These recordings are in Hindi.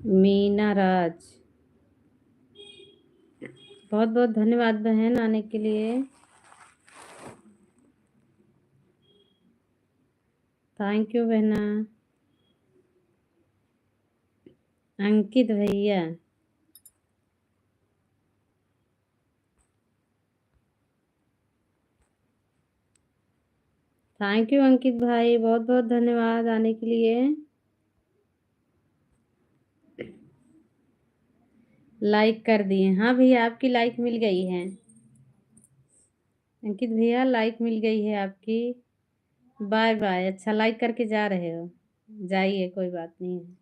मीना राज, बहुत बहुत धन्यवाद बहन आने के लिए। थैंक यू बहना। अंकित भैया, थैंक यू अंकित भाई, बहुत बहुत धन्यवाद आने के लिए। लाइक कर दिए। हाँ भैया, आपकी लाइक मिल गई है। अंकित भैया लाइक मिल गई है आपकी। Bye bye. अच्छा लाइक करके जा रहे हो, जाइए, कोई बात नहीं है।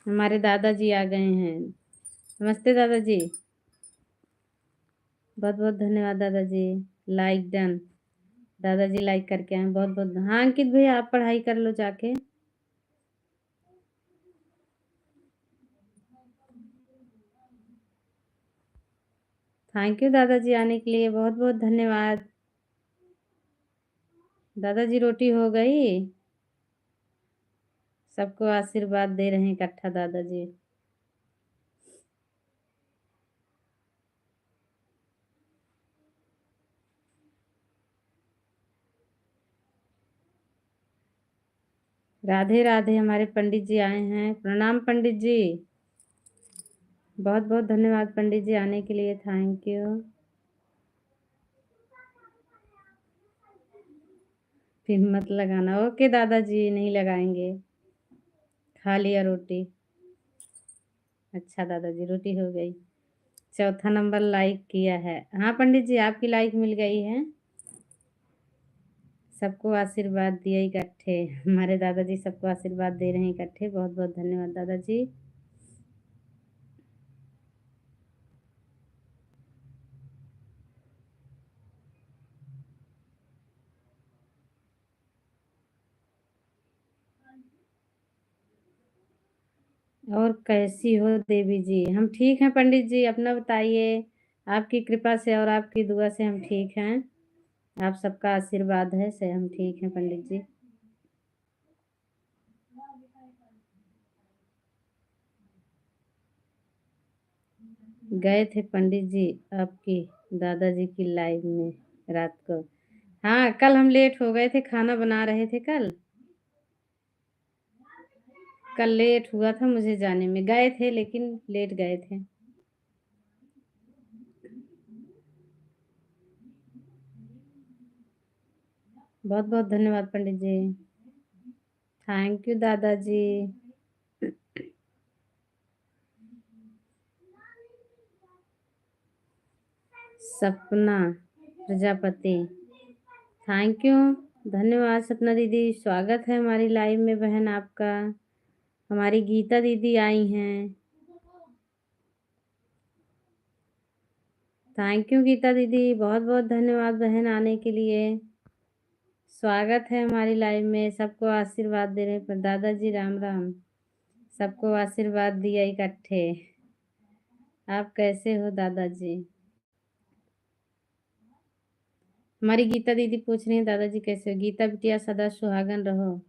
हमारे दादाजी आ गए हैं। नमस्ते दादाजी, बहुत बहुत धन्यवाद दादाजी। Like done. दादाजी लाइक करके आए, बहुत बहुत। हाँ अंकित भैया, आप पढ़ाई कर लो जाके। थैंक यू दादाजी आने के लिए, बहुत बहुत धन्यवाद। दादाजी रोटी हो गई? सबको आशीर्वाद दे रहे हैं इकट्ठा दादाजी। राधे राधे। हमारे पंडित जी आए हैं, प्रणाम पंडित जी। बहुत बहुत धन्यवाद पंडित जी आने के लिए, थैंक यू। फिर मत लगाना। ओके दादाजी, नहीं लगाएंगे। खा लिया रोटी? अच्छा दादाजी, रोटी हो गई। चौथा नंबर लाइक किया है। हाँ पंडित जी, आपकी लाइक मिल गई है। सबको आशीर्वाद दिए इकट्ठे। हमारे दादाजी सबको आशीर्वाद दे रहे हैं इकट्ठे, बहुत बहुत धन्यवाद दादाजी। और कैसी हो देवी जी? हम ठीक हैं पंडित जी, अपना बताइए। आपकी कृपा से और आपकी दुआ से हम ठीक हैं। आप सबका आशीर्वाद है से हम ठीक हैं पंडित जी। गए थे पंडित जी आपकी दादाजी की लाइव में रात को। हाँ कल हम लेट हो गए थे, खाना बना रहे थे कल। कल लेट हुआ था मुझे जाने में, गए थे लेकिन लेट गए थे। बहुत बहुत धन्यवाद पंडित जी। थैंक यू दादाजी। सपना प्रजापति, थैंक यू, धन्यवाद सपना दीदी। स्वागत है हमारी लाइव में बहन आपका। हमारी गीता दीदी आई हैं। थैंक यू गीता दीदी, बहुत बहुत धन्यवाद बहन आने के लिए। स्वागत है हमारी लाइव में। सबको आशीर्वाद दे रहे पर दादाजी राम राम। सबको आशीर्वाद दिया इकट्ठे। आप कैसे हो दादाजी? हमारी गीता दीदी पूछ रही हैं दादाजी कैसे हो? गीता बिटिया सदा सुहागन रहो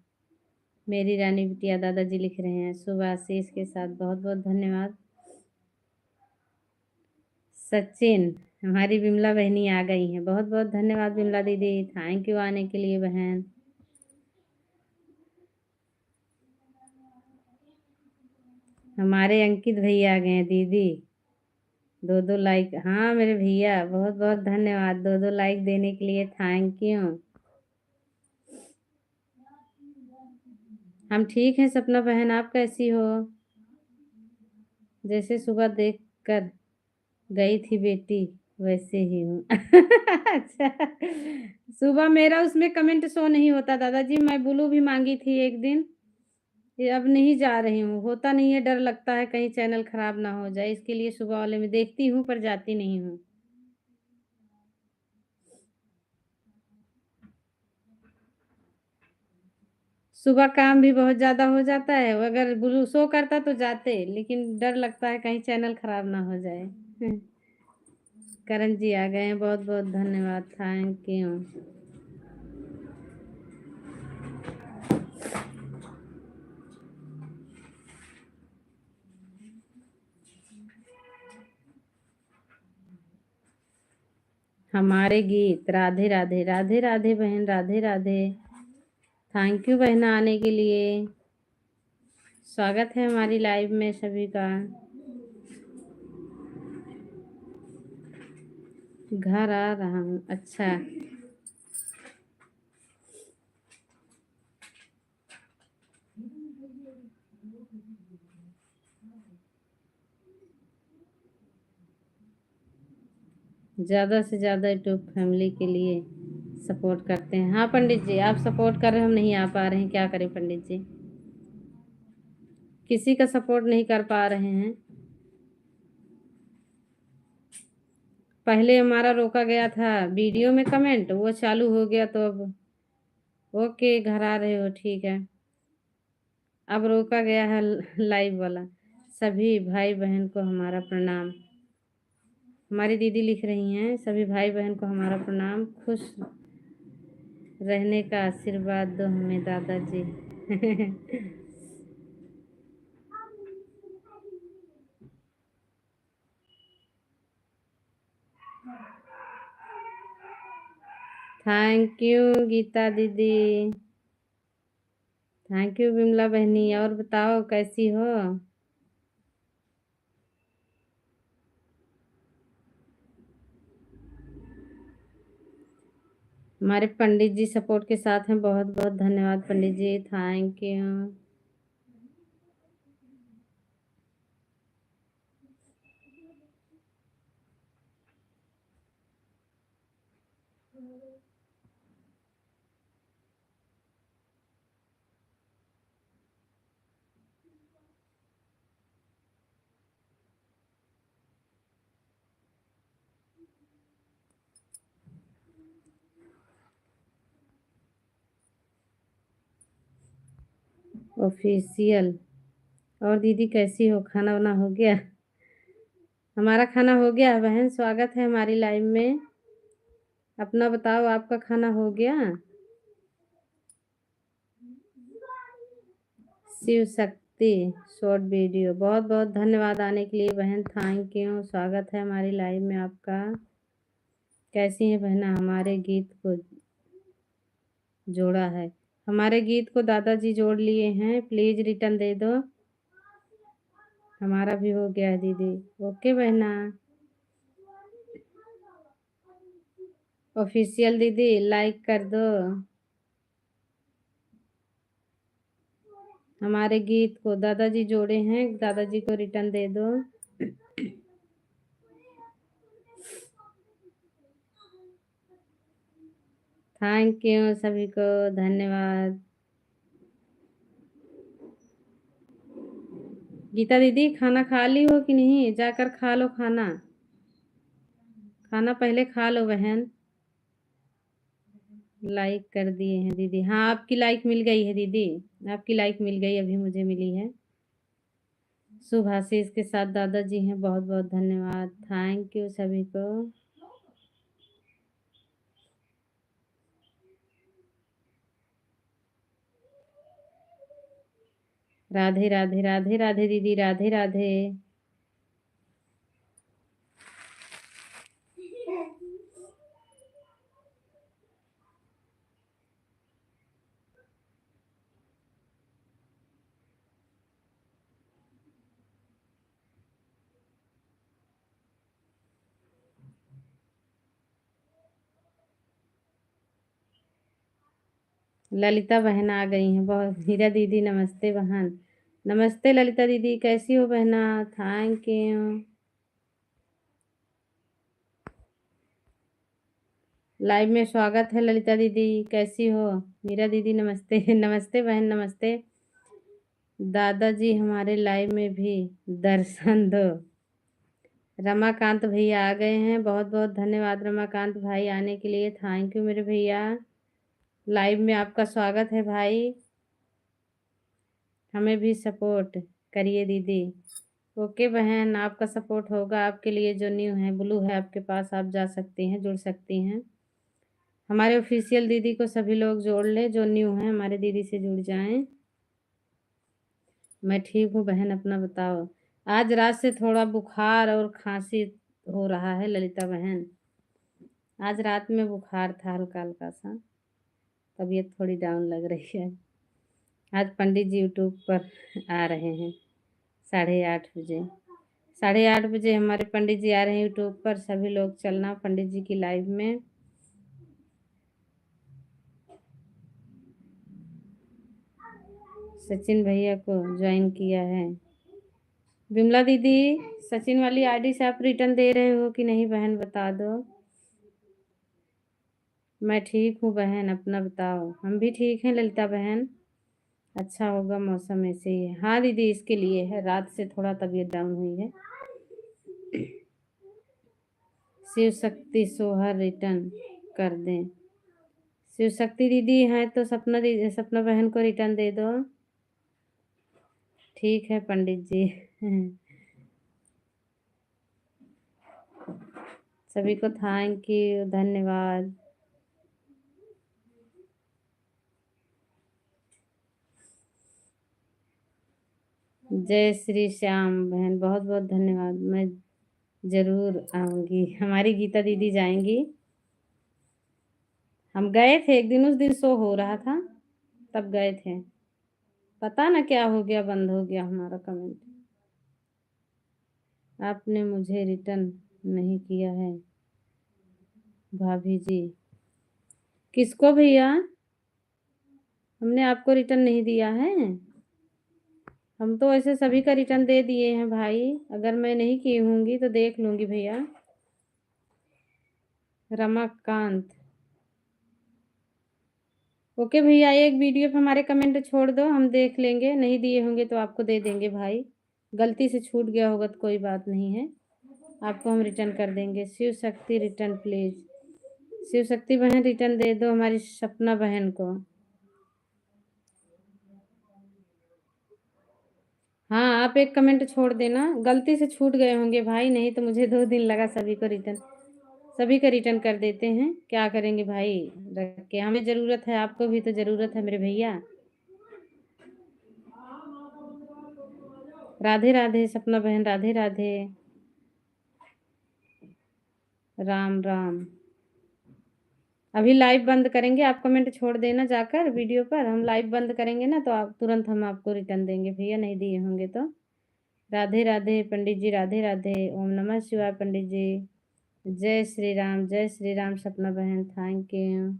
मेरी रानी बिटिया, दादाजी लिख रहे हैं शुभ आशीष के साथ। बहुत बहुत धन्यवाद। सचिन, हमारी विमला बहनी आ गई हैं। बहुत बहुत धन्यवाद विमला दीदी, थैंक यू आने के लिए बहन। हमारे अंकित भैया आ गए हैं दीदी। दो दो लाइक। हाँ मेरे भैया, बहुत बहुत धन्यवाद दो दो लाइक देने के लिए, थैंक यू। हम ठीक हैं सपना बहन, आप कैसी हो? जैसे सुबह देख कर गई थी बेटी वैसे ही हूँ। अच्छा, सुबह मेरा उसमें कमेंट शो नहीं होता दादाजी, मैं ब्लू भी मांगी थी एक दिन, ये अब नहीं जा रही हूँ, होता नहीं है, डर लगता है कहीं चैनल खराब ना हो जाए, इसके लिए सुबह वाले में देखती हूँ पर जाती नहीं हूँ। सुबह काम भी बहुत ज्यादा हो जाता है, अगर ब्लू शो करता तो जाते, लेकिन डर लगता है कहीं चैनल खराब ना हो जाए। करण जी आ गए हैं, बहुत बहुत धन्यवाद, थैंक यू। हमारे गीत, राधे राधे, राधे राधे बहन, राधे राधे, थैंक यू बहना आने के लिए। स्वागत है हमारी लाइव में सभी का। घर आ रहा हूँ, अच्छा। ज़्यादा से ज़्यादा यूट्यूब फैमिली के लिए सपोर्ट करते हैं। हाँ पंडित जी, आप सपोर्ट कर रहे हैं, हम नहीं आ पा रहे हैं, क्या करें पंडित जी, किसी का सपोर्ट नहीं कर पा रहे हैं। पहले हमारा रोका गया था वीडियो में कमेंट, वो चालू हो गया तो अब ओके, घर आ रहे हो, ठीक है। अब रोका गया है लाइव वाला। सभी भाई बहन को हमारा प्रणाम। हमारी दीदी लिख रही हैं, सभी भाई बहन को हमारा प्रणाम, खुश रहने का आशीर्वाद दो हमें दादाजी। थैंक यू गीता दीदी, थैंक यू विमला बहनी। और बताओ कैसी हो? हमारे पंडित जी सपोर्ट के साथ हैं, बहुत बहुत धन्यवाद पंडित जी, थैंक यू। ऑफिशियल। और दीदी कैसी हो, खाना वाना हो गया? हमारा खाना हो गया बहन, स्वागत है हमारी लाइव में। अपना बताओ, आपका खाना हो गया? शिव शक्ति शॉर्ट वीडियो, बहुत बहुत धन्यवाद आने के लिए बहन, थैंक यू, स्वागत है हमारी लाइव में आपका। कैसी है बहना? हमारे गीत को जोड़ा है, हमारे गीत को दादाजी जोड़ लिए हैं, प्लीज रिटर्न दे दो। हमारा भी हो गया है दीदी, ओके बहना। ऑफिशियल दीदी लाइक कर दो, हमारे गीत को दादाजी जोड़े हैं, दादाजी को रिटर्न दे दो। थैंक यू सभी को, धन्यवाद। गीता दीदी खाना खा ली हो कि नहीं? जाकर खा लो खाना, खाना पहले खा लो बहन। लाइक कर दिए हैं दीदी, हाँ आपकी लाइक मिल गई है दीदी, आपकी लाइक मिल गई, अभी मुझे मिली है। शुभ आशीष के साथ दादाजी हैं, बहुत बहुत धन्यवाद, थैंक यू सभी को। राधे राधे, राधे राधे दीदी, राधे राधे। ललिता बहन आ गई हैं, बहुत। हीरा दीदी नमस्ते बहन, नमस्ते ललिता दीदी, कैसी हो बहना? Thank you. लाइव में स्वागत है ललिता दीदी, कैसी हो? मीरा दीदी नमस्ते। नमस्ते बहन, नमस्ते। दादाजी हमारे लाइव में भी दर्शन दो। रमाकांत भैया आ गए हैं, बहुत बहुत धन्यवाद रमाकांत भाई आने के लिए, थैंक यू मेरे भैया। लाइव में आपका स्वागत है भाई, हमें भी सपोर्ट करिए दीदी। ओके बहन, आपका सपोर्ट होगा। आपके लिए जो न्यू है, ब्लू है आपके पास, आप जा सकती हैं, जुड़ सकती हैं। हमारे ऑफिशियल दीदी को सभी लोग जोड़ ले, जो न्यू है हमारे दीदी से जुड़ जाएं। मैं ठीक हूँ बहन, अपना बताओ। आज रात से थोड़ा बुखार और खांसी हो रहा है ललिता बहन। आज रात में बुखार था हल्का हल्का सा, तबीयत थोड़ी डाउन लग रही है। आज पंडित जी यूट्यूब पर आ रहे हैं 8:30 बजे। 8:30 बजे हमारे पंडित जी आ रहे हैं यूट्यूब पर। सभी लोग चलना पंडित जी की लाइव में। सचिन भैया को ज्वाइन किया है। विमला दीदी, सचिन वाली आईडी से आप रिटर्न दे रहे हो कि नहीं बहन, बता दो। मैं ठीक हूँ बहन, अपना बताओ। हम भी ठीक हैं ललिता बहन। अच्छा होगा, मौसम ऐसे ही है। हाँ दीदी, इसके लिए है, रात से थोड़ा तबीयत डाउन हुई है। शिव शक्ति सोहर रिटर्न कर दें। शिव शक्ति दीदी हैं तो सपना दीदी, सपना बहन को रिटर्न दे दो। ठीक है पंडित जी। सभी को थैंक यू, धन्यवाद। जय श्री श्याम बहन, बहुत बहुत धन्यवाद। मैं जरूर आऊंगी। हमारी गीता दीदी जाएंगी। हम गए थे एक दिन, उस दिन शो हो रहा था, तब गए थे। पता ना क्या हो गया, बंद हो गया हमारा कमेंट। आपने मुझे रिटर्न नहीं किया है भाभी जी। किसको भैया? हमने आपको रिटर्न नहीं दिया है। हम तो ऐसे सभी का रिटर्न दे दिए हैं भाई। अगर मैं नहीं की होंगी तो देख लूंगी भैया। रमाकांत, ओके भैया, एक वीडियो पे हमारे कमेंट छोड़ दो, हम देख लेंगे। नहीं दिए होंगे तो आपको दे देंगे भाई। गलती से छूट गया होगा तो कोई बात नहीं है, आपको हम रिटर्न कर देंगे। Shiv Shakti return please. शिव शक्ति बहन रिटर्न दे दो हमारी सपना बहन को। हाँ, आप एक कमेंट छोड़ देना, गलती से छूट गए होंगे भाई, नहीं तो मुझे 2 दिन लगा सभी को रिटर्न। सभी का रिटर्न कर देते हैं, क्या करेंगे भाई, रख के। हमें ज़रूरत है, आपको भी तो ज़रूरत है मेरे भैया। राधे राधे सपना बहन, राधे राधे। राम राम। अभी लाइव बंद करेंगे, आप कमेंट छोड़ देना जाकर वीडियो पर। हम लाइव बंद करेंगे ना तो आप तुरंत हम आपको रिटर्न देंगे भैया, नहीं दिए होंगे तो। राधे राधे पंडित जी, राधे राधे। ओम नमः शिवाय पंडित जी। जय श्री राम, जय श्री राम सपना बहन, थैंक यू।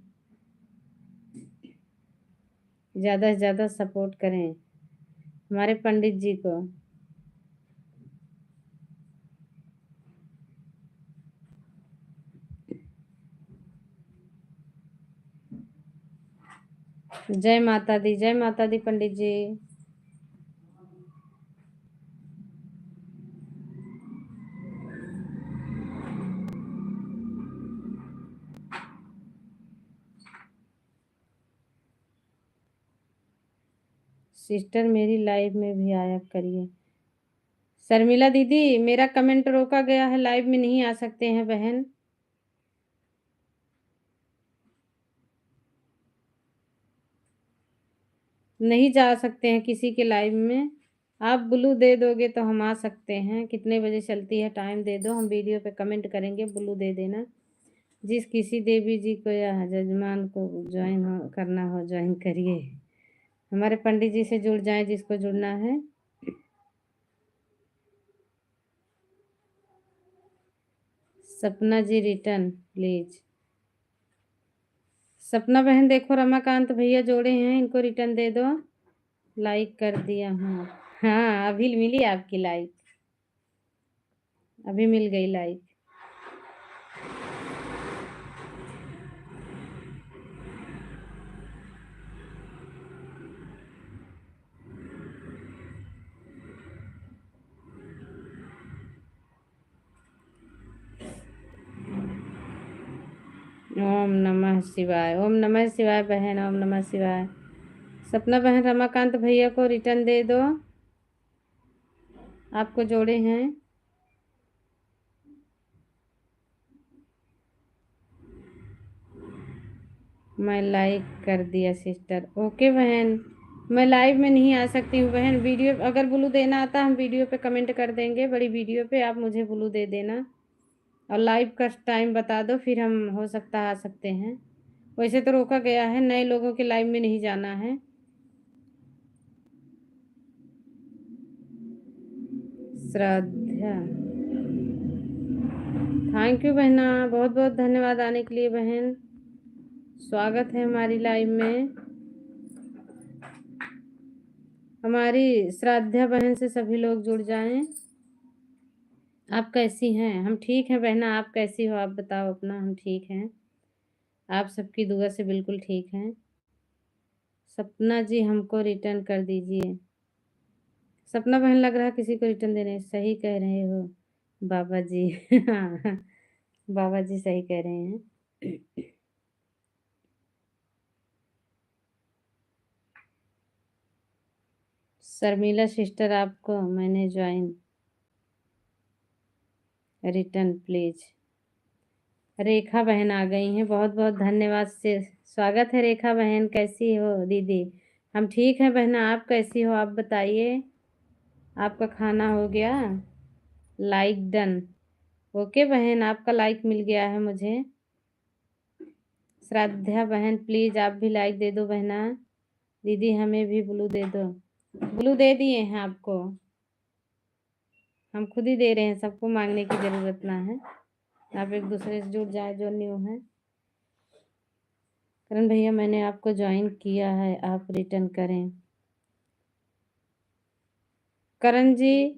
ज़्यादा से ज़्यादा सपोर्ट करें हमारे पंडित जी को। जय माता दी, जय माता दी पंडित जी। सिस्टर मेरी लाइव में भी आया करिए। शर्मिला दीदी, मेरा कमेंट रोका गया है, लाइव में नहीं आ सकते हैं बहन। नहीं जा सकते हैं किसी के लाइव में। आप ब्लू दे दोगे तो हम आ सकते हैं। कितने बजे चलती है टाइम दे दो, हम वीडियो पे कमेंट करेंगे, ब्लू दे देना। जिस किसी देवी जी को या जजमान को ज्वाइन हो करना हो, ज्वाइन करिए। हमारे पंडित जी से जुड़ जाएं जिसको जुड़ना है। सपना जी रिटर्न प्लीज। सपना बहन देखो, रमाकांत भैया जोड़े हैं, इनको रिटर्न दे दो। लाइक कर दिया हूँ। हाँ, अभी मिली आपकी लाइक, अभी मिल गई लाइक। ओम नमः शिवाय, ओम नमः शिवाय बहन, ओम नमः शिवाय। सपना बहन रमाकांत भैया को रिटर्न दे दो। आपको जोड़े हैं। मैं लाइक कर दिया सिस्टर। ओके बहन, मैं लाइव में नहीं आ सकती हूँ बहन। वीडियो अगर ब्लू देना आता हम वीडियो पे कमेंट कर देंगे, बड़ी वीडियो पे आप मुझे ब्लू दे देना और लाइव का टाइम बता दो, फिर हम हो सकता आ सकते हैं। वैसे तो रोका गया है, नए लोगों के लाइव में नहीं जाना है। श्रद्धा, थैंक यू बहना, बहुत बहुत धन्यवाद आने के लिए बहन। स्वागत है हमारी लाइव में। हमारी श्रद्धा बहन से सभी लोग जुड़ जाएं। आप कैसी हैं? हम ठीक हैं बहना, आप कैसी हो? आप बताओ अपना। हम ठीक हैं, आप सबकी दुआ से बिल्कुल ठीक हैं। सपना जी हमको रिटर्न कर दीजिए। सपना बहन लग रहा है किसी को रिटर्न दे रहे हैं। सही कह रहे हो बाबा जी। हाँ, बाबा जी सही कह रहे हैं। शर्मिला सिस्टर आपको मैंने ज्वाइन, रिटर्न प्लीज। रेखा बहन आ गई हैं, बहुत बहुत धन्यवाद से स्वागत है रेखा बहन। कैसी हो दीदी? हम ठीक हैं बहना, आप कैसी हो? आप बताइए, आपका खाना हो गया? Like done. ओके बहन, आपका लाइक मिल गया है मुझे। श्रद्धा बहन प्लीज आप भी लाइक दे दो बहना। दीदी हमें भी ब्लू दे दो। ब्लू दे दिए हैं आपको, हम खुद ही दे रहे हैं, सबको मांगने की जरूरत ना है। आप एक दूसरे से जुड़ जाए जो न्यू है। करण भैया मैंने आपको ज्वाइन किया है, आप रिटर्न करें। करण जी,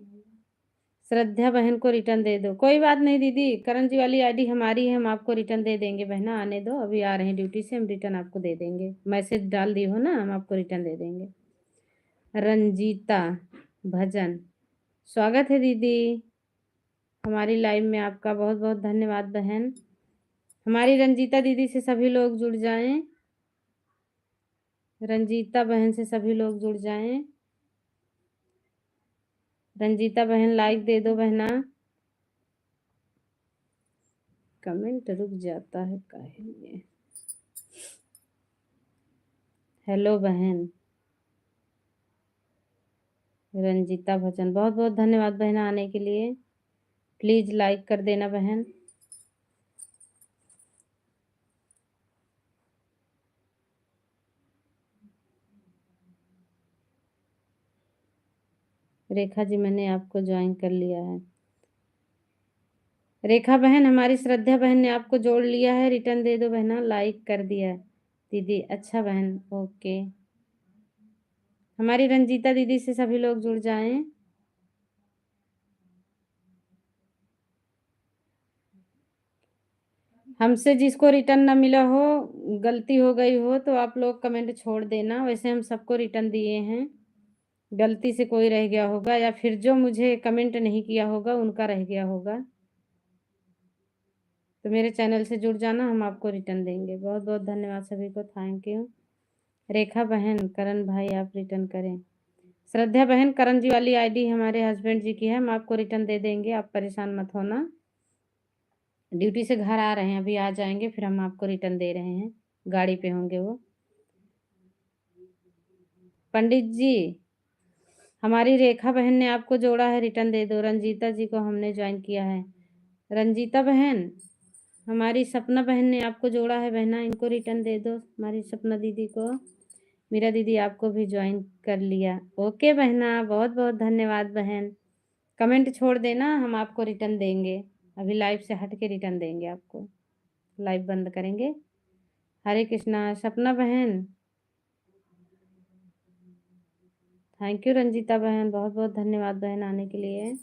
श्रद्धा बहन को रिटर्न दे दो। कोई बात नहीं दीदी, करण जी वाली आईडी हमारी है, हम आपको रिटर्न दे देंगे बहना। आने दो, अभी आ रहे हैं ड्यूटी से, हम रिटर्न आपको दे देंगे। मैसेज डाल दी हो ना, हम आपको रिटर्न दे देंगे। रंजीता भजन, स्वागत है दीदी हमारी लाइव में। आपका बहुत बहुत धन्यवाद बहन। हमारी रंजीता दीदी से सभी लोग जुड़ जाएं। रंजीता बहन से सभी लोग जुड़ जाएं। रंजीता बहन लाइक दे दो बहना। कमेंट रुक जाता है काहे ये? हेलो बहन रंजीता भजन, बहुत बहुत धन्यवाद बहन आने के लिए। प्लीज लाइक कर देना बहन। रेखा जी मैंने आपको ज्वाइन कर लिया है। रेखा बहन, हमारी श्रद्धा बहन ने आपको जोड़ लिया है, रिटर्न दे दो बहना। लाइक कर दिया दीदी, अच्छा बहन ओके। हमारी रंजीता दीदी से सभी लोग जुड़ जाएं। हमसे जिसको रिटर्न ना मिला हो, गलती हो गई हो, तो आप लोग कमेंट छोड़ देना। वैसे हम सबको रिटर्न दिए हैं, गलती से कोई रह गया होगा या फिर जो मुझे कमेंट नहीं किया होगा उनका रह गया होगा, तो मेरे चैनल से जुड़ जाना, हम आपको रिटर्न देंगे। बहुत बहुत धन्यवाद सभी को, थैंक यू। रेखा बहन, करण भाई आप रिटर्न करें। श्रद्धा बहन, करण जी वाली आईडी हमारे हस्बैंड जी की है, हम आपको रिटर्न दे देंगे, आप परेशान मत होना। ड्यूटी से घर आ रहे हैं, अभी आ जाएंगे, फिर हम आपको रिटर्न दे रहे हैं, गाड़ी पे होंगे वो। पंडित जी, हमारी रेखा बहन ने आपको जोड़ा है, रिटर्न दे दो। रंजीता जी को हमने ज्वाइन किया है। रंजीता बहन, हमारी सपना बहन ने आपको जोड़ा है बहना, इनको रिटर्न दे दो, हमारी सपना दीदी को। मीरा दीदी आपको भी ज्वाइन कर लिया। ओके बहना, बहुत बहुत धन्यवाद बहन। कमेंट छोड़ देना, हम आपको रिटर्न देंगे। अभी लाइव से हट के रिटर्न देंगे आपको, लाइव बंद करेंगे। हरे कृष्णा सपना बहन, थैंक यू। रंजीता बहन, बहुत बहुत धन्यवाद बहन आने के लिए।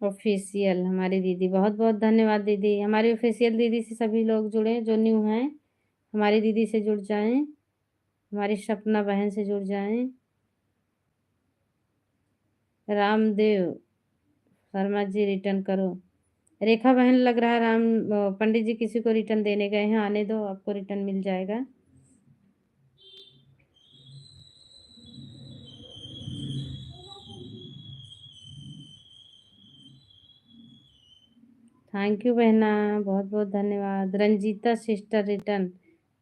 ऑफिशियल हमारी दीदी, बहुत बहुत धन्यवाद दीदी। हमारी ऑफिशियल दीदी से सभी लोग जुड़े जो न्यू हैं, हमारी दीदी से जुड़ जाएं, हमारी सपना बहन से जुड़ जाएं। रामदेव शर्मा जी रिटर्न करो। रेखा बहन लग रहा है पंडित जी किसी को रिटर्न देने गए हैं, आने दो, आपको रिटर्न मिल जाएगा। थैंक यू बहना, बहुत बहुत धन्यवाद। Ranjita sister return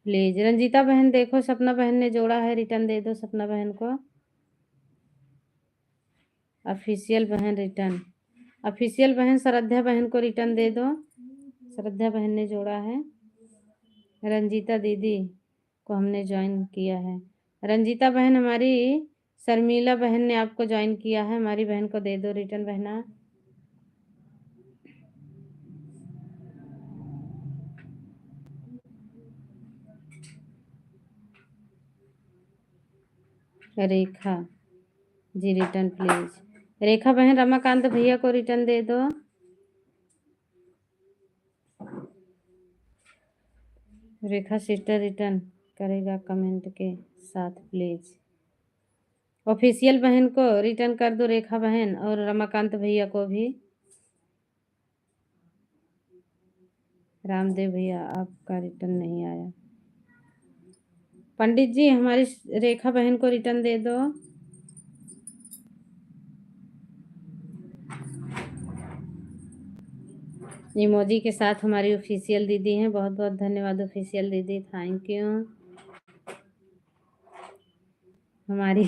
please. Ranjita बहन देखो, सपना बहन ने जोड़ा है, रिटर्न दे दो सपना बहन को। ऑफिशियल बहन रिटर्न, ऑफिशियल बहन श्रद्धा बहन को रिटर्न दे दो, श्रद्धा बहन ने जोड़ा है। रंजीता दीदी को हमने ज्वाइन किया है। रंजीता बहन हमारी शर्मिला बहन ने आपको ज्वाइन किया है, हमारी बहन को दे दो रिटर्न बहना। Rekha ji return please. रेखा बहन रमाकांत भैया को रिटर्न दे दो। रेखा सिस्टर रिटर्न करेगा कमेंट के साथ प्लीज। ऑफिशियल बहन को रिटर्न कर दो रेखा बहन, और रमाकांत भैया को भी। रामदेव भैया आपका रिटर्न नहीं आया। पंडित जी हमारी रेखा बहन को रिटर्न दे दो। इमोजी के साथ हमारी ऑफिशियल दीदी हैं, बहुत बहुत धन्यवाद ऑफिशियल दीदी, थैंक यू। हमारी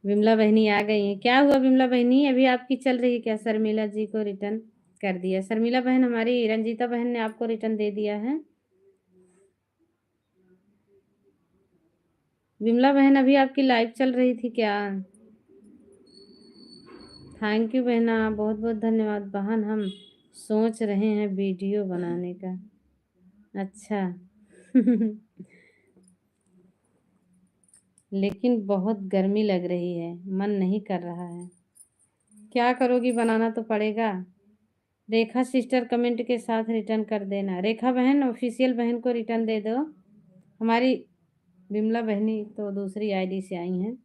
विमला बहनी आ गई है। क्या हुआ विमला बहनी, अभी आपकी चल रही है क्या? शर्मिला जी को रिटर्न कर दिया। शर्मिला बहन हमारी रंजीता बहन ने आपको रिटर्न दे दिया है। विमला बहन अभी आपकी लाइव चल रही थी क्या? थैंक यू बहना, बहुत बहुत धन्यवाद बहन। हम सोच रहे हैं वीडियो बनाने का। अच्छा लेकिन बहुत गर्मी लग रही है, मन नहीं कर रहा है। क्या करोगी, बनाना तो पड़ेगा। रेखा सिस्टर कमेंट के साथ रिटर्न कर देना। रेखा बहन ऑफिशियल बहन को रिटर्न दे दो। हमारी विमला बहनी तो दूसरी आईडी से आई हैं,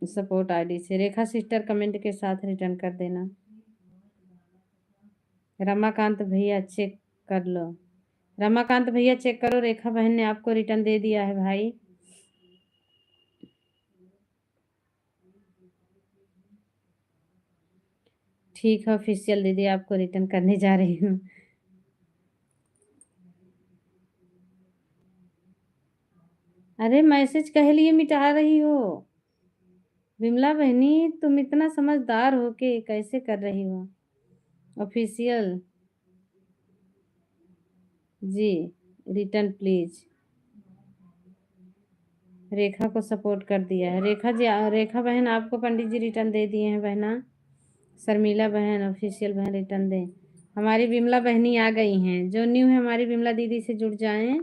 सपोर्ट आईडी से। रेखा सिस्टर कमेंट के साथ रिटर्न कर देना। रमाकांत भैया चेक कर लो। रमाकांत भैया चेक करो, रेखा बहन ने आपको रिटर्न दे दिया है भाई। ठीक है ऑफिशियल दीदी, आपको रिटर्न करने जा रही हूँ। अरे मैसेज कह लिए मिटा रही हो विमला बहनी, तुम इतना समझदार हो के कैसे कर रही हो? Official ji return please. Rekha को सपोर्ट कर दिया है। रेखा जी, रेखा बहन आपको पंडित जी रिटर्न दे दिए हैं बहना। शर्मिला बहन ऑफिशियल बहन रिटर्न दें। हमारी विमला बहनी आ गई हैं, जो न्यू है हमारी विमला दीदी से जुड़ जाएं।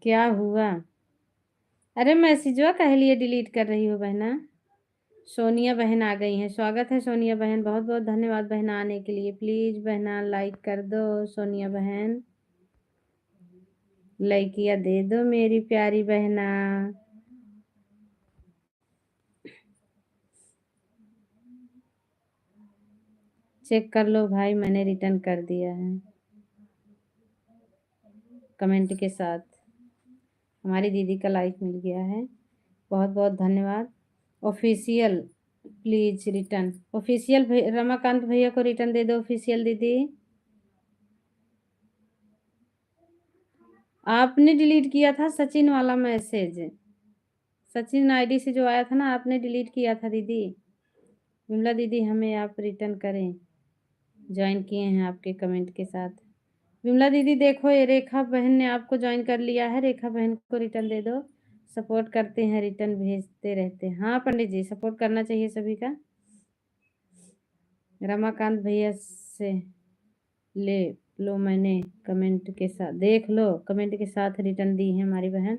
क्या हुआ? अरे मैसेजवा कह लिए डिलीट कर रही हो बहना। सोनिया बहन आ गई हैं, स्वागत है सोनिया बहन, बहुत बहुत धन्यवाद बहना आने के लिए। प्लीज बहना लाइक कर दो सोनिया बहन, लाइकिया दे दो मेरी प्यारी बहना। चेक कर लो भाई, मैंने रिटर्न कर दिया है कमेंट के साथ। हमारी दीदी का लाइक मिल गया है, बहुत बहुत धन्यवाद। Official please return. Official Ramakant भैया को रिटर्न दे दो ऑफिशियल दीदी। आपने डिलीट किया था सचिन वाला मैसेज, सचिन आईडी से जो आया था ना, आपने डिलीट किया था दीदी। विमला दीदी हमें आप रिटर्न करें, ज्वाइन किए हैं आपके कमेंट के साथ। विमला दीदी देखो, ये रेखा बहन ने आपको ज्वाइन कर लिया है, रेखा बहन को रिटर्न दे दो। सपोर्ट करते हैं, रिटर्न भेजते रहते हैं। हाँ पंडित जी, सपोर्ट करना चाहिए सभी का। रमाकांत भैया से ले लो, मैंने कमेंट के साथ देख लो, कमेंट के साथ रिटर्न दी है हमारी बहन।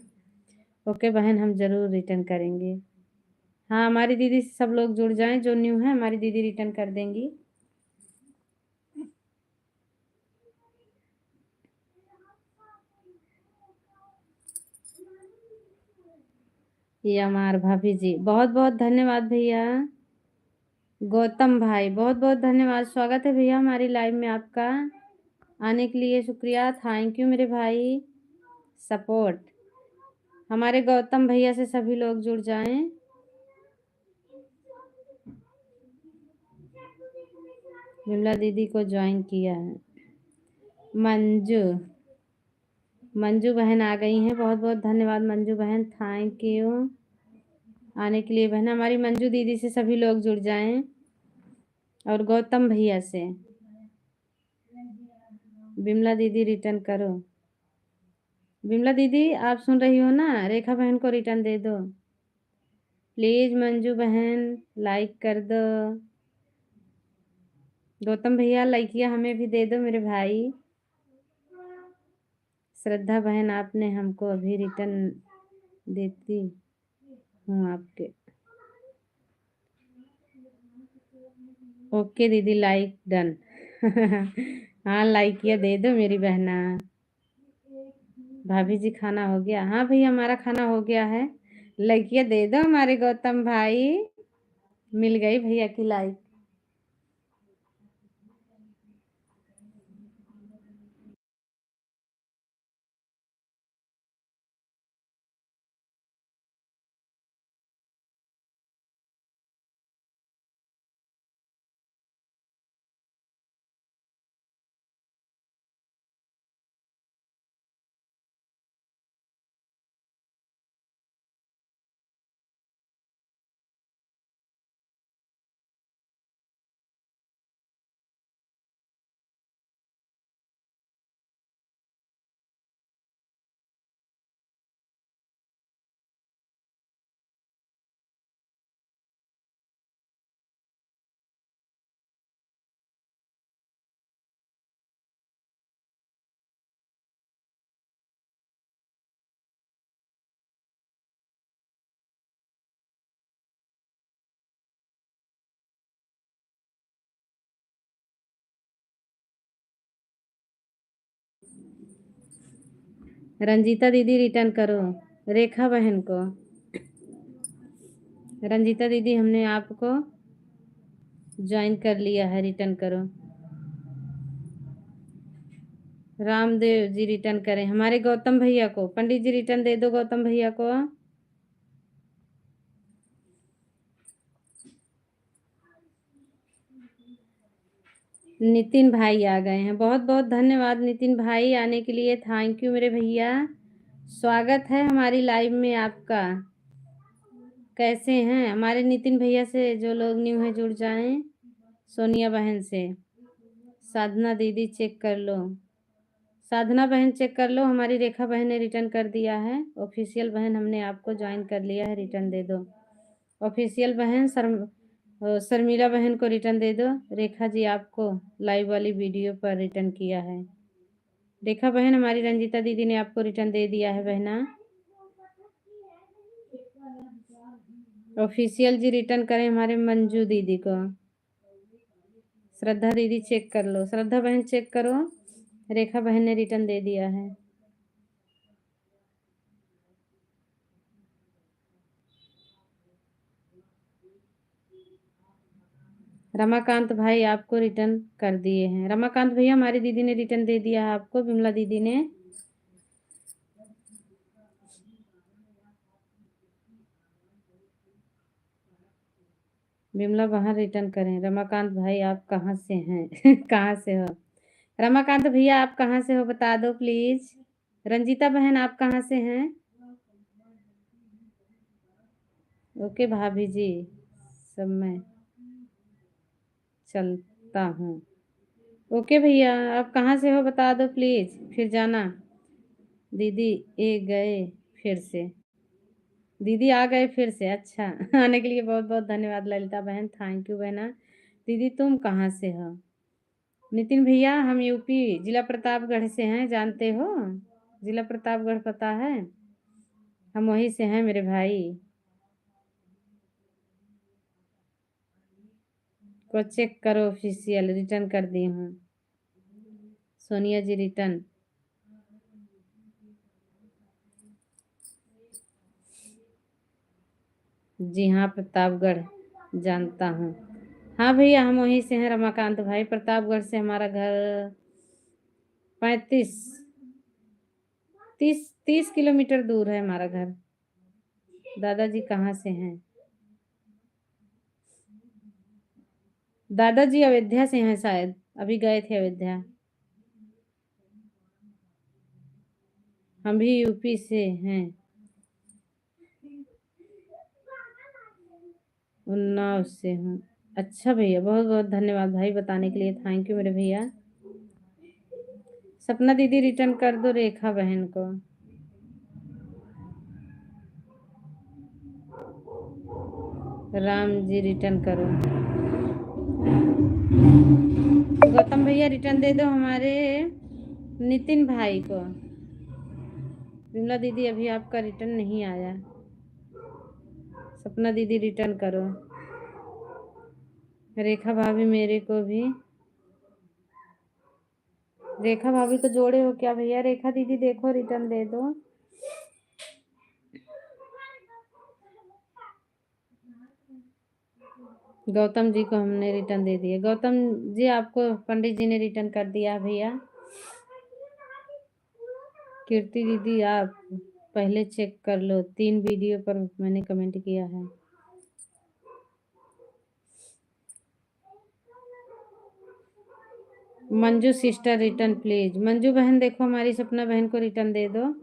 ओके बहन, हम जरूर रिटर्न करेंगे। हाँ हमारी दीदी से सब लोग जुड़ जाएं, जो न्यू है हमारी दीदी रिटर्न कर देंगी। ये हमार भाभी जी, बहुत बहुत धन्यवाद भैया। गौतम भाई बहुत बहुत धन्यवाद, स्वागत है भैया हमारी लाइव में आपका। आने के लिए शुक्रिया, थैंक यू मेरे भाई। सपोर्ट हमारे गौतम भैया से सभी लोग जुड़ जाएं। विमला दीदी को ज्वाइन किया है। मंजू मंजू बहन आ गई हैं, बहुत बहुत धन्यवाद मंजू बहन, थैंक यू आने के लिए बहन। हमारी मंजू दीदी से सभी लोग जुड़ जाएं और गौतम भैया से। विमला दीदी रिटर्न करो। विमला दीदी आप सुन रही हो ना, रेखा बहन को रिटर्न दे दो प्लीज। मंजू बहन लाइक कर दो। गौतम भैया लाइकिया हमें भी दे दो मेरे भाई। श्रद्धा बहन आपने हमको अभी रिटर्न देती हूँ आपके। ओके दीदी लाइक डन। हाँ लाइकिया दे दो मेरी बहना। भाभी जी खाना हो गया? हाँ भैया हमारा खाना हो गया है। लाइकिया दे दो हमारे गौतम भाई। मिल गई भैया की लाइक। रंजीता दीदी रिटर्न करो रेखा बहन को। रंजीता दीदी हमने आपको ज्वाइन कर लिया है, रिटर्न करो। रामदेव जी रिटर्न करें हमारे गौतम भैया को। पंडित जी रिटर्न दे दो गौतम भैया को। नितिन भाई आ गए हैं, बहुत बहुत धन्यवाद नितिन भाई आने के लिए, थैंक यू मेरे भैया। स्वागत है हमारी लाइव में आपका। कैसे हैं हमारे नितिन भैया से जो लोग न्यू है जुड़ जाएं। सोनिया बहन से। साधना दीदी चेक कर लो। साधना बहन चेक कर लो, हमारी रेखा बहन ने रिटर्न कर दिया है। ऑफिशियल बहन हमने आपको ज्वाइन कर लिया है, रिटर्न दे दो। ऑफिशियल बहन शर्मिला बहन को रिटर्न दे दो। रेखा जी आपको लाइव वाली वीडियो पर रिटर्न किया है। रेखा बहन हमारी रंजीता दीदी ने आपको रिटर्न दे दिया है बहना। ऑफिशियल जी रिटर्न करें हमारे मंजू दीदी को। श्रद्धा दीदी चेक कर लो, श्रद्धा बहन चेक करो, रेखा बहन ने रिटर्न दे दिया है। रमाकांत भाई आपको रिटर्न कर दिए हैं। रमाकांत भैया हमारी दीदी ने रिटर्न दे दिया है आपको, विमला दीदी ने। विमला बाहर रिटर्न करें। रमाकांत भाई आप कहाँ से हैं? कहाँ से हो रमाकांत भैया, आप कहाँ से हो बता दो प्लीज। रंजीता बहन आप कहाँ से हैं? ओके भाभी जी, सब मैं चलता हूँ। ओके भैया आप कहाँ से हो बता दो प्लीज, फिर जाना। दीदी ए गए फिर से। दीदी आ गए फिर से, अच्छा। आने के लिए बहुत बहुत धन्यवाद ललिता बहन, थैंक यू बहना। दीदी तुम कहाँ से हो? नितिन भैया हम यूपी जिला प्रतापगढ़ से हैं, जानते हो? जिला प्रतापगढ़ पता है? हम वहीं से हैं मेरे भाई। को चेक करो, ऑफिशियल रिटर्न कर दी हूँ। सोनिया जी रिटर्न। जी हाँ प्रतापगढ़ जानता हूँ। हाँ भैया हम वहीं से हैं रमाकांत भाई, प्रतापगढ़ से हमारा घर 35 30 किलोमीटर दूर है हमारा घर। दादाजी कहाँ से हैं? दादाजी अयोध्या से हैं शायद, अभी गए थे अयोध्या। हम भी यूपी से हैं, उन्नाव से हूँ। अच्छा भैया, बहुत बहुत धन्यवाद भाई बताने के लिए, थैंक यू मेरे भैया। सपना दीदी रिटर्न कर दो रेखा बहन को। राम जी रिटर्न करो। गौतम भैया रिटर्न दे दो हमारे नितिन भाई को। विमला दीदी अभी आपका रिटर्न नहीं आया। सपना दीदी रिटर्न करो। रेखा भाभी मेरे को भी। रेखा भाभी को जोड़े हो क्या भैया? रेखा दीदी देखो रिटर्न दे दो। गौतम जी को हमने रिटर्न दे दिया। गौतम जी आपको पंडित जी ने रिटर्न कर दिया भैया। कीर्ति दीदी आप पहले चेक कर लो, 3 वीडियो पर मैंने कमेंट किया है। Manju sister return please. Manju बहन देखो हमारी सपना बहन को रिटर्न दे दो।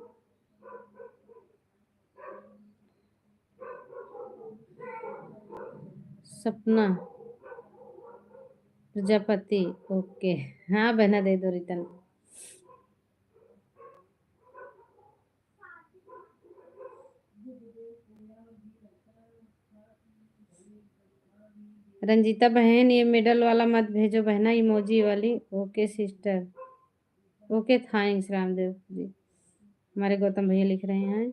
सपना प्रजापति ओके, हाँ बहना दे दो रिटर्न। रंजीता बहन ये मिडल वाला मत भेजो बहना, इमोजी वाली। Okay sister, okay thanks Ramdev ji. हमारे गौतम भैया लिख रहे हैं।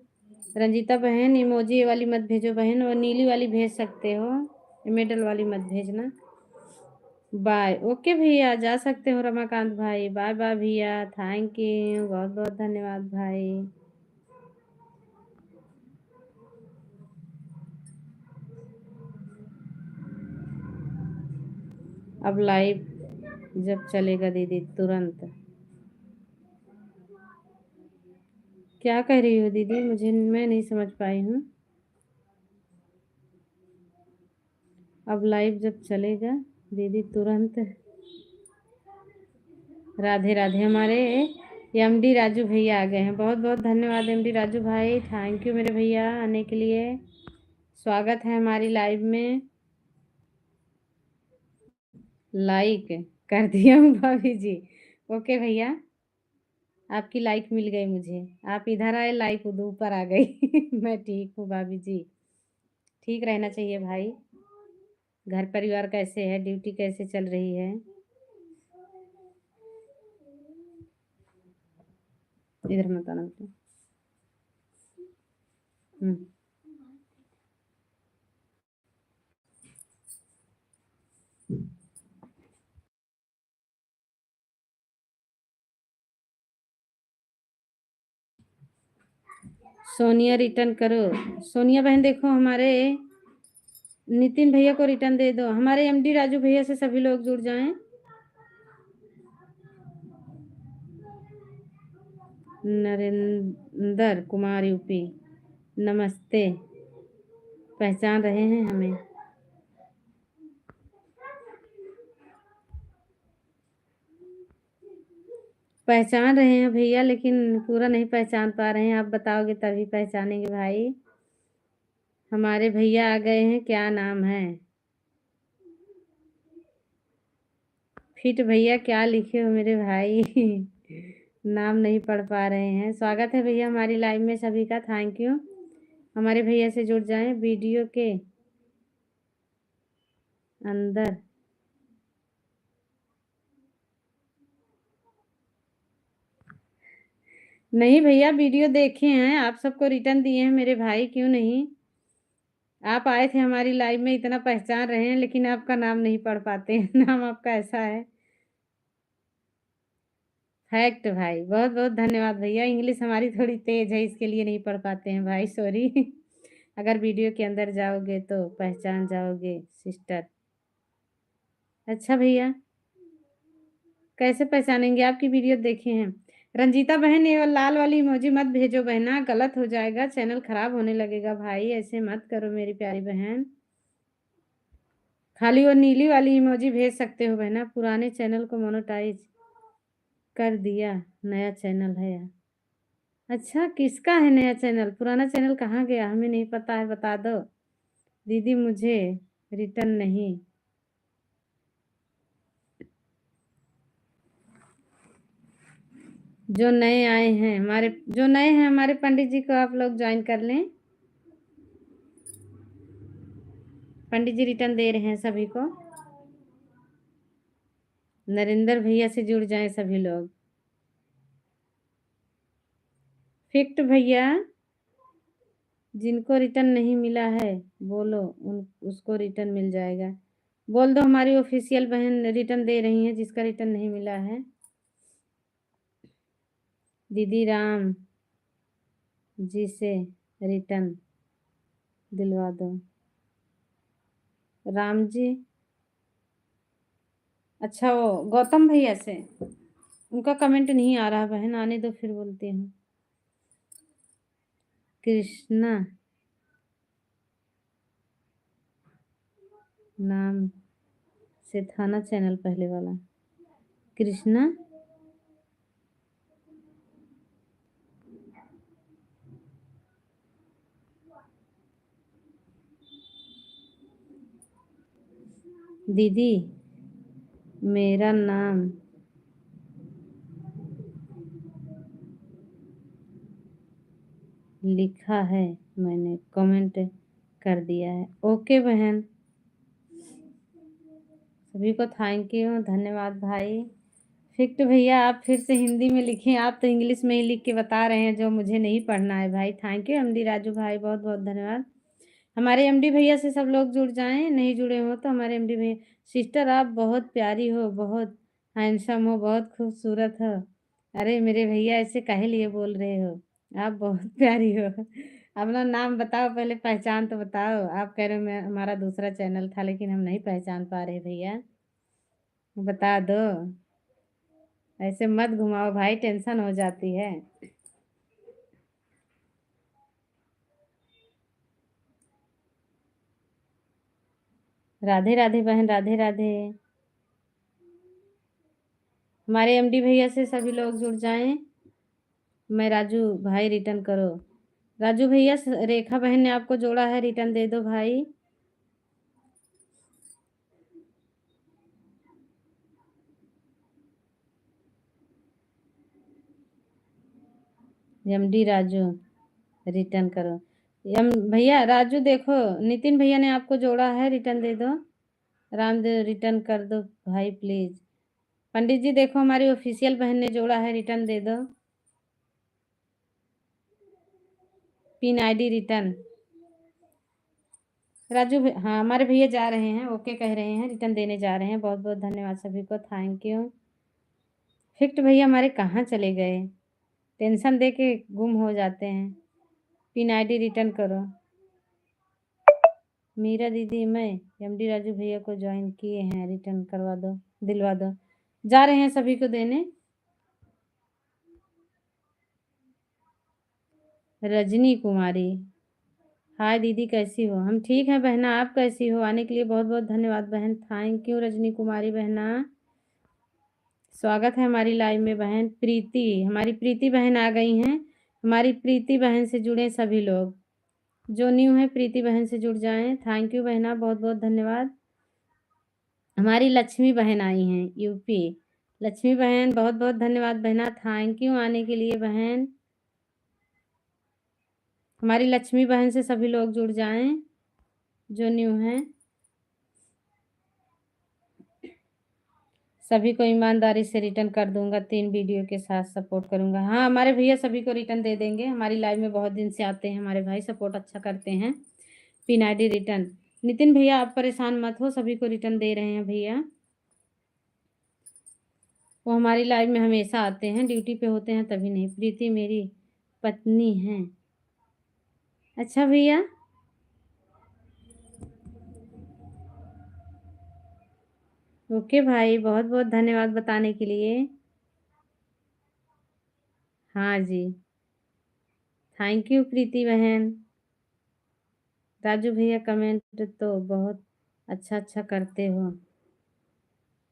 रंजीता बहन इमोजी वाली मत भेजो बहन, वो नीली वाली भेज सकते हो, मिडल वाली मत भेजना। बाय। ओके भैया जा सकते हो रमाकांत भाई। बाय बाय भैया, थैंक यू, बहुत बहुत धन्यवाद भाई। अब लाइव जब चलेगा दीदी तुरंत। क्या कह रही हो दीदी? मैं नहीं समझ पाई हूँ। अब लाइव जब चलेगा दीदी तुरंत। राधे राधे। हमारे एमडी राजू भैया आ गए हैं, बहुत बहुत धन्यवाद एमडी राजू भाई, थैंक यू मेरे भैया आने के लिए। स्वागत है हमारी लाइव में। लाइक कर दिया हूँ भाभी जी। ओके भैया, आपकी लाइक मिल गई मुझे। आप इधर आए, लाइक उधर ऊपर आ गई। मैं ठीक हूँ भाभी जी। ठीक रहना चाहिए भाई। घर परिवार कैसे है? ड्यूटी कैसे चल रही है? इधर मत आना बेटा। सोनिया रिटर्न करो। सोनिया बहन देखो हमारे नितिन भैया को रिटर्न दे दो। हमारे एमडी राजू भैया से सभी लोग जुड़ जाएं। नरेंद्र कुमार यूपी, नमस्ते। पहचान रहे हैं हमें? पहचान रहे हैं भैया, लेकिन पूरा नहीं पहचान पा रहे हैं। आप बताओगे तभी पहचानेंगे भाई। हमारे भैया आ गए हैं, क्या नाम है? फिट भैया क्या लिखे हो मेरे भाई? नाम नहीं पढ़ पा रहे हैं। स्वागत है भैया हमारी लाइव में सभी का, थैंक यू। हमारे भैया से जुड़ जाएं वीडियो के अंदर। नहीं भैया, वीडियो देखे हैं, आप सबको रिटर्न दिए हैं मेरे भाई, क्यों नहीं। आप आए थे हमारी लाइव में, इतना पहचान रहे हैं, लेकिन आपका नाम नहीं पढ़ पाते हैं। नाम आपका ऐसा है। फैक्ट भाई, बहुत बहुत धन्यवाद भैया। इंग्लिश हमारी थोड़ी तेज है, इसके लिए नहीं पढ़ पाते हैं भाई, सॉरी। अगर वीडियो के अंदर जाओगे तो पहचान जाओगे सिस्टर। अच्छा भैया, कैसे पहचानेंगे? आपकी वीडियो देखे हैं। रंजीता बहन ये लाल वाली इमोजी मत भेजो बहना, गलत हो जाएगा, चैनल खराब होने लगेगा भाई, ऐसे मत करो मेरी प्यारी बहन। खाली वो नीली वाली इमोजी भेज सकते हो बहना। पुराने चैनल को मोनेटाइज कर दिया, नया चैनल है यार। अच्छा, किसका है नया चैनल? पुराना चैनल कहाँ गया? हमें नहीं पता है, बता दो दीदी। मुझे रिटर्न नहीं। जो नए हैं हमारे पंडित जी को आप लोग ज्वाइन कर लें। पंडित जी रिटर्न दे रहे हैं सभी को। नरेंद्र भैया से जुड़ जाएं सभी लोग। फिक्ट भैया, जिनको रिटर्न नहीं मिला है बोलो, उन उसको रिटर्न मिल जाएगा। बोल दो हमारी ऑफिशियल बहन रिटर्न दे रही है, जिसका रिटर्न नहीं मिला है। दीदी राम जी से रिटर्न दिलवा दो। राम जी, अच्छा वो गौतम भैया से। उनका कमेंट नहीं आ रहा बहन, आने दो फिर बोलती हूँ। कृष्णा नाम से था ना चैनल पहले वाला। कृष्णा दीदी, मेरा नाम लिखा है, मैंने कमेंट कर दिया है। ओके बहन, सभी को थैंक यू, धन्यवाद भाई। फिक्ट भैया आप फिर से हिंदी में लिखें, आप तो इंग्लिश में ही लिख के बता रहे हैं जो मुझे नहीं पढ़ना है भाई। थैंक यू एमडी राजू भाई, बहुत बहुत धन्यवाद। हमारे एमडी भैया से सब लोग जुड़ जाएं, नहीं जुड़े हो तो हमारे एमडी भैया। सिस्टर आप बहुत प्यारी हो, बहुत हैंडसम हो, बहुत खूबसूरत हो। अरे मेरे भैया ऐसे काहे लिए बोल रहे हो? आप बहुत प्यारी हो। अपना नाम बताओ पहले, पहचान तो बताओ। आप कह रहे हो मैं हमारा दूसरा चैनल था, लेकिन हम नहीं पहचान पा रहे भैया, बता दो। ऐसे मत घुमाओ भाई, टेंशन हो जाती है। राधे राधे बहन, राधे राधे। हमारे एमडी भैया से सभी लोग जुड़ जाएं। मैं राजू भाई रिटर्न करो। राजू भैया, रेखा बहन ने आपको जोड़ा है, रिटर्न दे दो भाई। एमडी राजू रिटर्न करो। एम भैया राजू देखो, नितिन भैया ने आपको जोड़ा है, रिटर्न दे दो। रामदेव रिटर्न कर दो भाई प्लीज। पंडित जी देखो, हमारी ऑफिशियल बहन ने जोड़ा है, रिटर्न दे दो। Pin ID return. हाँ हमारे भैया जा रहे हैं, ओके कह रहे हैं, रिटर्न देने जा रहे हैं। बहुत बहुत धन्यवाद सभी को, थैंक यू। फिक्ट भैया हमारे कहाँ चले गए? टेंशन दे के गुम हो जाते हैं। पिन आईडी रिटर्न करो। मीरा दीदी, मैं एमडी राजू भैया को ज्वाइन किए हैं, रिटर्न करवा दो, दिलवा दो। जा रहे हैं सभी को देने। रजनी कुमारी, हाय दीदी कैसी हो? हम ठीक हैं बहना, आप कैसी हो? आने के लिए बहुत बहुत धन्यवाद बहन, थैंक यू रजनी कुमारी बहना। स्वागत है हमारी लाइव में बहन। प्रीति, हमारी प्रीति बहन आ गई हैं। हमारी प्रीति बहन से जुड़े सभी लोग, जो न्यू है प्रीति बहन से जुड़ जाएं। थैंक यू बहना, बहुत बहुत धन्यवाद। हमारी लक्ष्मी बहन आई हैं यूपी। लक्ष्मी बहन बहुत बहुत धन्यवाद बहना, थैंक यू आने के लिए बहन। हमारी लक्ष्मी बहन से सभी लोग जुड़ जाएं जो न्यू हैं। सभी को ईमानदारी से रिटर्न कर दूंगा, 3 वीडियो के साथ सपोर्ट करूंगा। हाँ हमारे भैया सभी को रिटर्न दे देंगे, हमारी लाइव में बहुत दिन से आते हैं हमारे भाई, सपोर्ट अच्छा करते हैं। Pin ID return. नितिन भैया आप परेशान मत हो, सभी को रिटर्न दे रहे हैं भैया। वो हमारी लाइव में हमेशा आते हैं, ड्यूटी पे होते हैं तभी नहीं। प्रीति मेरी पत्नी है। अच्छा भैया, ओके भाई, बहुत बहुत धन्यवाद बताने के लिए। हाँ जी, थैंक यू प्रीति बहन। राजू भैया कमेंट तो बहुत अच्छा अच्छा करते हो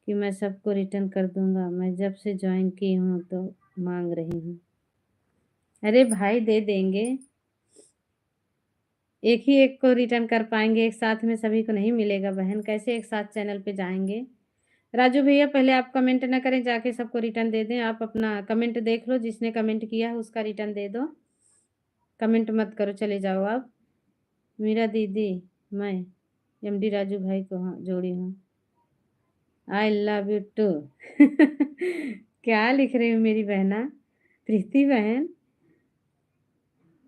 कि मैं सबको रिटर्न कर दूंगा। मैं जब से ज्वाइन की हूँ तो मांग रही हूँ। अरे भाई दे देंगे, एक ही एक को रिटर्न कर पाएंगे, एक साथ में सभी को नहीं मिलेगा बहन, कैसे एक साथ चैनल पे जाएंगे। राजू भैया पहले आप कमेंट ना करें, जाके सबको रिटर्न दे दें। आप अपना कमेंट देख लो, जिसने कमेंट किया है उसका रिटर्न दे दो, कमेंट मत करो, चले जाओ आप। मीरा दीदी मैं एमडी राजू भाई को हाँ जोड़ी हूँ। I love you too. क्या लिख रही हूँ मेरी बहना प्रीति बहन।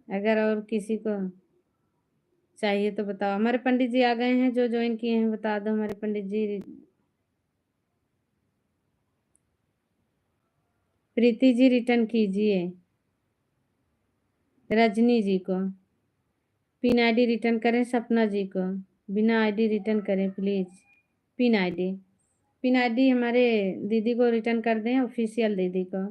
अगर और किसी को चाहिए तो बताओ। हमारे पंडित जी आ गए हैं, जो ज्वाइन किए हैं बता दो हमारे पंडित जी। प्रीति जी रिटर्न कीजिए रजनी जी को। पिन आईडी रिटर्न करें सपना जी को। बिना आईडी रिटर्न करें please. Pin ID, pin ID हमारे दीदी को रिटर्न कर दें, ऑफिशियल दीदी को।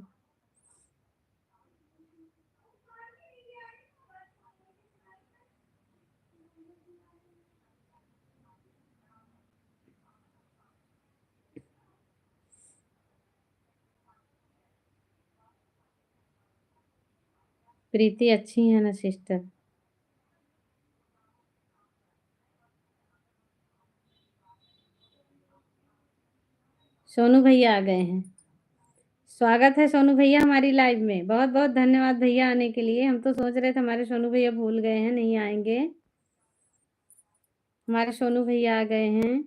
प्रीति अच्छी है ना सिस्टर। सोनू भैया आ गए हैं। स्वागत है सोनू भैया हमारी लाइव में। बहुत बहुत धन्यवाद भैया आने के लिए। हम तो सोच रहे थे हमारे सोनू भैया भूल गए हैं, नहीं आएंगे। हमारे सोनू भैया आ गए हैं।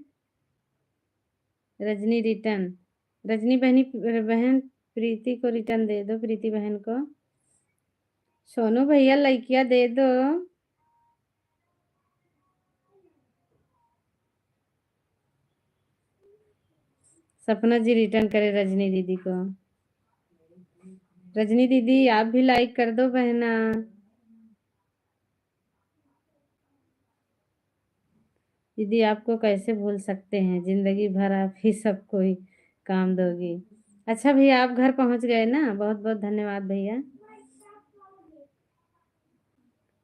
रजनी रिटर्न, रजनी बहन प्रीति को रिटर्न दे दो, प्रीति बहन को। सोनू भैया लड़किया दे दो। सपना जी रिटर्न करे रजनी दीदी को। रजनी दीदी आप भी लाइक कर दो बहना। दीदी आपको कैसे भूल सकते हैं, जिंदगी भर आप ही सबको ही काम दोगी। अच्छा भैया आप घर पहुंच गए ना, बहुत बहुत धन्यवाद भैया।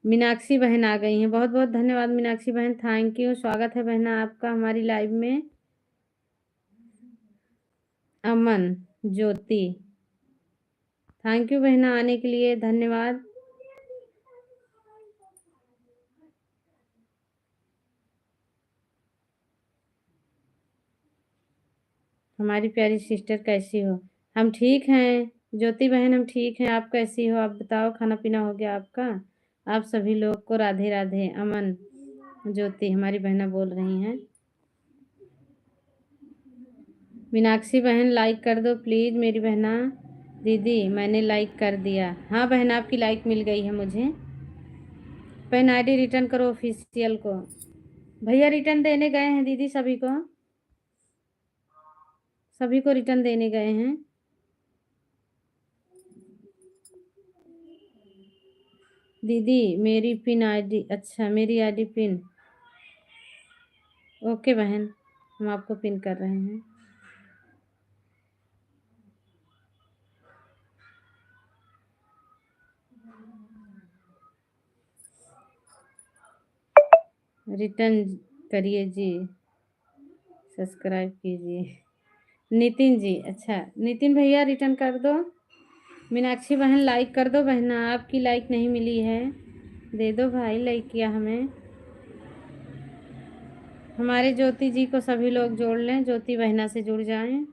मीनाक्षी बहन आ गई हैं, बहुत बहुत धन्यवाद मीनाक्षी बहन, थैंक यू। स्वागत है बहना आपका हमारी लाइव में। अमन, ज्योति, थैंक यू बहना आने के लिए, धन्यवाद। हमारी प्यारी सिस्टर कैसी हो? हम ठीक हैं ज्योति बहन, हम ठीक हैं। आप कैसी हो? आप बताओ, खाना पीना हो गया आपका? आप सभी लोग को राधे राधे। अमन, ज्योति हमारी बहना बोल रही हैं। मीनाक्षी बहन लाइक कर दो प्लीज मेरी बहना। दीदी मैंने लाइक कर दिया। हाँ बहन आपकी लाइक मिल गई है मुझे। पेन आईडी रिटर्न करो ऑफिशियल को। भैया रिटर्न देने गए हैं दीदी, सभी को, सभी को रिटर्न देने गए हैं। दीदी मेरी पिन आईडी, अच्छा मेरी आईडी पिन, ओके बहन हम आपको पिन कर रहे हैं। रिटर्न करिए जी, सब्सक्राइब कीजिए। नितिन जी, अच्छा नितिन भैया रिटर्न कर दो। मीनाक्षी बहन लाइक कर दो बहना, आपकी लाइक नहीं मिली है, दे दो भाई लाइक किया हमें। हमारे ज्योति जी को सभी लोग जोड़ लें, ज्योति बहना से जुड़ जाएं।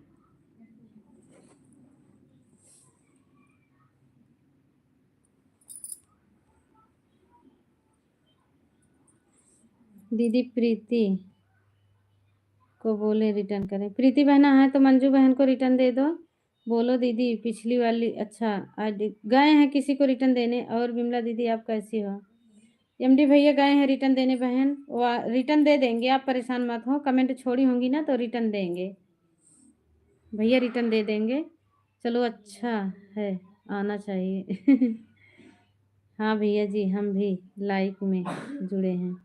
दीदी प्रीति को बोले रिटर्न करें। प्रीति बहना है तो मंजू बहन को रिटर्न दे दो। बोलो दीदी पिछली वाली, अच्छा आज गए हैं किसी को रिटर्न देने। और विमला दीदी आप कैसी हो? एमडी भैया गए हैं रिटर्न देने बहन, वो रिटर्न दे देंगे, आप परेशान मत हो। कमेंट छोड़ी होंगी ना तो रिटर्न देंगे भैया, रिटर्न दे देंगे। चलो अच्छा है, आना चाहिए। हाँ भैया जी हम भी लाइफ में जुड़े हैं,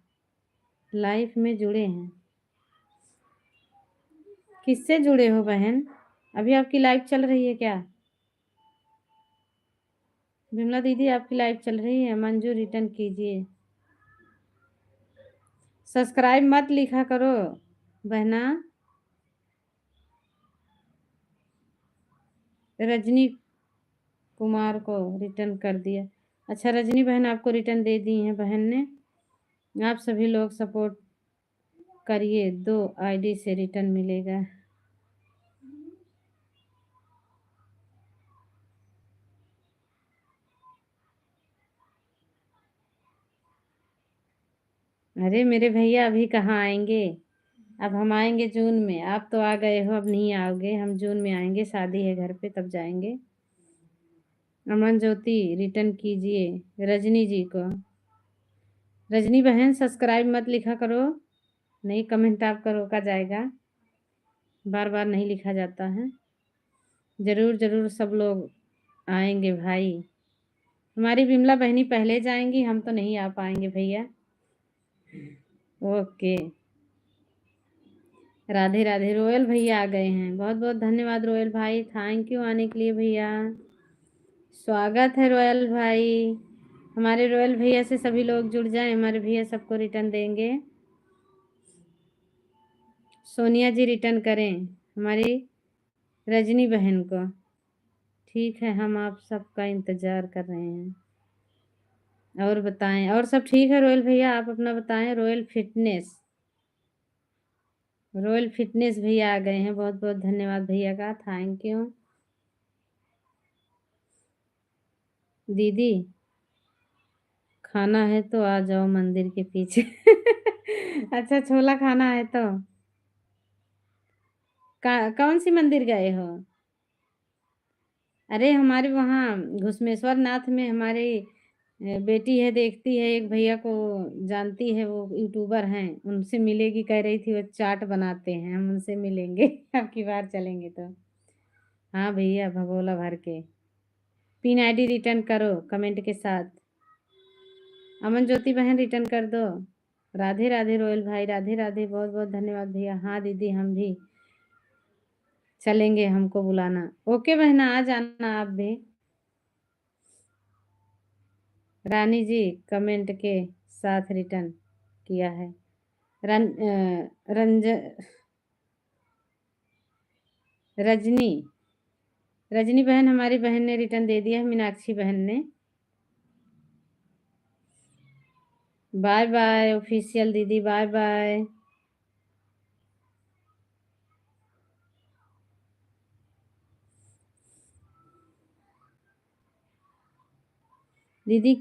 लाइफ में जुड़े हैं। किससे जुड़े हो बहन? अभी आपकी लाइव चल रही है क्या? विमला दीदी आपकी लाइव चल रही है। मंजू रिटर्न कीजिए। सब्सक्राइब मत लिखा करो, बहना रजनी कुमार को रिटर्न कर दिया। अच्छा, रजनी बहन आपको रिटर्न दे दी हैं बहन ने। आप सभी लोग सपोर्ट करिए, 2 आईडी से रिटर्न मिलेगा। अरे मेरे भैया अभी कहाँ आएंगे, अब हम आएंगे जून में। आप तो आ गए हो, अब नहीं आओगे, हम जून में आएंगे, शादी है घर पे तब जाएंगे। अमन ज्योति रिटर्न कीजिए रजनी जी को। रजनी बहन सब्सक्राइब मत लिखा करो, नहीं कमेंट आपका रोका जाएगा, बार बार नहीं लिखा जाता है। जरूर जरूर सब लोग आएंगे भाई। हमारी विमला बहनी पहले जाएंगी, हम तो नहीं आ पाएंगे भैया। ओके, राधे राधे। रोयल भैया आ गए हैं, बहुत बहुत धन्यवाद रोयल भाई, थैंक यू आने के लिए भैया। स्वागत है रोयल भाई। हमारे रोयल भैया से सभी लोग जुड़ जाएं, हमारे भैया सबको रिटर्न देंगे। सोनिया जी रिटर्न करें हमारी रजनी बहन को। ठीक है, हम आप सबका इंतजार कर रहे हैं। और बताएं, और सब ठीक है रोयल भैया, आप अपना बताएं। रॉयल फिटनेस भैया आ गए हैं, बहुत बहुत धन्यवाद भैया का, थैंक यू। दीदी खाना है तो आ जाओ मंदिर के पीछे। अच्छा, छोला खाना है तो कौन सी मंदिर गए हो? अरे हमारे वहाँ घुसमेश्वर नाथ में हमारी बेटी है, देखती है, एक भैया को जानती है, वो यूट्यूबर हैं, उनसे मिलेगी कह रही थी, वो चाट बनाते हैं, हम उनसे मिलेंगे। अब की बार चलेंगे तो। हाँ भैया, भगोला भर के। पिन आईडी रिटर्न करो कमेंट के साथ। अमन ज्योति बहन रिटर्न कर दो। राधे राधे रोयल भाई, राधे राधे, बहुत बहुत धन्यवाद भैया। हाँ दीदी, हम भी चलेंगे, हमको बुलाना। ओके बहना, आ जाना आप भी। रानी जी कमेंट के साथ रिटर्न किया है। रन रंज रजनी रजनी बहन हमारी बहन ने रिटर्न दे दिया है, मीनाक्षी बहन ने। बाय बाय ऑफिशियल दीदी, बाय बाय। दीदी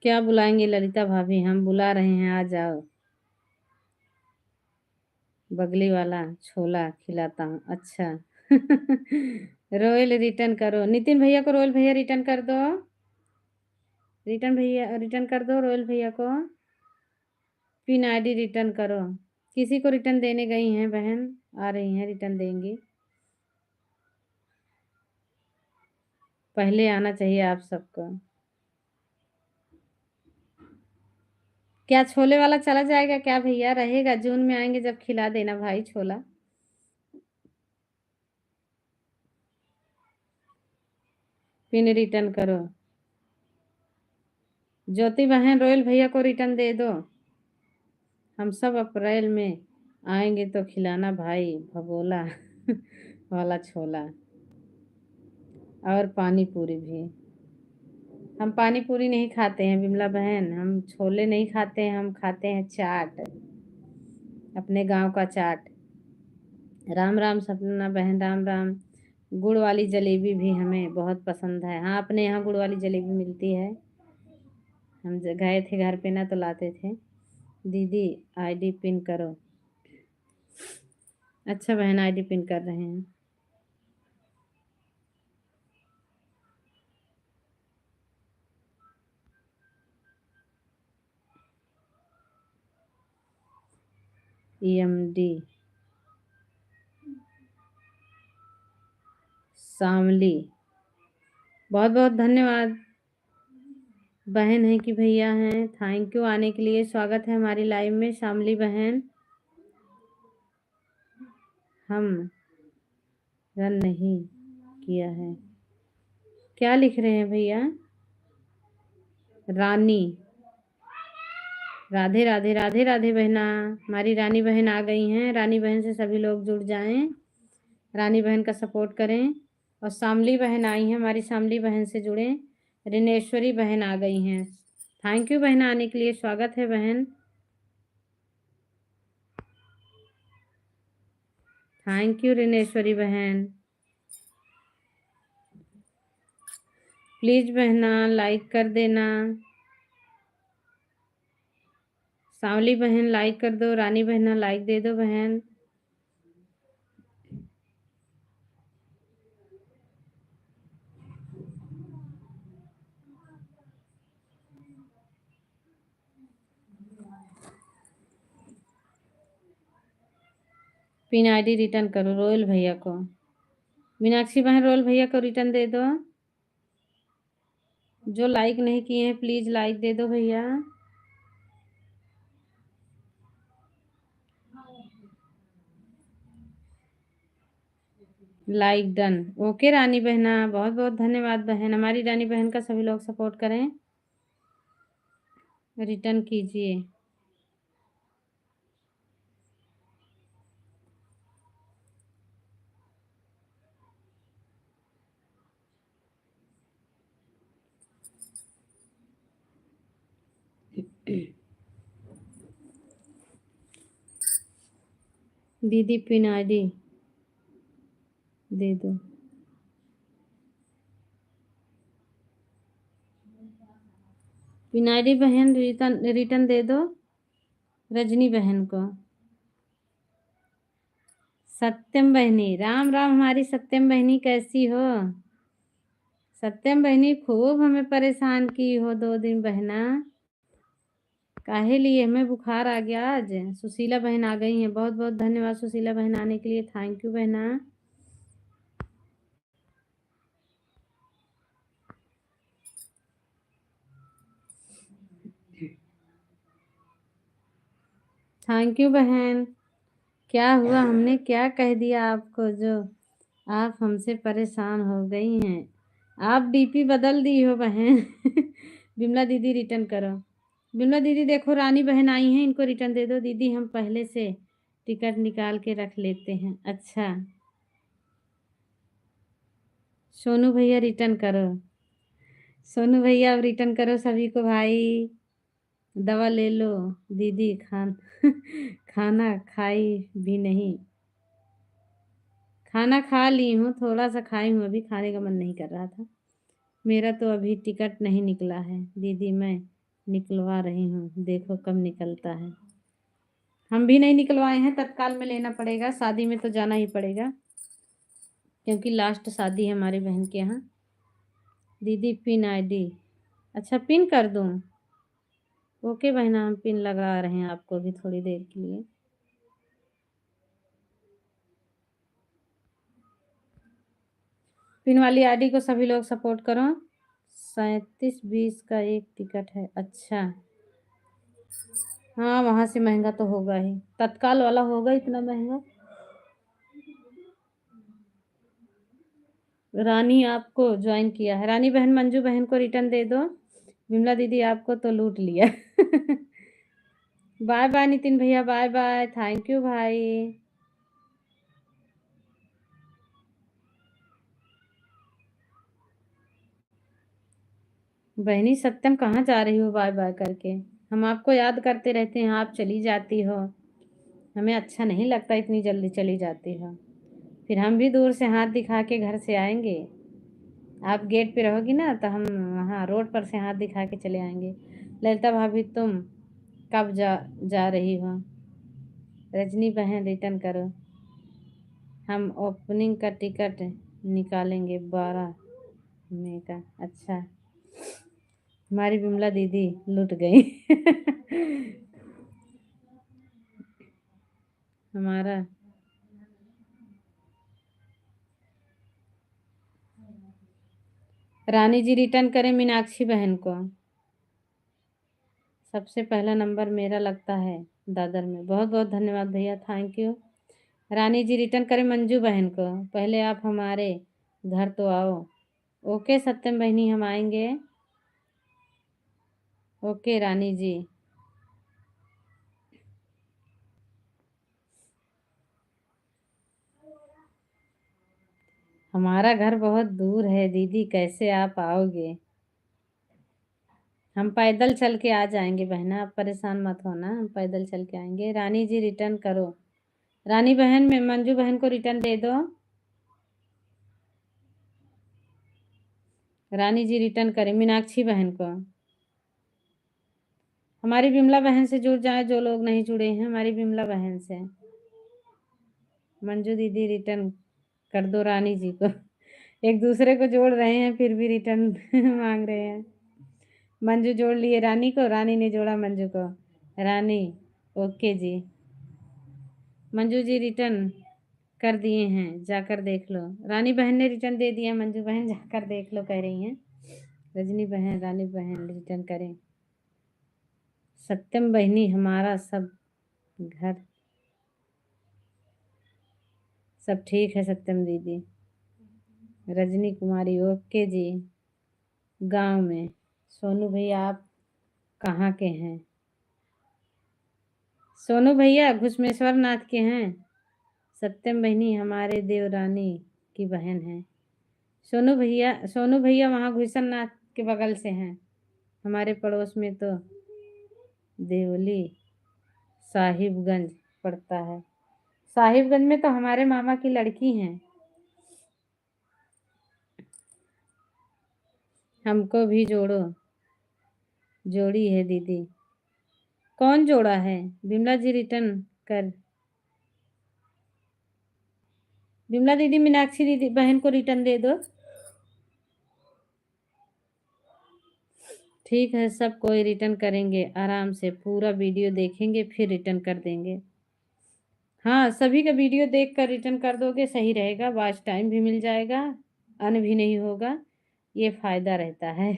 क्या बुलाएंगे ललिता भाभी, हम बुला रहे हैं, आ जाओ। बगली वाला छोला खिलाता हूँ, अच्छा। रॉयल रिटर्न करो, नितिन भैया को रॉयल भैया रिटर्न कर दो। रिटर्न भैया रिटर्न कर दो रॉयल भैया को। पिन आईडी रिटर्न करो। किसी को रिटर्न देने गई हैं बहन, आ रही हैं, रिटर्न देंगी। पहले आना चाहिए आप सबको। क्या छोले वाला चला जाएगा क्या भैया? रहेगा, जून में आएंगे जब खिला देना भाई छोला। पिन रिटर्न करो। ज्योति बहन रॉयल भैया को रिटर्न दे दो। हम सब अप्रैल में आएंगे तो खिलाना भाई भगोला वाला छोला, और पानी पूरी भी। हम पानी पूरी नहीं खाते हैं विमला बहन, हम छोले नहीं खाते हैं, हम खाते हैं चाट, अपने गांव का चाट। राम राम सपना बहन, राम राम। गुड़ वाली जलेबी भी हमें बहुत पसंद है। हाँ, अपने यहाँ गुड़ वाली जलेबी मिलती है, हम गए थे घर पे ना तो लाते थे। दीदी आईडी पिन करो। अच्छा बहन, आईडी पिन कर रहे हैं। EMD शामली, बहुत बहुत धन्यवाद बहन है कि भैया हैं, थैंक यू आने के लिए, स्वागत है हमारी लाइव में शामली बहन। हम रन नहीं किया है, क्या लिख रहे हैं भैया? रानी राधे राधे राधे राधे बहना। हमारी रानी बहन आ गई हैं। रानी बहन से सभी लोग जुड़ जाएं, रानी बहन का सपोर्ट करें। और शामली बहन आई हैं, हमारी शामली बहन से जुड़ें। रिनेश्वरी बहन आ गई हैं। थैंक यू बहन आने के लिए, स्वागत है बहन। थैंक यू रिनेश्वरी बहन। प्लीज बहना लाइक कर देना। सांवली बहन लाइक कर दो, रानी बहना लाइक दे दो बहन। पिन आईडी रिटर्न करो रोयल भैया को। मीनाक्षी बहन रोयल भैया को रिटर्न दे दो। जो लाइक नहीं किए हैं प्लीज लाइक दे दो भैया। Like done. ओके रानी बहना, बहुत बहुत धन्यवाद बहन। हमारी रानी बहन का सभी लोग सपोर्ट करें, रिटर्न कीजिए। दीदी पिन आईडी दे दो। पिन आईडी बहन रिटर्न दे दो रजनी बहन को। सत्यम बहनी, राम राम हमारी सत्यम बहनी, कैसी हो? सत्यम बहनी खूब हमें परेशान की हो 2 दिन बहना। काहे लिए? हमें बुखार आ गया आज। सुशीला बहन आ गई हैं, बहुत बहुत धन्यवाद सुशीला बहन आने के लिए। थैंक यू बहना। थैंक यू बहन। क्या हुआ? हमने क्या कह दिया आपको जो आप हमसे परेशान हो गई हैं? आप डीपी बदल दी हो बहन। बिमला दीदी रिटर्न करो। बिमला दीदी देखो रानी बहन आई हैं, इनको रिटर्न दे दो। दीदी हम पहले से टिकट निकाल के रख लेते हैं। अच्छा सोनू भैया रिटर्न करो। सोनू भैया अब रिटर्न करो सभी को भाई। दवा ले लो दीदी। खाना खाई भी नहीं। खाना खा ली हूँ, थोड़ा सा खाई हूँ, अभी खाने का मन नहीं कर रहा था। मेरा तो अभी टिकट नहीं निकला है दीदी, मैं निकलवा रही हूँ, देखो कब निकलता है। हम भी नहीं निकलवाए हैं, तत्काल में लेना पड़ेगा, शादी में तो जाना ही पड़ेगा क्योंकि लास्ट शादी है हमारी बहन के यहाँ। दीदी पिन आईडी, अच्छा पिन कर दूँ? ओके बहना, हम पिन लगा रहे हैं आपको अभी थोड़ी देर के लिए। पिन वाली आईडी को सभी लोग सपोर्ट करो। 3720 का एक टिकट है। अच्छा हाँ, वहाँ से महंगा तो होगा ही, तत्काल वाला होगा इतना महंगा। रानी आपको ज्वाइन किया है। रानी बहन मंजू बहन को रिटर्न दे दो। विमला दीदी आपको तो लूट लिया। बाय बाय नितिन भैया, बाय बाय। थैंक यू भाई। बहनी सत्यम कहाँ जा रही हो बाय बाय करके? हम आपको याद करते रहते हैं, आप चली जाती हो, हमें अच्छा नहीं लगता इतनी जल्दी चली जाती हो। फिर हम भी दूर से हाथ दिखा के घर से आएंगे। आप गेट पे रहोगी ना तो हम वहाँ रोड पर से हाथ दिखा के चले आएंगे। ललिता भाभी तुम कब जा रही हो? रजनी बहन रिटर्न करो। हम ओपनिंग का टिकट निकालेंगे 12 मई का। अच्छा हमारी बिमला दीदी लुट गई। हमारा रानी जी रिटर्न करें मीनाक्षी बहन को। सबसे पहला नंबर मेरा लगता है दादर में। बहुत बहुत धन्यवाद भैया, thank you. Rani ji return करें मंजू बहन को। पहले आप हमारे घर तो आओ। ओके सत्यम बहनी हम आएंगे। ओके रानी जी। हमारा घर बहुत दूर है दीदी, कैसे आप आओगे? हम पैदल चल के आ जाएंगे बहना, आप परेशान मत होना, हम पैदल चल के आएंगे। रानी जी रिटर्न करो, रानी बहन में मंजू बहन को रिटर्न दे दो। रानी जी रिटर्न करें मीनाक्षी बहन को। हमारी विमला बहन से जुड़ जाए जो लोग नहीं जुड़े हैं, हमारी विमला बहन से। मंजू दीदी रिटर्न कर दो रानी जी को। एक दूसरे को जोड़ रहे हैं फिर भी रिटर्न मांग रहे हैं। मंजू जोड़ लिए रानी को, रानी ने जोड़ा मंजू को। रानी ओके जी। मंजू जी रिटर्न कर दिए हैं, जाकर देख लो। रानी बहन ने रिटर्न दे दिया, मंजू बहन जाकर देख लो कह रही हैं। रजनी बहन, रानी बहन रिटर्न करें। सत्यम बहनी हमारा सब घर सब ठीक है सत्यम दीदी। रजनी कुमारी ओके जी। गांव में सोनू भैया आप कहाँ के हैं? सोनू भैया घुसमेश्वर नाथ के हैं। सत्यम बहनी हमारे देवरानी की बहन है। सोनू भैया वहाँ घुसन नाथ के बगल से हैं। हमारे पड़ोस में तो देवली साहिबगंज पड़ता है। साहिबगंज में तो हमारे मामा की लड़की हैं। हमको भी जोड़ो। जोड़ी है दीदी। कौन जोड़ा है? बिमला जी रिटर्न कर। बिमला दीदी मीनाक्षी दीदी बहन को रिटर्न दे दो। ठीक है, सब कोई रिटर्न करेंगे, आराम से पूरा वीडियो देखेंगे फिर रिटर्न कर देंगे। हाँ, सभी का वीडियो देख कर रिटर्न कर दोगे सही रहेगा, वॉच टाइम भी मिल जाएगा, अन भी नहीं होगा, ये फायदा रहता है।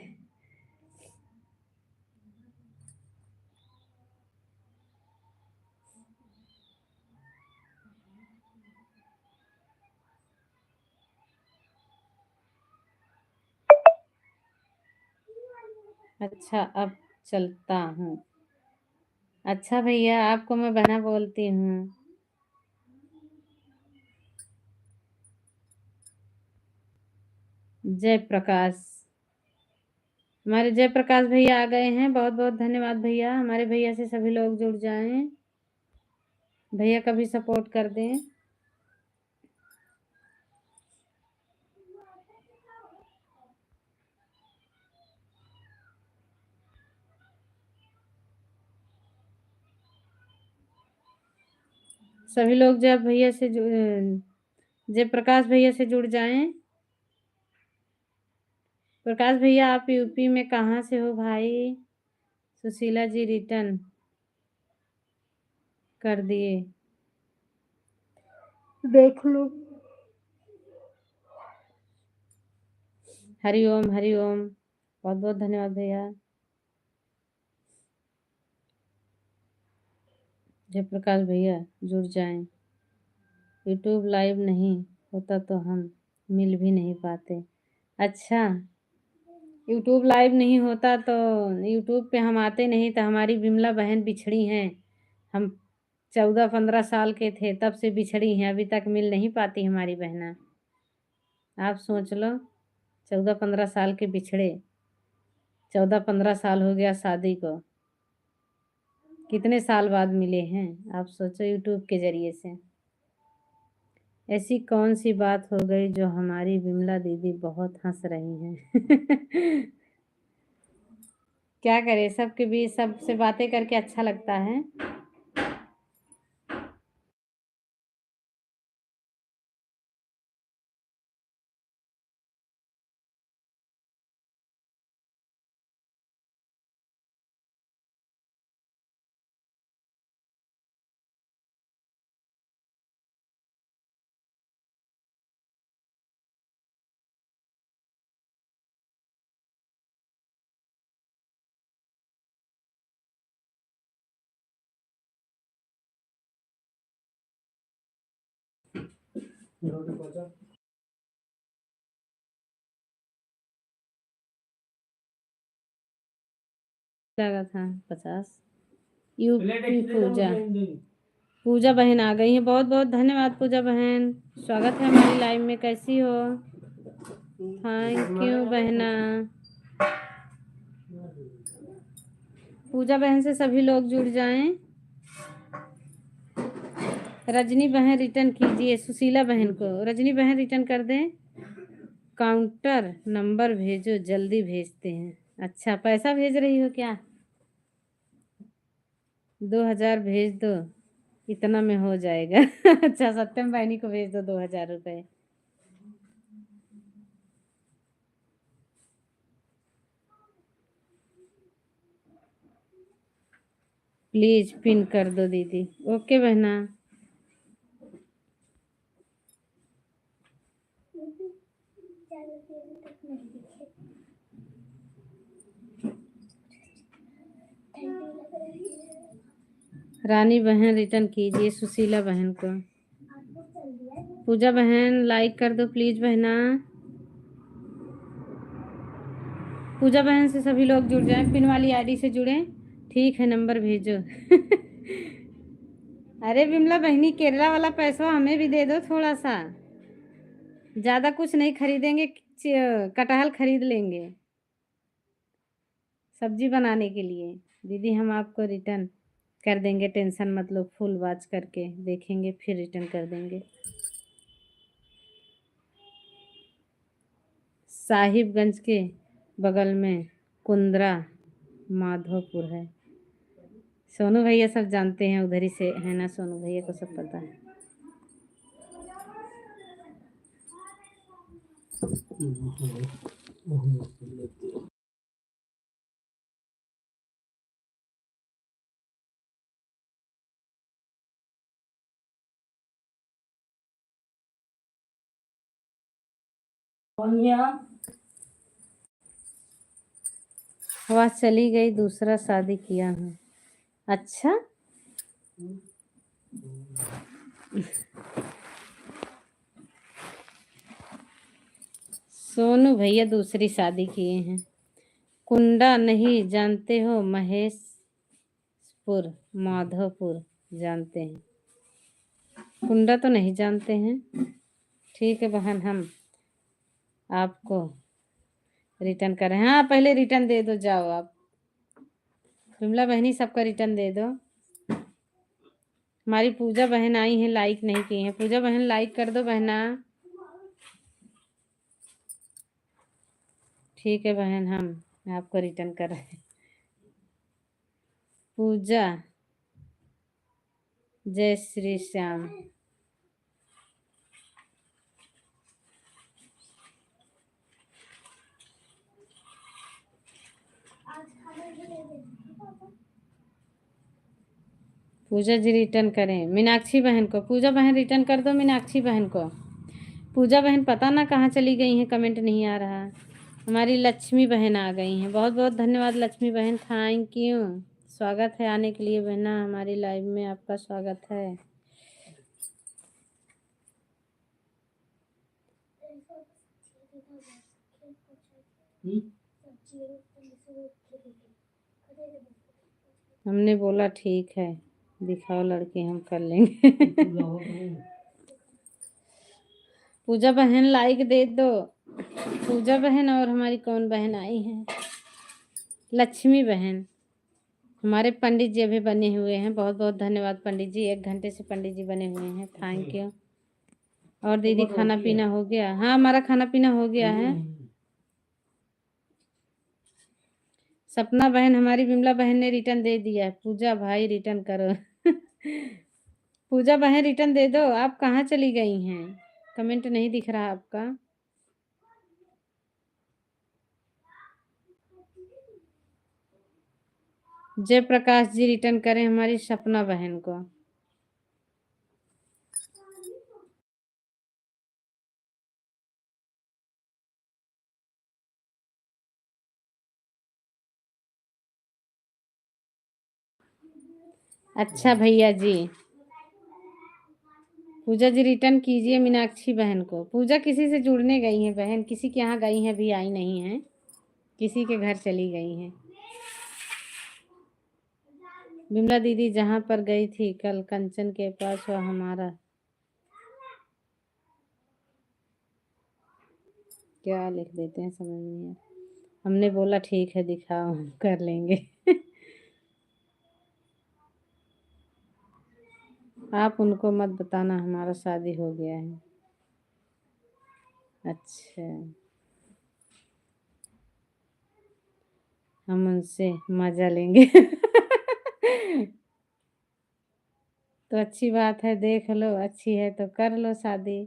अच्छा अब चलता हूँ। अच्छा भैया, आपको मैं बहना बोलती हूँ। जय प्रकाश, हमारे जय प्रकाश भैया आ गए हैं, बहुत बहुत धन्यवाद भैया। हमारे भैया से सभी लोग जुड़ जाएं, भैया का भी सपोर्ट कर दें। सभी लोग जब भैया से जय प्रकाश भैया से जुड़ जाएं। प्रकाश भैया आप यूपी में कहाँ से हो भाई? सुशीला जी रिटर्न कर दिए, देख लो। हरिओम हरिओम, बहुत बहुत धन्यवाद भैया। जयप्रकाश भैया जुड़ जाएं। यूट्यूब लाइव नहीं होता तो हम मिल भी नहीं पाते। अच्छा, यूट्यूब लाइव नहीं होता तो यूट्यूब पे हम आते नहीं, तो हमारी विमला बहन बिछड़ी हैं। हम 14-15 साल के थे तब से बिछड़ी हैं, अभी तक मिल नहीं पाती हमारी बहना। आप सोच लो, 14-15 साल के बिछड़े, 14-15 साल हो गया शादी को, कितने साल बाद मिले हैं आप सोचो, यूट्यूब के जरिए से। ऐसी कौन सी बात हो गई जो हमारी विमला दीदी बहुत हंस रही हैं? क्या करें, सबके बीच सबसे बातें करके अच्छा लगता है। लगा था 50। यूपी पूजा, पूजा बहन आ गई है, बहुत बहुत धन्यवाद पूजा बहन, स्वागत है हमारी लाइव में, कैसी हो? थैंक यू बहना। पूजा बहन से सभी लोग जुड़ जाएं। रजनी बहन रिटर्न कीजिए सुशीला बहन को। रजनी बहन रिटर्न कर दें। काउंटर नंबर भेजो, जल्दी भेजते हैं। अच्छा, पैसा भेज रही हो क्या? 2000 भेज दो, इतना में हो जाएगा। अच्छा, सत्यम बहनी को भेज दो 2000 रुपये। प्लीज पिन कर दो दीदी। ओके बहना। रानी बहन रिटर्न कीजिए सुशीला बहन को। पूजा बहन लाइक कर दो प्लीज बहना। पूजा बहन से सभी लोग जुड़ जाएं। पिन वाली आईडी से जुड़ें। ठीक है, नंबर भेजो। अरे विमला बहनी, केरला वाला पैसा हमें भी दे दो थोड़ा सा। ज़्यादा कुछ नहीं खरीदेंगे, कटहल खरीद लेंगे सब्जी बनाने के लिए। दीदी हम आपको रिटर्न कर देंगे, टेंशन मत लो। फुल वॉच करके देखेंगे फिर रिटर्न कर देंगे। साहिबगंज के बगल में कुंद्रा माधोपुर है। सोनू भैया सब जानते हैं, उधर ही से है ना। सोनू भैया को सब पता है। वह चली गई, दूसरा शादी किया हूँ। अच्छा, सोनू भैया दूसरी शादी किए हैं। कुंडा नहीं जानते हो? महेशपुर माधोपुर जानते हैं। कुंडा तो नहीं जानते हैं। ठीक है बहन, हम आपको रिटर्न करें। हाँ, पहले रिटर्न दे दो, जाओ आप। विमला बहनी सबका रिटर्न दे दो। हमारी पूजा बहन आई हैं, लाइक नहीं की हैं। पूजा बहन लाइक कर दो बहना। ठीक है बहन, हम आपको रिटर्न कर रहे हैं। पूजा, जय श्री श्याम। पूजा जी रिटर्न करें मीनाक्षी बहन को। पूजा बहन रिटर्न कर दो मीनाक्षी बहन को। पूजा बहन पता ना कहाँ चली गई हैं, कमेंट नहीं आ रहा। हमारी लक्ष्मी बहन आ गई हैं। बहुत बहुत धन्यवाद लक्ष्मी बहन, थैंक यू। स्वागत है आने के लिए बहना, हमारी लाइव में आपका स्वागत है। हमने बोला ठीक है, दिखाओ लड़की, हम कर लेंगे। पूजा बहन लाइक दे दो। पूजा बहन और हमारी कौन बहन आई है? लक्ष्मी बहन। हमारे पंडित जी अभी बने हुए हैं। बहुत बहुत धन्यवाद पंडित जी, 1 घंटे से पंडित जी बने हुए हैं, थैंक यू। और दीदी खाना पीना हो गया? हाँ, हमारा खाना पीना हो गया है। सपना बहन, हमारी विमला बहन ने रिटर्न दे दिया है। पूजा भाई रिटर्न करो। पूजा बहन रिटर्न दे दो। आप कहाँ चली गई हैं? कमेंट नहीं दिख रहा आपका। जयप्रकाश जी रिटर्न करें हमारी सपना बहन को। अच्छा भैया जी, पूजा जी रिटर्न कीजिए मीनाक्षी बहन को। पूजा किसी से जुड़ने गई हैं बहन, किसी के यहाँ गई हैं, अभी आई नहीं हैं, किसी के घर चली गई हैं। विमला दीदी जहाँ पर गई थी कल कंचन के पास, वह हमारा क्या लिख देते हैं समझ नहीं आया। हमने बोला ठीक है दिखाओ, हम कर लेंगे। आप उनको मत बताना हमारा शादी हो गया है। अच्छा, हम उनसे मजा लेंगे। तो अच्छी बात है, देख लो अच्छी है तो कर लो शादी।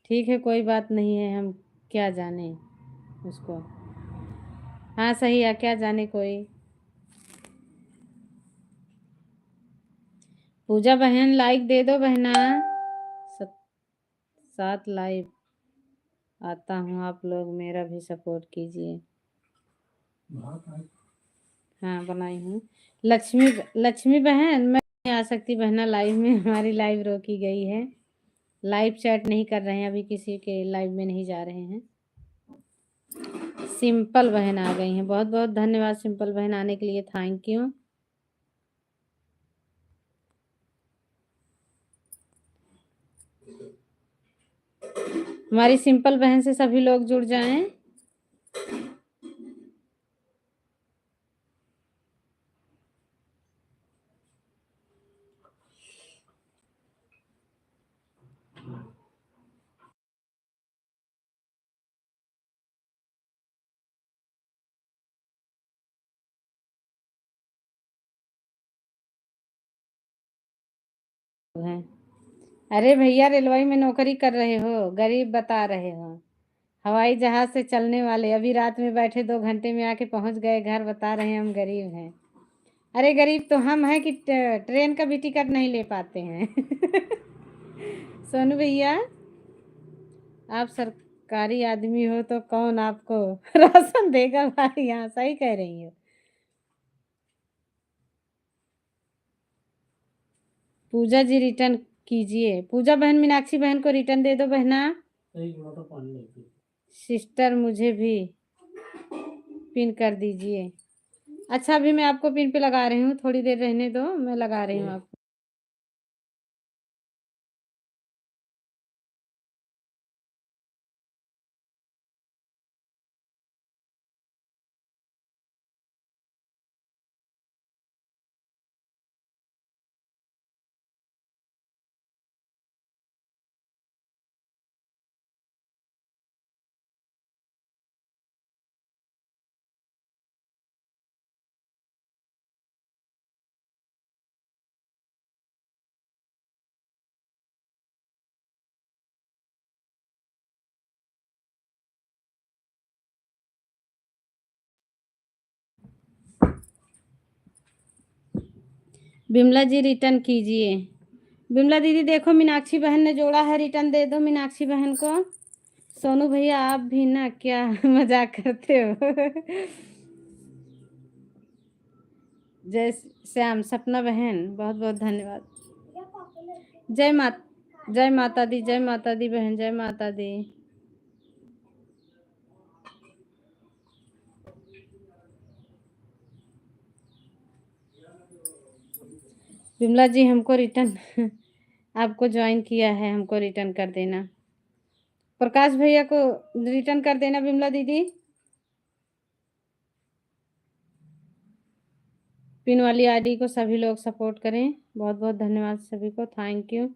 ठीक है कोई बात नहीं है, हम क्या जाने उसको। हाँ सही है, क्या जाने कोई। पूजा बहन लाइक दे दो बहना। 7 लाइव आता हूँ, आप लोग मेरा भी सपोर्ट कीजिए। हाँ बनाई हूँ। लक्ष्मी लक्ष्मी बहन मैं नहीं आ सकती बहना लाइव में, हमारी लाइव रोकी गई है। लाइव चैट नहीं कर रहे हैं अभी, किसी के लाइव में नहीं जा रहे हैं। सिंपल बहन आ गई हैं, बहुत बहुत धन्यवाद सिंपल बहन आने के लिए, थैंक यू। हमारी सिंपल बहन से सभी लोग जुड़ जाएं। हैं। अरे भैया रेलवे में नौकरी कर रहे हो, गरीब बता रहे हो। हवाई जहाज से चलने वाले अभी रात में बैठे 2 घंटे में आके पहुंच गए घर, बता रहे हैं हम गरीब हैं। अरे गरीब तो हम हैं कि ट्रेन का भी टिकट नहीं ले पाते हैं। सोनू भैया आप सरकारी आदमी हो तो कौन आपको राशन देगा भाई, यहाँ सही कह रही हो। पूजा जी रिटर्न कीजिए, पूजा बहन मीनाक्षी बहन को रिटर्न दे दो बहना। सिस्टर मुझे भी पिन कर दीजिए। अच्छा अभी मैं आपको पिन पे लगा रही हूँ, थोड़ी देर रहने दो, मैं लगा रही हूँ आपको। बिमला जी रिटर्न कीजिए। बिमला दीदी देखो मीनाक्षी बहन ने जोड़ा है, रिटर्न दे दो मीनाक्षी बहन को। सोनू भैया आप भी ना क्या मजाक करते हो। जय श्याम सपना बहन बहुत बहुत धन्यवाद। जय माता, जय माता दी, जय माता दी बहन, जय माता दी। बिमला जी हमको रिटर्न आपको ज्वाइन किया है, हमको रिटर्न कर देना। प्रकाश भैया को रिटर्न कर देना बिमला दीदी। पिन वाली आईडी को सभी लोग सपोर्ट करें, बहुत बहुत धन्यवाद सभी को, थैंक यू।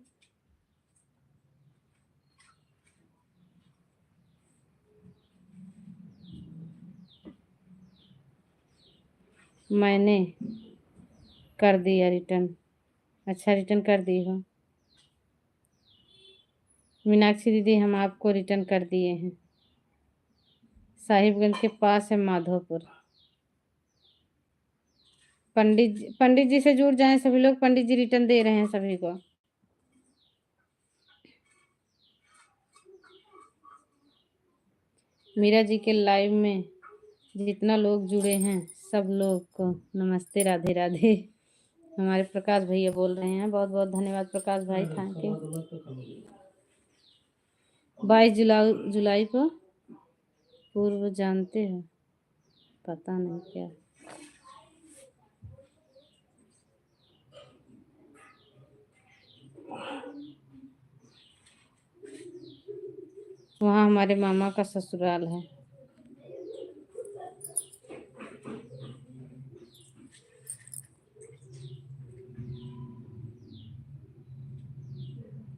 मैंने कर दिया रिटर्न। अच्छा रिटर्न कर दी हो मीनाक्षी दीदी, हम आपको रिटर्न कर दिए हैं। साहिबगंज के पास है माधोपुर। पंडित जी से जुड़ जाएं सभी लोग, पंडित जी रिटर्न दे रहे हैं सभी को। मीरा जी के लाइव में जितना लोग जुड़े हैं सब लोग को नमस्ते, राधे राधे। हमारे प्रकाश भैया बोल रहे हैं, बहुत बहुत धन्यवाद प्रकाश भाई, थैंक यू। 22 जुलाई को पूर्व जानते हो, पता नहीं क्या। वहाँ हमारे मामा का ससुराल है।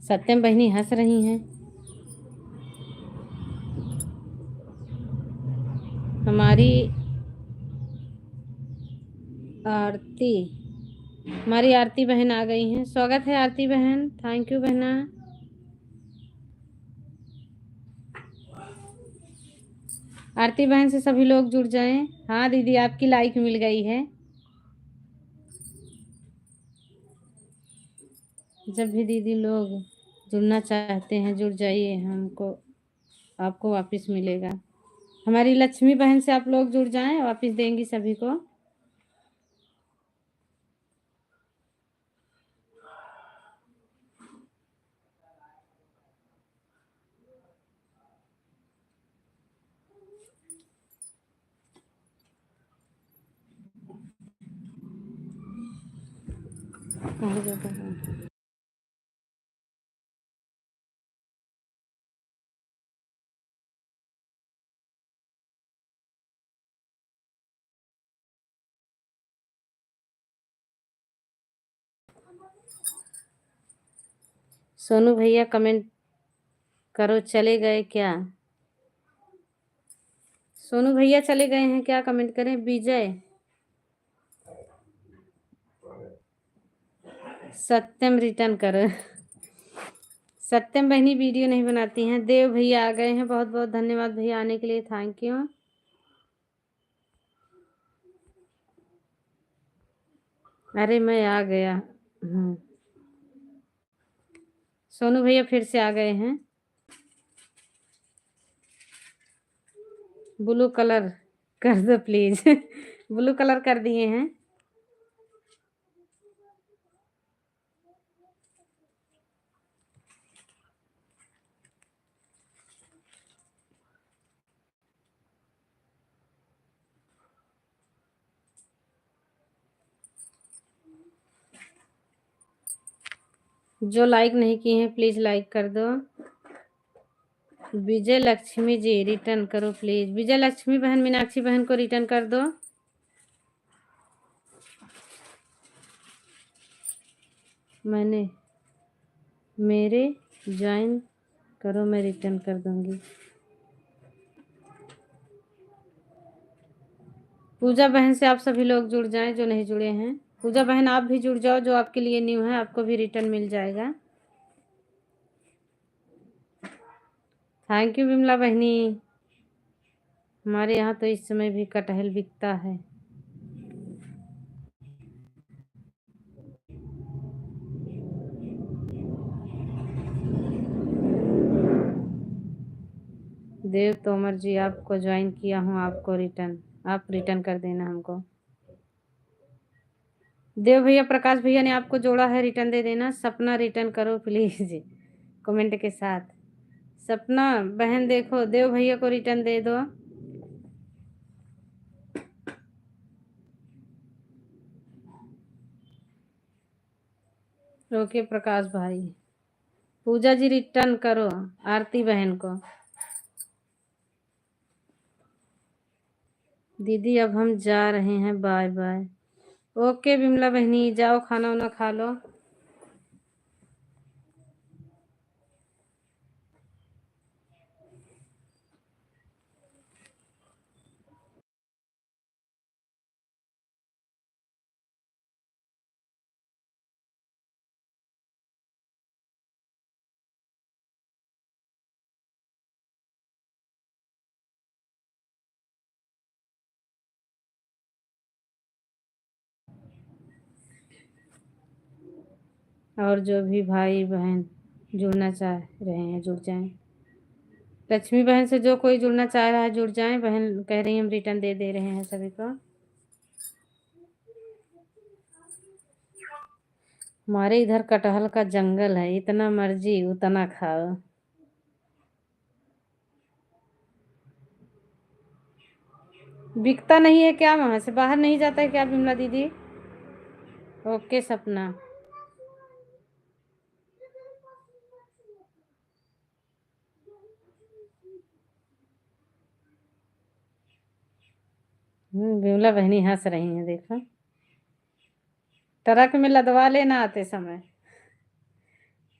सत्यम बहनी हंस रही हैं। हमारी आरती हमारी आरती बहन आ गई हैं। स्वागत है आरती बहन। थैंक यू बहना। आरती बहन से सभी लोग जुड़ जाएं। हाँ दीदी आपकी लाइक मिल गई है। जब भी दीदी लोग जुड़ना चाहते हैं जुड़ जाइए, हमको आपको वापस मिलेगा। हमारी लक्ष्मी बहन से आप लोग जुड़ जाएं, वापस देंगी सभी को। कहाँ जाता है? सोनू भैया कमेंट करो, चले गए क्या? सोनू भैया चले गए हैं क्या? कमेंट करें। विजय सत्यम रिटर्न करो। सत्यम बहनी वीडियो नहीं बनाती हैं। देव भैया आ गए हैं, बहुत बहुत धन्यवाद भैया आने के लिए, थैंक यू। अरे मैं आ गया। सोनू भैया फिर से आ गए हैं। ब्लू कलर कर दो प्लीज। ब्लू कलर कर दिए हैं। जो लाइक नहीं किए हैं प्लीज लाइक कर दो। विजय लक्ष्मी जी रिटर्न करो प्लीज। विजय लक्ष्मी बहन मीनाक्षी बहन को रिटर्न कर दो। मैंने मेरे ज्वाइन करो, मैं रिटर्न कर दूंगी। पूजा बहन से आप सभी लोग जुड़ जाएं जो नहीं जुड़े हैं। पूजा बहन आप भी जुड़ जाओ, जो आपके लिए न्यू है आपको भी रिटर्न मिल जाएगा। थैंक यू विमला बहनी। हमारे यहाँ तो इस समय भी कटहल बिकता है। देव तोमर जी आपको ज्वाइन किया हूँ, आपको रिटर्न, आप रिटर्न कर देना हमको। देव भैया प्रकाश भैया ने आपको जोड़ा है, रिटर्न दे देना। सपना रिटर्न करो प्लीज कमेंट के साथ। सपना बहन देखो देव भैया को रिटर्न दे दो। ओके प्रकाश भाई। पूजा जी रिटर्न करो आरती बहन को। दीदी अब हम जा रहे हैं, बाय बाय। ओके विमला बहनी जाओ, खाना वाना खा लो। और जो भी भाई बहन जुड़ना चाह रहे हैं जुड़ जाएं। लक्ष्मी बहन से जो कोई जुड़ना चाह रहा है जुड़ जाएं। बहन कह रही हम रिटर्न दे दे रहे हैं सभी को। हमारे इधर कटहल का जंगल है, इतना मर्जी उतना खाओ। बिकता नहीं है क्या? वहां से बाहर नहीं जाता है क्या विमला दीदी? ओके सपना। विमला बहनी हंस रही हैं, देखो। ट्रक में लदवा लेना आते समय।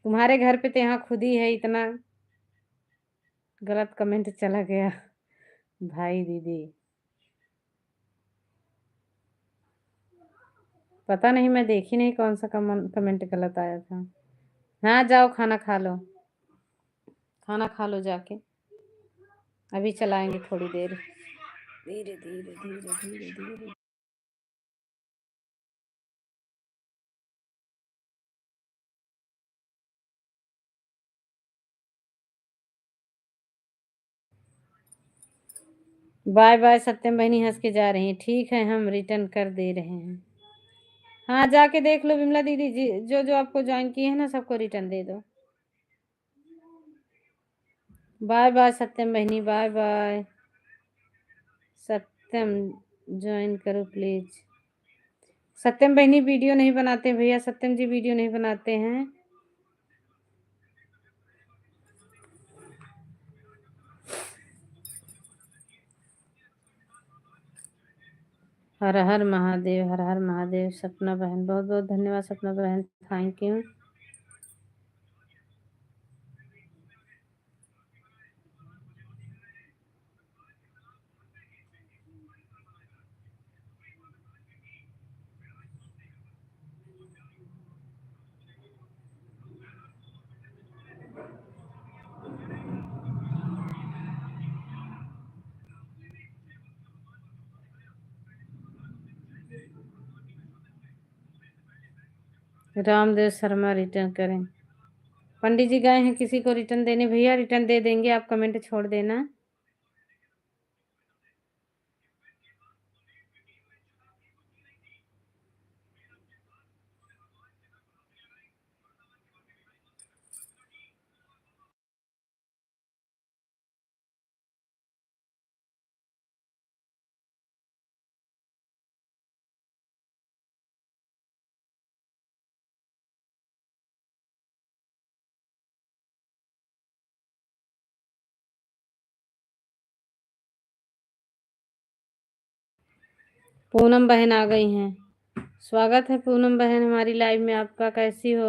तुम्हारे घर पे तो यहाँ खुद ही है इतना। गलत कमेंट चला गया। भाई दीदी, पता नहीं, मैं देखी नहीं कौन सा कमेंट गलत आया था। हाँ जाओ खाना खा लो, खाना खा लो जाके। अभी चलाएंगे थोड़ी देर, धीरे धीरे धीरे धीरे धीरे। Bye bye. सत्यम बहनी हंस के जा रही हैं। ठीक है, हम रिटर्न कर दे रहे हैं। हाँ जाके देख लो विमला दीदी जी, जो जो आपको ज्वाइन किए हैं ना सबको रिटर्न दे दो। बाय बाय सत्यम बहनी, बाय बाय। सत्यम ज्वाइन करो प्लीज। सत्यम बहनी वीडियो नहीं बनाते भैया, सत्यम जी वीडियो नहीं बनाते हैं। हर हर महादेव, हर हर महादेव। सपना बहन, बहुत बहुत धन्यवाद सपना बहन, thank you. Ramdev Sharma return करें। पंडित जी गए हैं किसी को रिटर्न देने, भैया रिटर्न दे देंगे, आप कमेंट छोड़ देना। पूनम बहन आ गई हैं। स्वागत है पूनम बहन हमारी लाइव में आपका, कैसी हो?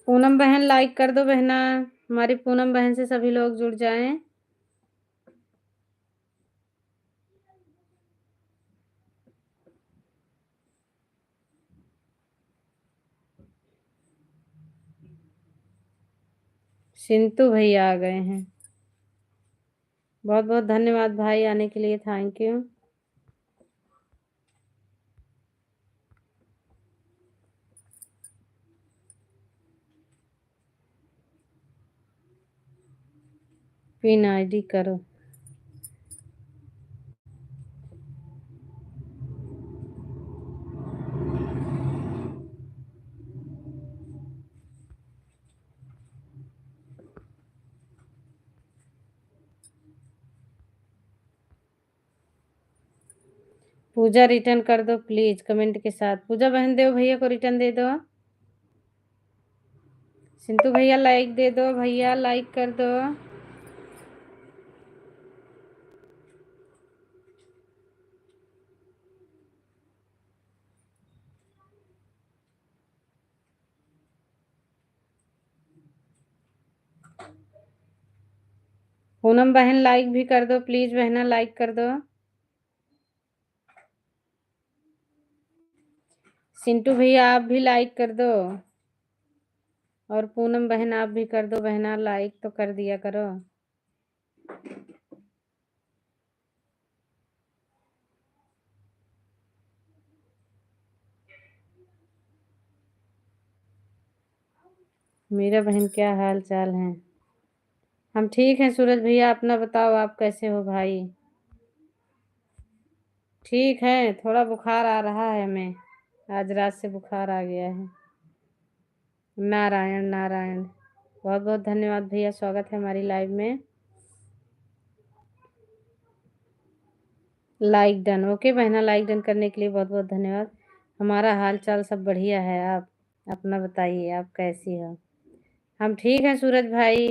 पूनम बहन लाइक कर दो बहना, हमारी पूनम बहन से सभी लोग जुड़ जाएं। सिंतु भैया आ गए हैं, बहुत बहुत धन्यवाद भाई आने के लिए, थैंक यू। पिन आईडी करो। पूजा रिटर्न कर दो प्लीज कमेंट के साथ। पूजा बहन देव भैया को रिटर्न दे दो। सिंतु भैया लाइक दे दो, भैया लाइक कर दो। पूनम बहन लाइक भी कर दो प्लीज, बहना लाइक कर दो। सिंटू भैया आप भी लाइक कर दो, और पूनम बहन आप भी कर दो, बहना लाइक तो कर दिया करो। मीरा बहन क्या हाल चाल है? हम ठीक हैं सूरज भैया, अपना बताओ आप कैसे हो भाई? ठीक है, थोड़ा बुखार आ रहा है हमें, आज रात से बुखार आ गया है। नारायण नारायण। बहुत बहुत धन्यवाद भैया, स्वागत है हमारी लाइव में। लाइक डन, ओके बहना, लाइक डन करने के लिए बहुत बहुत धन्यवाद। हमारा हाल चाल सब बढ़िया है, आप अपना बताइए, आप कैसी हो? हम ठीक हैं सूरज भाई।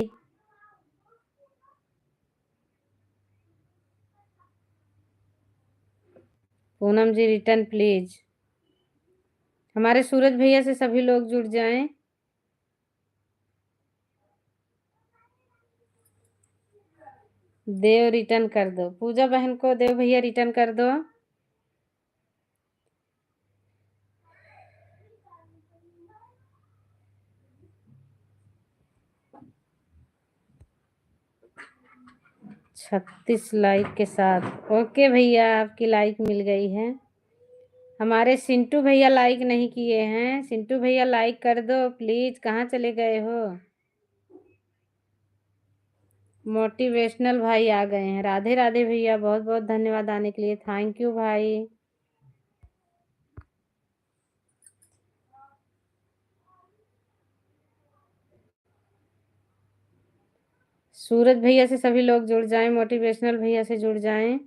पूनम जी रिटर्न प्लीज। हमारे सूरज भैया से सभी लोग जुड़ जाएं। देव रिटर्न कर दो, पूजा बहन को देव भैया रिटर्न कर दो। छत्तीस लाइक के साथ, ओके भैया, आपकी लाइक मिल गई है। हमारे सिंटू भैया लाइक नहीं किए हैं, सिंटू भैया लाइक कर दो प्लीज, कहाँ चले गए हो? मोटिवेशनल भाई आ गए हैं, राधे राधे भैया, बहुत बहुत धन्यवाद आने के लिए, थैंक यू भाई। सूरज भैया से सभी लोग जुड़ जाएं, मोटिवेशनल भैया से जुड़ जाएं।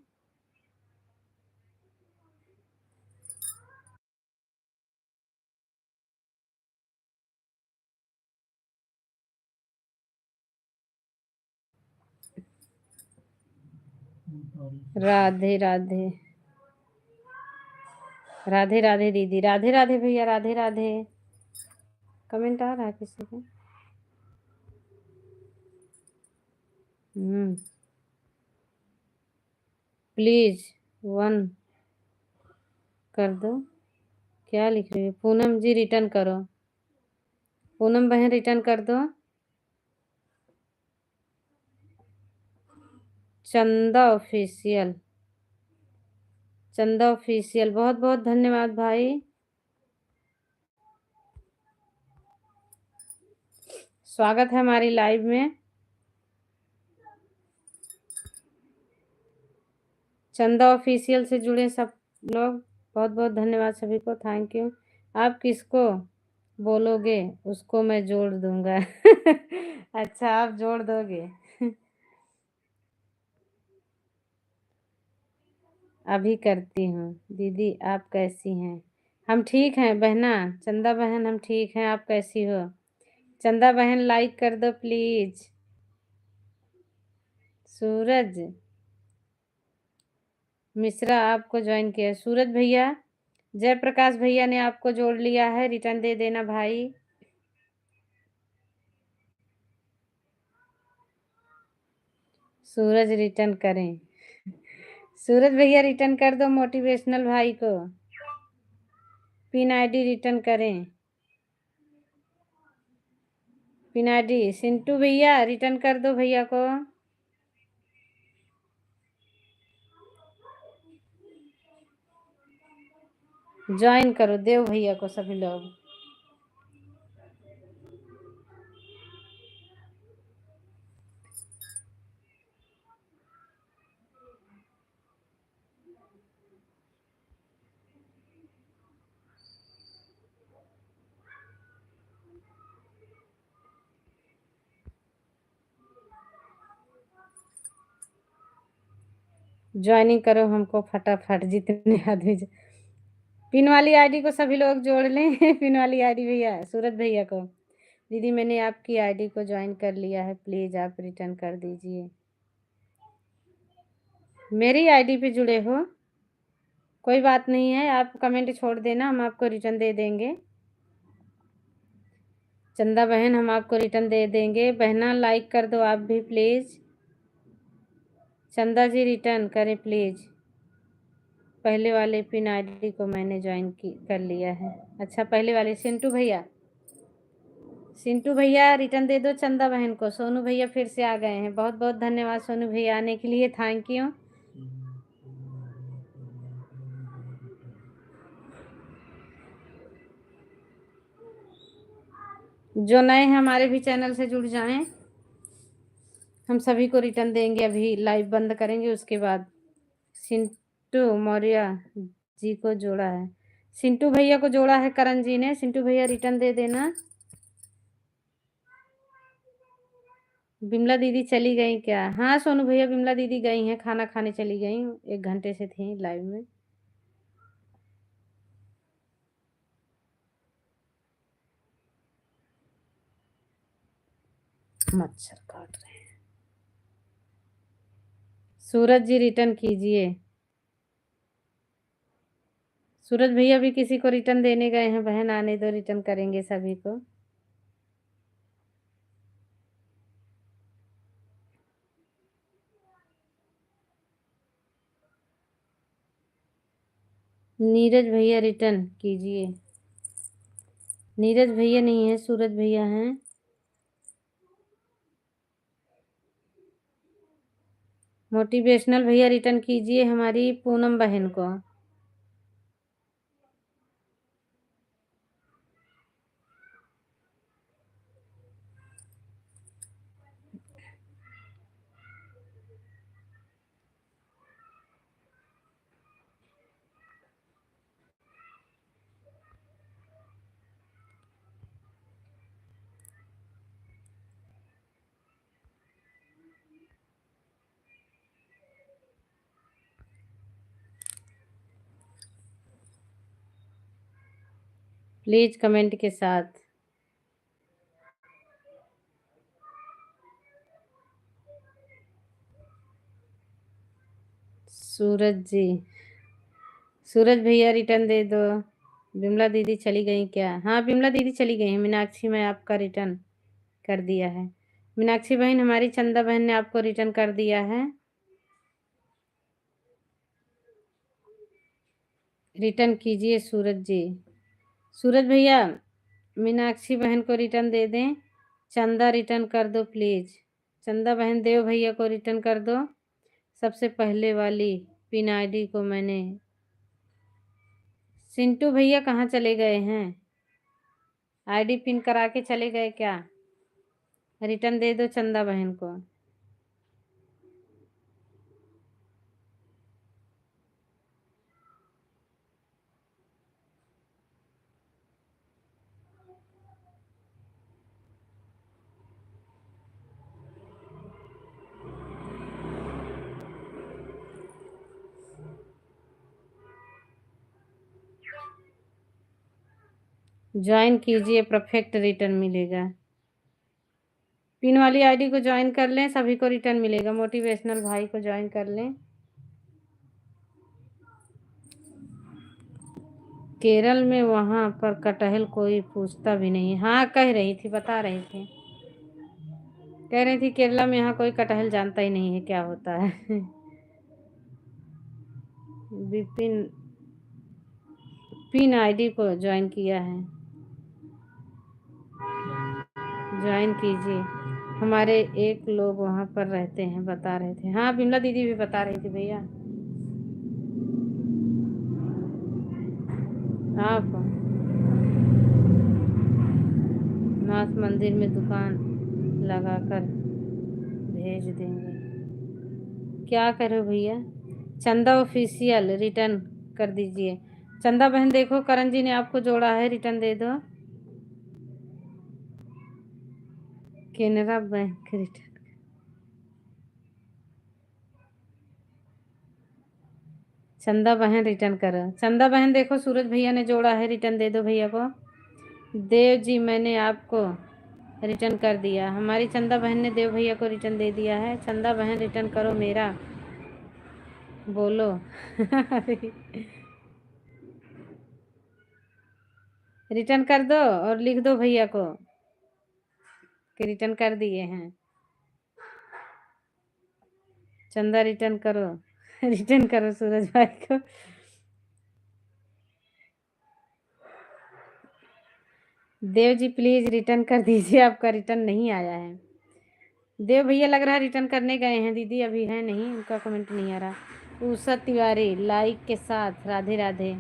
राधे राधे, राधे राधे दीदी, राधे राधे भैया, राधे राधे। कमेंट आ रहा है किसी का? प्लीज वन कर दो। क्या लिख रही है? पूनम जी रिटर्न करो, पूनम बहन रिटर्न कर दो। चंदा ऑफिशियल, चंदा ऑफिशियल, बहुत बहुत धन्यवाद भाई, स्वागत है हमारी लाइव में। चंदा ऑफिशियल से जुड़े सब लोग, बहुत बहुत धन्यवाद सभी को, थैंक यू। आप किसको बोलोगे उसको मैं जोड़ दूंगा। अच्छा, आप जोड़ दोगे? अभी करती हूँ। दीदी आप कैसी हैं? हम ठीक हैं बहना, चंदा बहन हम ठीक हैं, आप कैसी हो? चंदा बहन लाइक कर दो प्लीज। सूरज मिश्रा आपको ज्वाइन किया, सूरज भैया, जयप्रकाश भैया ने आपको जोड़ लिया है, रिटर्न दे देना भाई। सूरज रिटर्न करें, सूरज भैया रिटर्न कर दो मोटिवेशनल भाई को, पिन आईडी रिटर्न करें, पिन आईडी। सिंटू भैया रिटर्न कर दो भैया को। ज्वाइन करो देव भैया को सभी लोग। ज्वाइनिंग करो हमको फटाफट, जितने आदमी पिन वाली आईडी को सभी लोग जोड़ लें। पिन वाली आईडी भैया, सूरज भैया को। दीदी मैंने आपकी आईडी को ज्वाइन कर लिया है, प्लीज आप रिटर्न कर दीजिए। मेरी आईडी पे जुड़े हो, कोई बात नहीं है, आप कमेंट छोड़ देना, हम आपको रिटर्न दे देंगे। चंदा बहन हम आपको रिटर्न दे देंगे। बहना लाइक कर दो आप भी प्लीज। चंदा जी रिटर्न करें प्लीज। पहले वाले पिन आईडी को मैंने ज्वाइन कर लिया है। अच्छा, पहले वाले सिंटू भैया, सिंटू भैया रिटर्न दे दो चंदा बहन को। सोनू भैया फिर से आ गए हैं, बहुत बहुत धन्यवाद सोनू भैया आने के लिए, थैंक यू। जो नए हैं हमारे भी चैनल से जुड़ जाएं, हम सभी को रिटर्न देंगे। अभी लाइव बंद करेंगे उसके बाद। सिंटू मौर्य जी को जोड़ा है, सिंटू भैया को जोड़ा है करण जी ने। सिंटू भैया रिटर्न दे देना। बिमला दीदी चली गई क्या? हाँ सोनू भैया, बिमला दीदी गई हैं, खाना खाने चली गई, 1 घंटे से थी लाइव में। मच्छर काट रहे हैं। सूरज जी रिटर्न कीजिए। सूरज भैया भी किसी को रिटर्न देने गए हैं, बहन आने दो, रिटर्न करेंगे सभी को। नीरज भैया रिटर्न कीजिए। नीरज भैया नहीं है, सूरज भैया हैं। मोटिवेशनल भैया रिटर्न कीजिए हमारी पूनम बहन को। प्लीज कमेंट के साथ। सूरज जी, सूरज भैया रिटर्न दे दो। बिमला दीदी चली गई क्या? हाँ बिमला दीदी चली गई हैं। मीनाक्षी, मैं आपका रिटर्न कर दिया है। मीनाक्षी बहन, हमारी चंदा बहन ने आपको रिटर्न कर दिया है। रिटर्न कीजिए सूरज जी। सूरज भैया मीनाक्षी बहन को रिटर्न दे दें। चंदा रिटर्न कर दो प्लीज। चंदा बहन देव भैया को रिटर्न कर दो। सबसे पहले वाली पिन आईडी को मैंने। सिंटू भैया कहाँ चले गए हैं? आईडी पिन करा के चले गए क्या? रिटर्न दे दो चंदा बहन को। ज्वाइन कीजिए, परफेक्ट रिटर्न मिलेगा। पिन वाली आईडी को ज्वाइन कर लें, सभी को रिटर्न मिलेगा। मोटिवेशनल भाई को ज्वाइन कर लें। केरल में वहां पर कटहल कोई पूछता भी नहीं। हाँ कह रही थी, बता रही थी, कह रही थी केरला में यहाँ कोई कटहल जानता ही नहीं है क्या होता है। विपिन पिन आईडी को ज्वाइन किया है। ज्वाइन कीजिए। हमारे एक लोग वहाँ पर रहते हैं, बता रहे थे। हाँ बिमला दीदी भी बता रही थी भैया। आप नाथ मंदिर में दुकान लगाकर भेज देंगे। क्या करो भैया? चंदा ऑफिशियल रिटर्न कर दीजिए। चंदा बहन देखो, करण जी ने आपको जोड़ा है, रिटर्न दे दो। Canara bank return. चंदा बहन रिटर्न करो। चंदा बहन देखो, सूरज भैया ने जोड़ा है, रिटर्न दे दो भैया को। देव जी मैंने आपको रिटर्न कर दिया। हमारी चंदा बहन ने देव भैया को रिटर्न दे दिया है। चंदा बहन रिटर्न करो मेरा, बोलो। रिटर्न कर दो और लिख दो भैया को कि रिटर्न कर दिए हैं। चंदा रिटर्न करो। रिटर्न करो सूरज भाई को। देव जी प्लीज रिटर्न कर दीजिए, आपका रिटर्न नहीं आया है। देव भैया लग रहा है रिटर्न करने गए हैं, दीदी अभी है नहीं, उनका कमेंट नहीं आ रहा। उषा तिवारी लाइक के साथ, राधे राधे।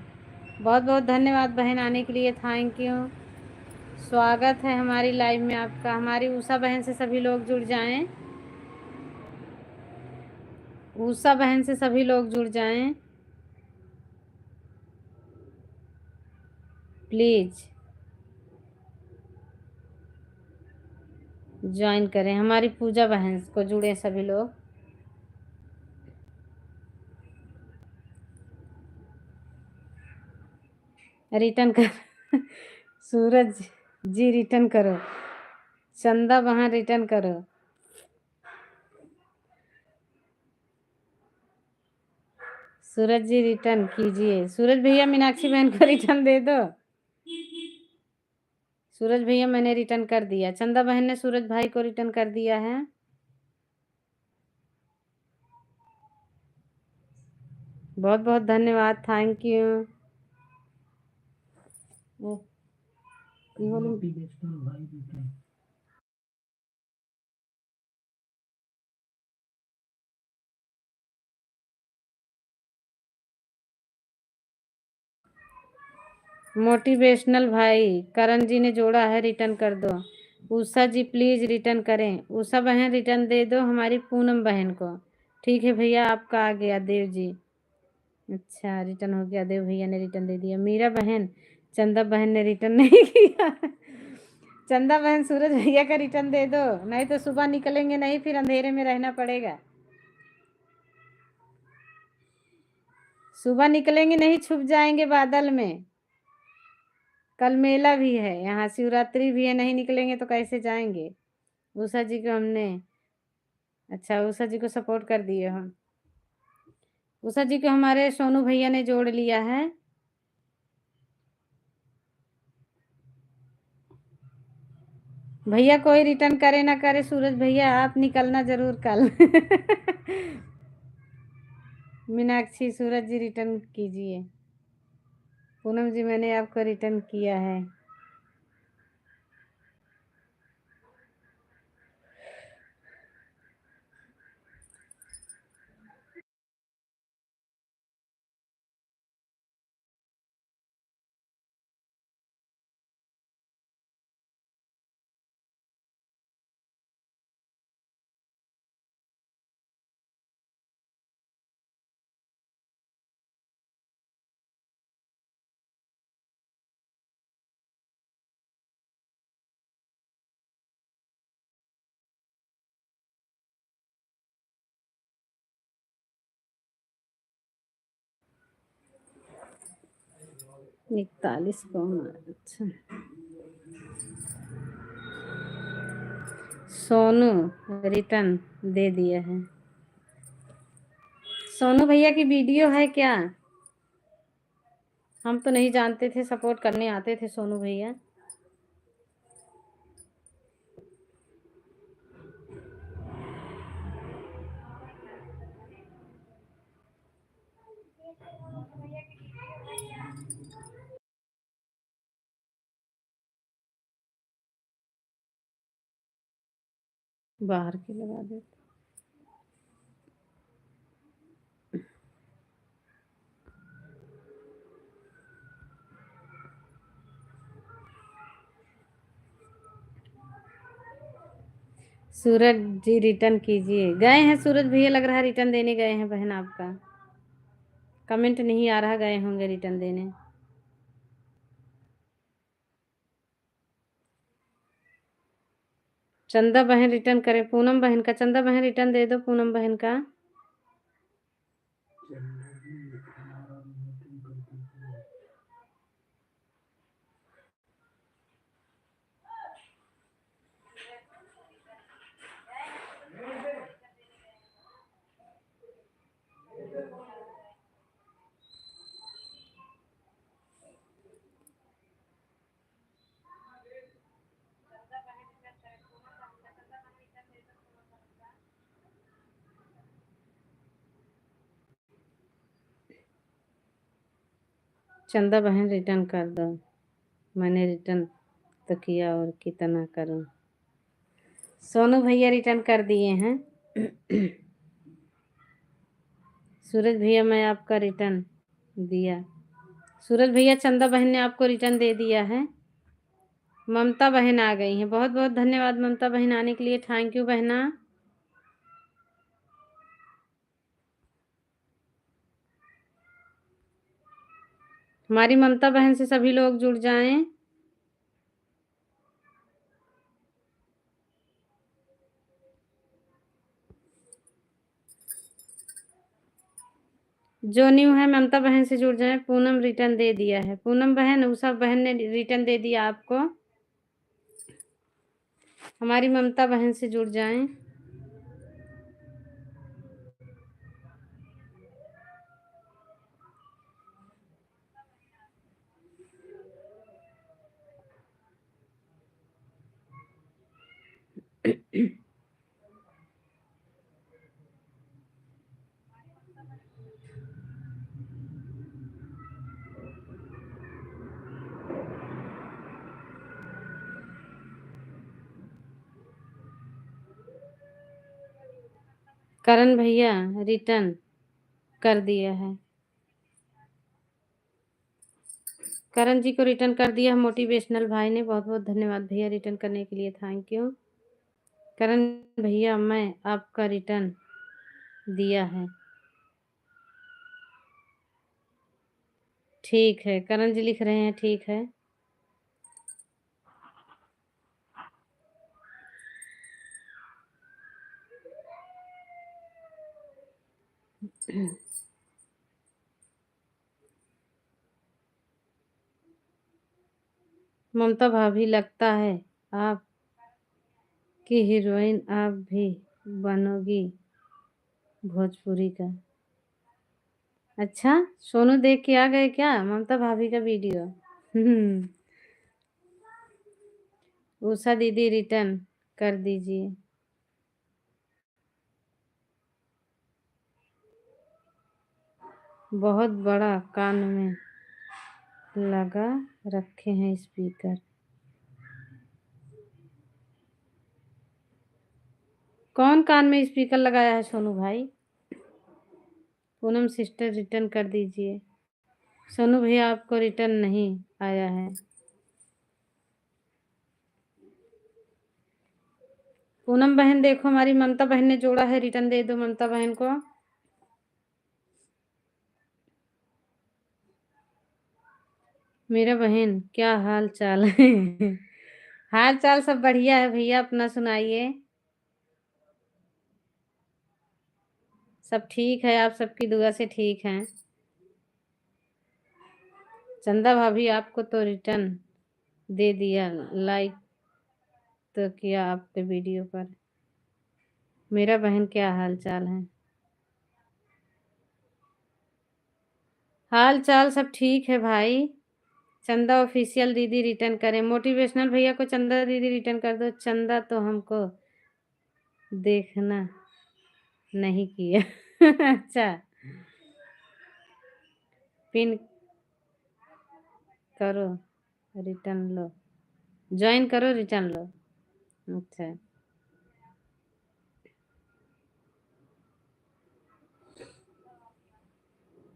बहुत बहुत धन्यवाद बहन आने के लिए, थैंक यू। स्वागत है हमारी लाइव में आपका। हमारी उषा बहन से सभी लोग जुड़ जाएं। उषा बहन से सभी लोग जुड़ जाएं प्लीज। ज्वाइन करें, हमारी पूजा बहन को जुड़े सभी लोग। रिटर्न कर सूरज जी रिटर्न करो, चंदा वहां रिटर्न करो। सूरज जी रिटर्न कीजिए। सूरज भैया मीनाक्षी बहन को रिटर्न दे दो। सूरज भैया मैंने रिटर्न कर दिया। चंदा बहन ने सूरज भाई को रिटर्न कर दिया है। बहुत बहुत धन्यवाद, थैंक यू। मोटिवेशनल भाई करण जी ने जोड़ा है, रिटर्न कर दो। उषा जी प्लीज रिटर्न करें। उषा बहन रिटर्न दे दो हमारी पूनम बहन को। ठीक है भैया, आपका आ गया देव जी। अच्छा रिटर्न हो गया, देव भैया ने रिटर्न दे दिया। मीरा बहन, चंदा बहन ने रिटर्न नहीं किया। चंदा बहन सूरज भैया का रिटर्न दे दो, नहीं तो सुबह निकलेंगे नहीं, फिर अंधेरे में रहना पड़ेगा। सुबह निकलेंगे नहीं, छुप जाएंगे बादल में। कल मेला भी है, यहाँ शिवरात्रि भी है, नहीं निकलेंगे तो कैसे जाएंगे। उषा जी को हमने, अच्छा उषा जी को सपोर्ट कर दिए हम। उषा जी को हमारे सोनू भैया ने जोड़ लिया है। भैया कोई रिटर्न करे ना करे, सूरज भैया आप निकलना जरूर कल। मीनाक्षी, सूरज जी रिटर्न कीजिए। पूनम जी मैंने आपको रिटर्न किया है। इकतालीस कौन, अच्छा सोनू रिटर्न दे दिया है। सोनू भैया की वीडियो है क्या? हम तो नहीं जानते थे, सपोर्ट करने आते थे सोनू भैया। बाहर की लगा देते। सूरज जी रिटर्न कीजिए। गए हैं सूरज भैया, लग रहा है रिटर्न देने गए हैं बहन आपका। कमेंट नहीं आ रहा, गए होंगे रिटर्न देने। चंदा बहन रिटर्न करे, पूनम बहन का। चंदा बहन रिटर्न दे दो पूनम बहन का। चंदा बहन रिटर्न कर दो। मैंने रिटर्न तो किया, और कितना करूं। सोनू भैया रिटर्न कर दिए हैं। सूरज भैया मैं आपका रिटर्न दिया। सूरज भैया चंदा बहन ने आपको रिटर्न दे दिया है। ममता बहन आ गई हैं, बहुत बहुत धन्यवाद ममता बहन आने के लिए, थैंक यू बहना। हमारी ममता बहन से सभी लोग जुड़ जाएं। जो न्यू है ममता बहन से जुड़ जाए। पूनम रिटर्न दे दिया है। पूनम बहन, उषा बहन ने रिटर्न दे दिया आपको। हमारी ममता बहन से जुड़ जाएं। करण भैया रिटर्न कर दिया है। करण जी को रिटर्न कर दिया मोटिवेशनल भाई ने। बहुत बहुत धन्यवाद भैया रिटर्न करने के लिए, थैंक यू। करण भैया मैं आपका रिटर्न दिया है। ठीक है, करण जी लिख रहे हैं ठीक है। ममता भाभी लगता है आप की हीरोइन आप भी बनोगी भोजपुरी का। अच्छा, सोनू देख के आ गए क्या ममता भाभी का वीडियो? उषा दीदी रिटर्न कर दीजिए। बहुत बड़ा कान में लगा रखे हैं स्पीकर। कौन कान में स्पीकर लगाया है सोनू भाई? पूनम सिस्टर रिटर्न कर दीजिए। सोनू भैया आपको रिटर्न नहीं आया है। पूनम बहन देखो, हमारी ममता बहन ने जोड़ा है, रिटर्न दे दो ममता बहन को। मेरा बहन क्या हाल चाल है? हाल चाल सब बढ़िया है भैया, अपना सुनाइए। सब ठीक है, आप सबकी दुआ से ठीक हैं। चंदा भाभी आपको तो रिटर्न दे दिया, लाइक तो किया आपके वीडियो पर। मेरा बहन क्या हाल चाल है? हाल चाल सब ठीक है भाई। चंदा ऑफिशियल दीदी रिटर्न करें। मोटिवेशनल भैया को चंदा दीदी रिटर्न कर दो। चंदा तो हमको देखना नहीं किया। अच्छा, पिन करो रिटर्न लो, ज्वाइन करो रिटर्न लो। अच्छा,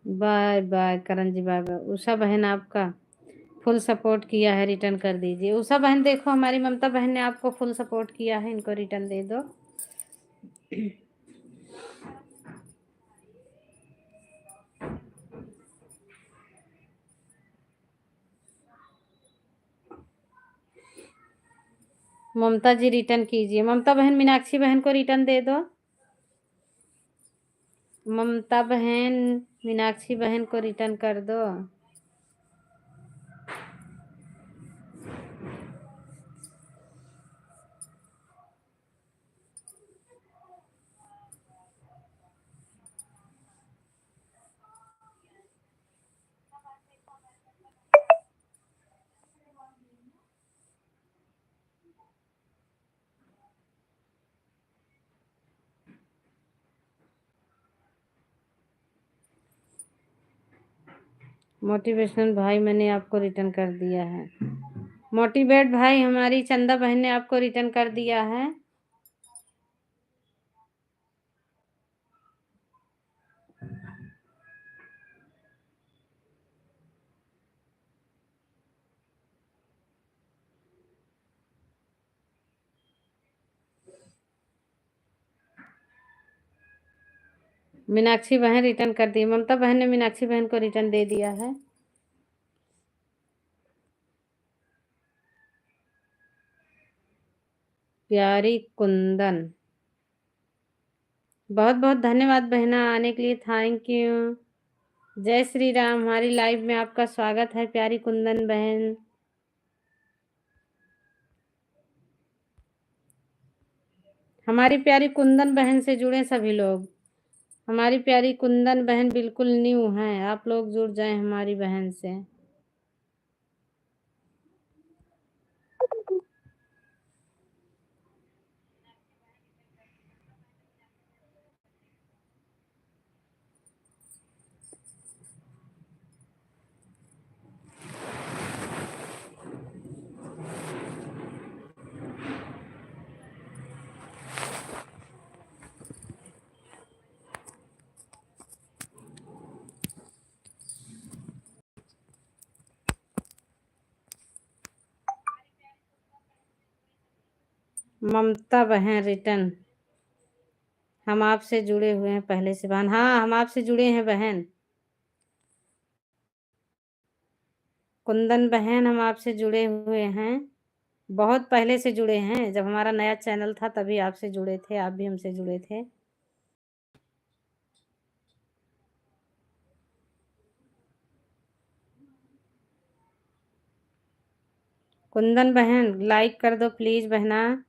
बाय बाय करण जी, बाय बाय। उषा बहन आपका फुल सपोर्ट किया है, रिटर्न कर दीजिए। उषा बहन देखो, हमारी ममता बहन ने आपको फुल सपोर्ट किया है, इनको रिटर्न दे दो। ममता जी रिटर्न कीजिए। ममता बहन मीनाक्षी बहन को रिटर्न दे दो। ममता बहन मीनाक्षी बहन को रिटर्न कर दो। मोटिवेशनल भाई मैंने आपको रिटर्न कर दिया है। मोटिवेट भाई हमारी चंदा बहन ने आपको रिटर्न कर दिया है। मीनाक्षी बहन रिटर्न कर दी। ममता बहन ने मीनाक्षी बहन को रिटर्न दे दिया है। प्यारी कुंदन, बहुत बहुत धन्यवाद बहना आने के लिए, थैंक यू। जय श्री राम। हमारी लाइव में आपका स्वागत है प्यारी कुंदन बहन। हमारी प्यारी कुंदन बहन से जुड़े सभी लोग। हमारी प्यारी कुंदन बहन बिल्कुल न्यू है, आप लोग जुड़ जाएं हमारी बहन से। ममता बहन रिटर्न, हम आपसे जुड़े हुए हैं पहले से बहन। हाँ, हम आपसे जुड़े हैं बहन। कुंदन बहन हम आपसे जुड़े हुए हैं, बहुत पहले से जुड़े हैं। जब हमारा नया चैनल था तभी आपसे जुड़े थे, आप भी हमसे जुड़े थे। कुंदन बहन लाइक कर दो प्लीज बहना।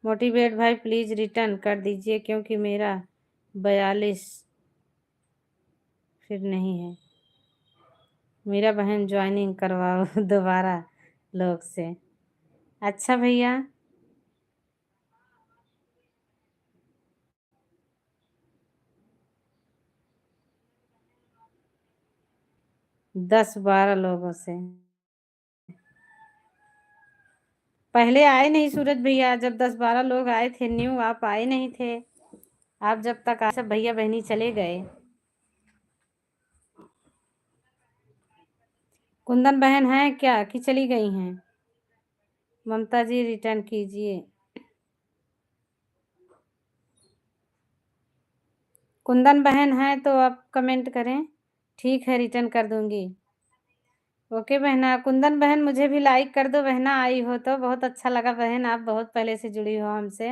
मोटिवेट भाई प्लीज रिटर्न कर दीजिए, क्योंकि मेरा 42 फिर नहीं है। मेरा बहन ज्वाइनिंग करवाओ दोबारा लोग से। अच्छा भैया, 10-12 लोगों से। पहले आए नहीं सूरज भैया, जब 10-12 लोग आए थे न्यू, आप आए नहीं थे। आप जब तक आए सब भैया बहनी चले गए। कुंदन बहन है क्या कि चली गई हैं? ममता जी रिटर्न कीजिए। कुंदन बहन है तो आप कमेंट करें, ठीक है रिटर्न कर दूंगी। ओके बहना। कुंदन बहन मुझे भी लाइक कर दो बहना, आई हो तो बहुत अच्छा लगा बहन, आप बहुत पहले से जुड़ी हो हमसे।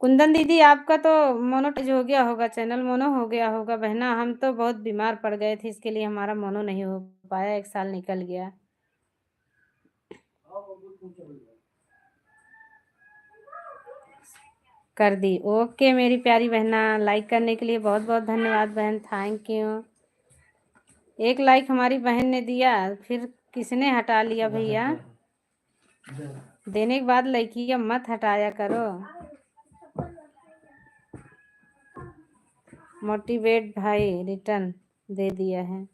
कुंदन दीदी आपका तो मोनोटाइज हो गया होगा, चैनल मोनो हो गया होगा बहना। हम तो बहुत बीमार पड़ गए थे, इसके लिए हमारा मोनो नहीं हो पाया, 1 साल निकल गया। कर दी। ओके मेरी प्यारी बहना, लाइक करने के लिए बहुत बहुत धन्यवाद बहन, थैंक यू। एक लाइक हमारी बहन ने दिया, फिर किसने हटा लिया भैया? देने के बाद लड़की मत हटाया करो। मोटिवेट भाई रिटर्न दे दिया है।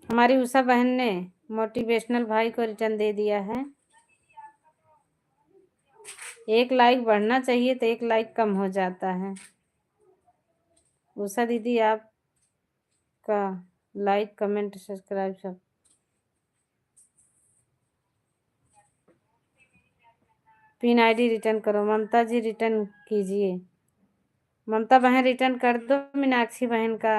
हमारी उषा बहन ने मोटिवेशनल भाई को रिटर्न दे दिया है। 1 लाइक बढ़ना चाहिए तो 1 लाइक कम हो जाता है। उषा दीदी आपका लाइक कमेंट सब्सक्राइब सब। पिन आईडी रिटर्न करो। ममता जी रिटर्न कीजिए। ममता बहन रिटर्न कर दो मीनाक्षी बहन का।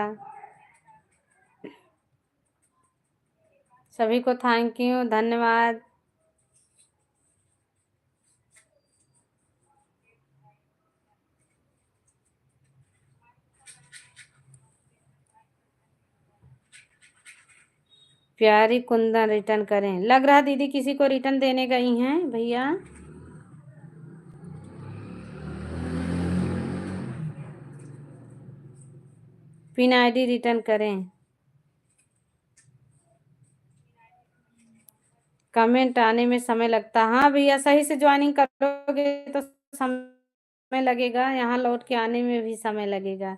सभी को थैंक यू, धन्यवाद। प्यारी कुंदन रिटर्न करें। लग रहा दीदी किसी को रिटर्न देने गई हैं भैया। पिन आईडी रिटर्न करें। कमेंट आने में समय लगता। हाँ भैया, सही से ज्वाइनिंग करोगे तो समय लगेगा, यहाँ लौट के आने में भी समय लगेगा।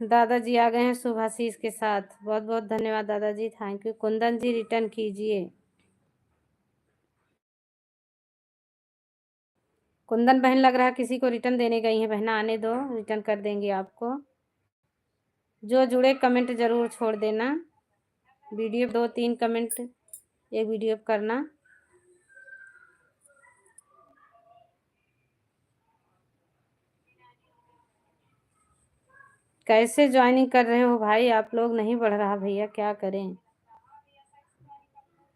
दादाजी आ गए हैं शुभाशीष के साथ, बहुत बहुत धन्यवाद दादाजी, thank you. Kundan ji return कीजिए। कुंदन बहन लग रहा किसी को रिटर्न देने गई है बहना, आने दो, रिटर्न कर देंगे आपको। जो जुड़े कमेंट जरूर छोड़ देना। वीडियो 2-3 कमेंट एक वीडियो करना। कैसे ज्वाइनिंग कर रहे हो भाई आप लोग? नहीं बढ़ रहा भैया, क्या करें?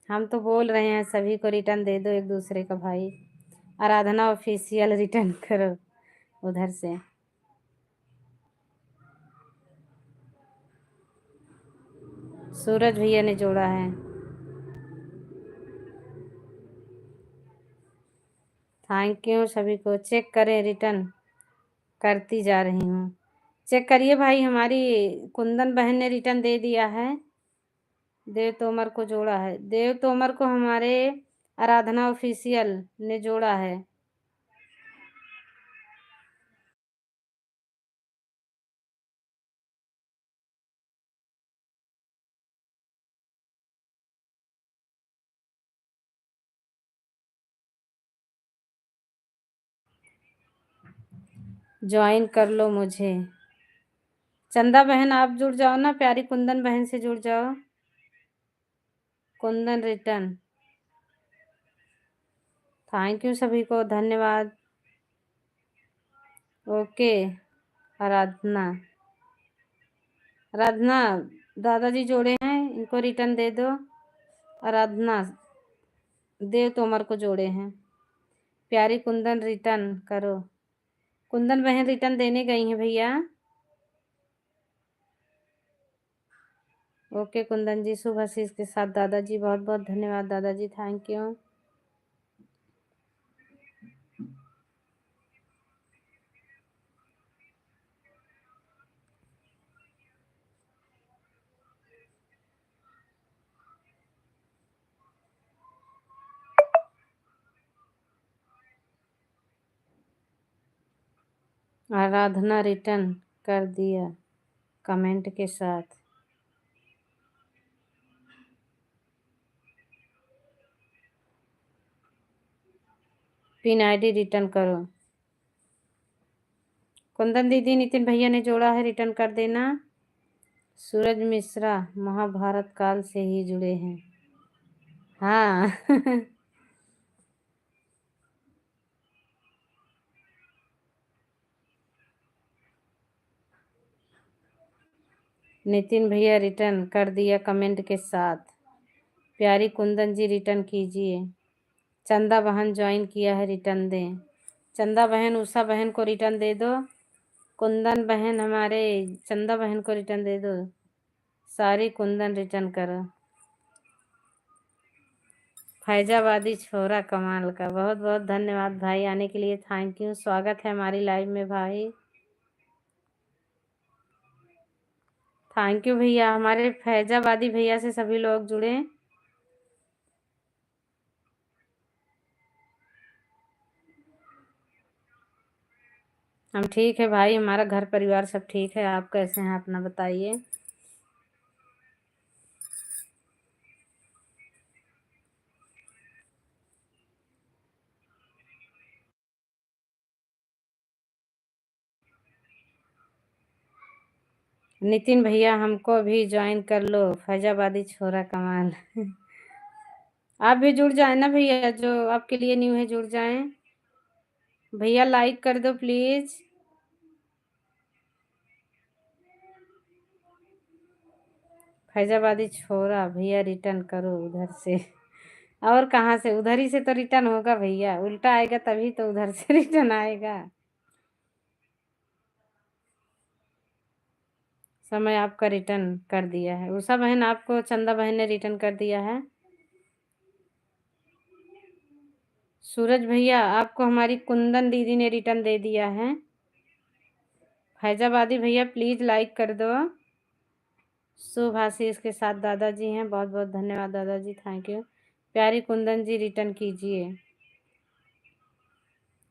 हम तो बोल रहे हैं सभी को रिटर्न दे दो एक दूसरे का भाई। आराधना ऑफिशियल रिटर्न करो। उधर से। सूरज भैया ने जोड़ा है। थैंक यू सभी को। चेक करें, रिटर्न करती जा रही हूँ। चेक करिए भाई, हमारी कुंदन बहन ने रिटर्न दे दिया है। देव तोमर को जोड़ा है। देव तोमर को हमारे आराधना ऑफिशियल ने जोड़ा है। ज्वाइन कर लो मुझे। चंदा बहन आप जुड़ जाओ ना, प्यारी कुंदन बहन से जुड़ जाओ। कुंदन रिटर्न। थैंक यू सभी को, धन्यवाद। ओके। आराधना, आराधना दादाजी जोड़े हैं, इनको रिटर्न दे दो। आराधना देव तोमर को जोड़े हैं। प्यारी कुंदन रिटर्न करो। कुंदन बहन रिटर्न देने गई हैं भैया। ओके कुंदन जी, शुभ आशीष के साथ दादाजी, बहुत बहुत धन्यवाद दादाजी, थैंक यू। आराधना रिटर्न कर दिया कमेंट के साथ। पिन आईडी रिटर्न करो। कुंदन दीदी नितिन भैया ने जोड़ा है, रिटर्न कर देना। सूरज मिश्रा महाभारत काल से ही जुड़े हैं। हाँ नितिन भैया रिटर्न कर दिया कमेंट के साथ। प्यारी कुंदन जी रिटर्न कीजिए। चंदा बहन ज्वाइन किया है, रिटर्न दें। चंदा बहन उषा बहन को रिटर्न दे दो। कुंदन बहन हमारे चंदा बहन को रिटर्न दे दो। सारी कुंदन रिटर्न करो। फैजाबादी छोरा कमाल का, बहुत बहुत धन्यवाद भाई आने के लिए, थैंक यू। स्वागत है हमारी लाइव में भाई, थैंक यू भैया। हमारे फैजाबादी भैया से सभी लोग जुड़े। हम ठीक है भाई, हमारा घर परिवार सब ठीक है। आप कैसे हैं अपना बताइए। नितिन भैया हमको भी ज्वाइन कर लो, फैजाबादी छोरा कमाल आप भी जुड़ जाए ना भैया, जो आपके लिए न्यू है जुड़ जाएं। भैया लाइक कर दो प्लीज। फैजाबादी छोरा भैया रिटर्न करो उधर से। और कहाँ से, उधर ही से तो रिटर्न होगा भैया, उल्टा आएगा तभी तो उधर से रिटर्न आएगा। समय आपका रिटर्न कर दिया है। उषा बहन आपको चंदा बहन ने रिटर्न कर दिया है। सूरज भैया आपको हमारी कुंदन दीदी ने रिटर्न दे दिया है। फैजाबादी भैया प्लीज लाइक कर दो। शुभ आशीष के साथ दादाजी हैं, बहुत बहुत धन्यवाद दादाजी, थैंक यू। प्यारी कुंदन जी रिटर्न कीजिए।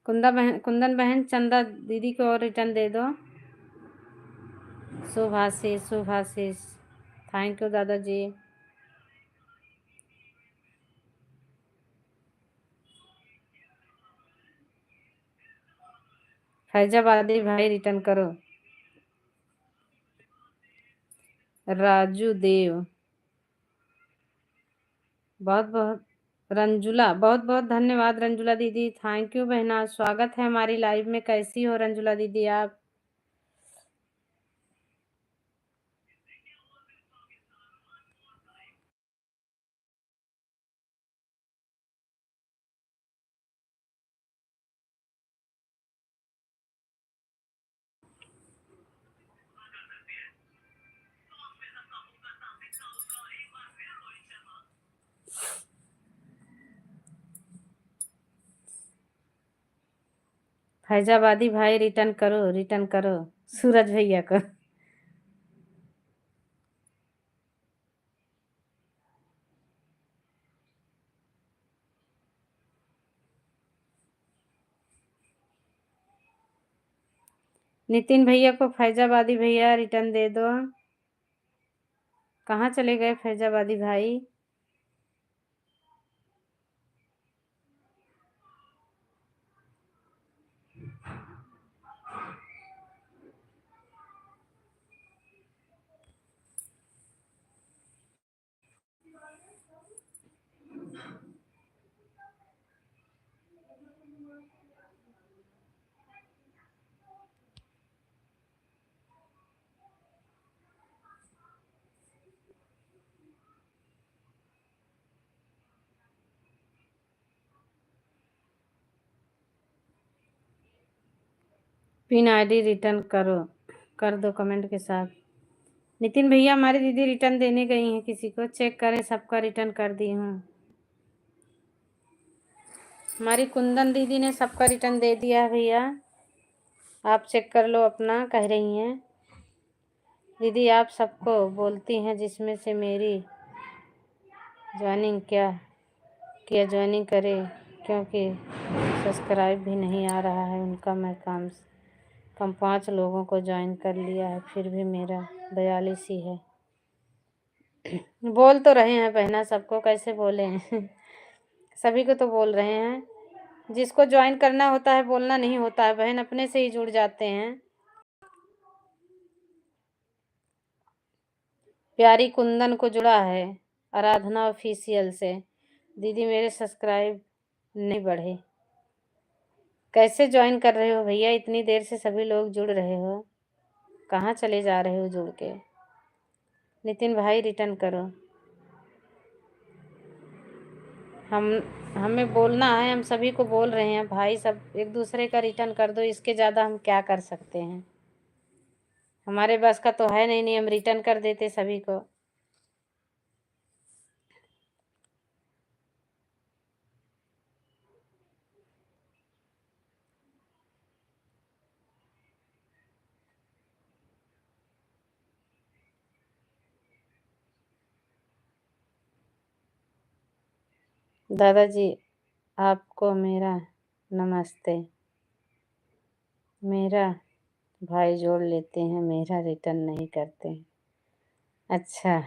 कुंदन बहन चंदा दीदी को और रिटर्न दे दो। शुभ आशीष, शुभ आशीष, थैंक यू दादाजी। फैजाबादी भाई रिटर्न करो। राजू देव, बहुत बहुत। रंजुला, बहुत बहुत धन्यवाद रंजुला दीदी, थैंक यू बहना। स्वागत है हमारी लाइव में, कैसी हो रंजुला दीदी आप। फैजाबादी भाई रिटर्न करो सूरज भैया को। नितिन भैया को फैजाबादी भैया रिटर्न दे दो। कहाँ चले गए फैजाबादी भाई? पिन आईडी रिटर्न कर दो कमेंट के साथ। नितिन भैया हमारी दीदी रिटर्न देने गई हैं किसी को, चेक करें सबका रिटर्न कर दी हूँ। हमारी कुंदन दीदी ने सबका रिटर्न दे दिया है भैया, आप चेक कर लो अपना। कह रही हैं दीदी आप सबको बोलती हैं जिसमें से मेरी ज्वाइनिंग किया ज्वाइनिंग करे, क्योंकि सब्सक्राइब भी नहीं आ रहा है उनका। मैं कम 5 लोगों को ज्वाइन कर लिया है, फिर भी मेरा 42 ही है। बोल तो रहे हैं बहना, सबको कैसे बोले हैं सभी को तो बोल रहे हैं। जिसको ज्वाइन करना होता है बोलना नहीं होता है बहन, अपने से ही जुड़ जाते हैं। प्यारी कुंदन को जुड़ा है आराधना ऑफिशियल से। दीदी मेरे सब्सक्राइब नहीं बढ़े। कैसे ज्वाइन कर रहे हो भैया? इतनी देर से सभी लोग जुड़ रहे हो, कहाँ चले जा रहे हो जुड़ के? नितिन भाई रिटर्न करो। हमें बोलना है, हम सभी को बोल रहे हैं भाई सब एक दूसरे का रिटर्न कर दो, इसके ज़्यादा हम क्या कर सकते हैं? हमारे बस का तो है नहीं हम रिटर्न कर देते सभी को। दादाजी आपको मेरा नमस्ते। मेरा भाई जोड़ लेते हैं, मेरा रिटर्न नहीं करते हैं। अच्छा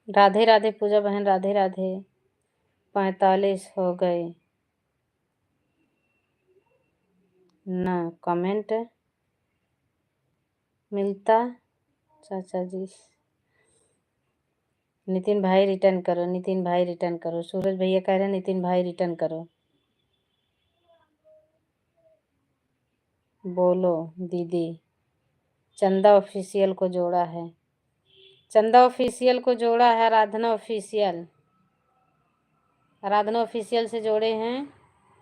राधे राधे पूजा बहन, राधे राधे। 45 हो गए ना कमेंट मिलता। चाचा जी नितिन भाई रिटर्न करो, नितिन भाई रिटर्न करो। सूरज भैया कह रहे हैं नितिन भाई रिटर्न करो। बोलो दीदी। चंदा ऑफिशियल को जोड़ा है, चंदा ऑफिशियल को जोड़ा है, आराधना ऑफिशियल से जोड़े हैं।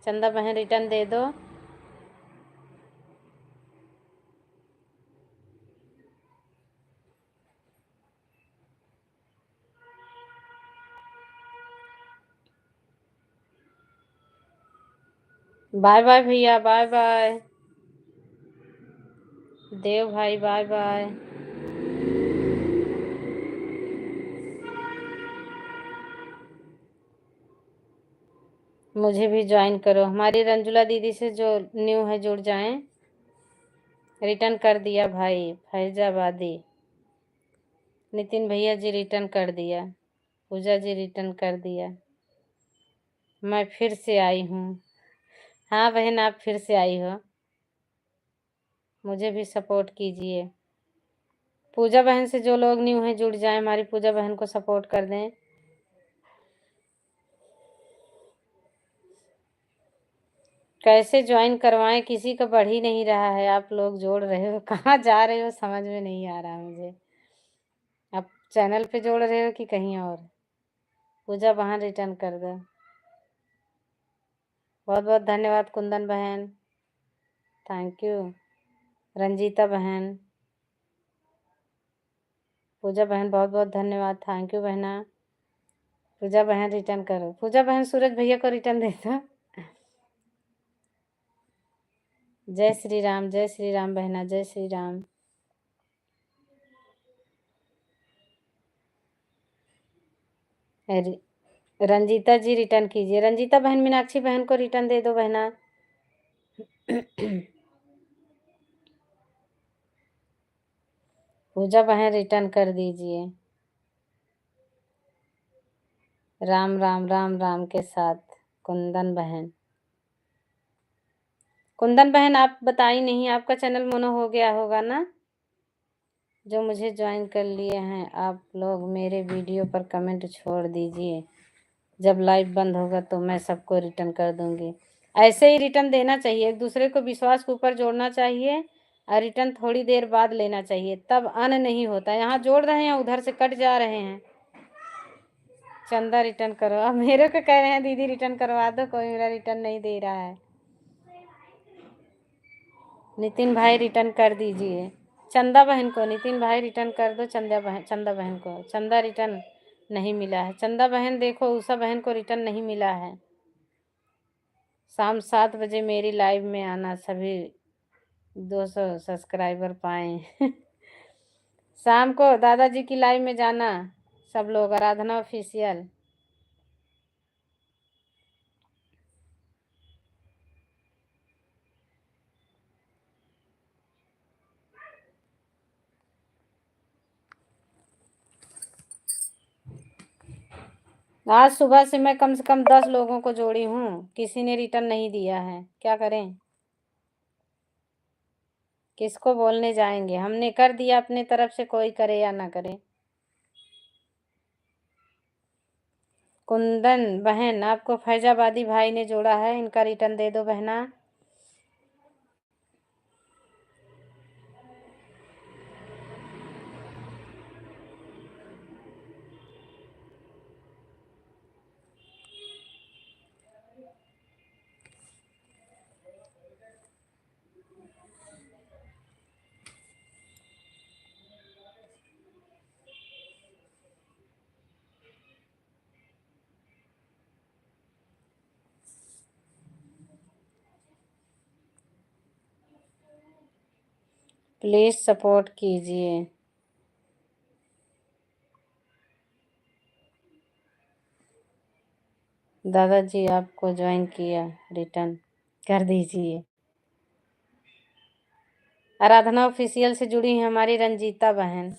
चंदा बहन रिटर्न दे दो। बाय बाय भैया, बाय बाय देव भाई, बाय बाय। मुझे भी ज्वाइन करो। हमारी रंजुला दीदी से जो न्यू है जुड़ जाएं। रिटर्न कर दिया भाई फैजाबादी। नितिन भैया जी रिटर्न कर दिया। पूजा जी रिटर्न कर दिया। मैं फिर से आई हूँ। हाँ बहन आप फिर से आई हो, मुझे भी सपोर्ट कीजिए। पूजा बहन से जो लोग न्यू हैं जुड़ जाएं, हमारी पूजा बहन को सपोर्ट कर दें। कैसे ज्वाइन करवाएं, किसी का बढ़ ही नहीं रहा है। आप लोग जोड़ रहे हो, कहाँ जा रहे हो समझ में नहीं आ रहा मुझे। आप चैनल पे जोड़ रहे हो कि कहीं और? पूजा बहन रिटर्न कर दो। बहुत बहुत धन्यवाद कुंदन बहन, थैंक यू। रंजीता बहन, पूजा बहन बहुत बहुत धन्यवाद, थैंक यू बहना। पूजा बहन रिटर्न करो, पूजा बहन सूरज भैया को रिटर्न दे दो। जय श्री राम बहना, जय श्री राम। रंजीता जी रिटर्न कीजिए, रंजीता बहन मीनाक्षी बहन को रिटर्न दे दो बहना। पूजा बहन रिटर्न कर दीजिए। राम राम राम राम के साथ कुंदन बहन। कुंदन बहन आप बताई नहीं, आपका चैनल मोनो हो गया होगा ना। जो मुझे ज्वाइन कर लिए हैं आप लोग मेरे वीडियो पर कमेंट छोड़ दीजिए, जब लाइव बंद होगा तो मैं सबको रिटर्न कर दूंगी। ऐसे ही रिटर्न देना चाहिए, एक दूसरे को विश्वास के ऊपर जोड़ना चाहिए और रिटर्न थोड़ी देर बाद लेना चाहिए, तब अन नहीं होता। यहाँ जोड़ रहे हैं उधर से कट जा रहे हैं। चंदा रिटर्न करो, अब मेरे को कह रहे हैं दीदी रिटर्न करवा दो, कोई मेरा रिटर्न नहीं दे रहा है। नितिन भाई रिटर्न कर दीजिए, चंदा बहन को नितिन भाई रिटर्न कर दो, चंदा बहन को चंदा रिटर्न नहीं मिला है। चंदा बहन देखो, उषा बहन को रिटर्न नहीं मिला है। शाम 7 बजे मेरी लाइव में आना, सभी 200 सब्सक्राइबर पाए। शाम को दादाजी की लाइव में जाना सब लोग, आराधना ऑफिशियल। आज सुबह से मैं कम से कम 10 लोगों को जोड़ी हूँ, किसी ने रिटर्न नहीं दिया है, क्या करें? किसको बोलने जाएंगे? हमने कर दिया अपने तरफ से, कोई करे या ना करे। कुंदन बहन आपको फैजाबादी भाई ने जोड़ा है, इनका रिटर्न दे दो बहना। प्लीज सपोर्ट कीजिए। दादाजी आपको ज्वाइन किया, रिटर्न कर दीजिए। आराधना ऑफिशियल से जुड़ी है हमारी रंजीता बहन।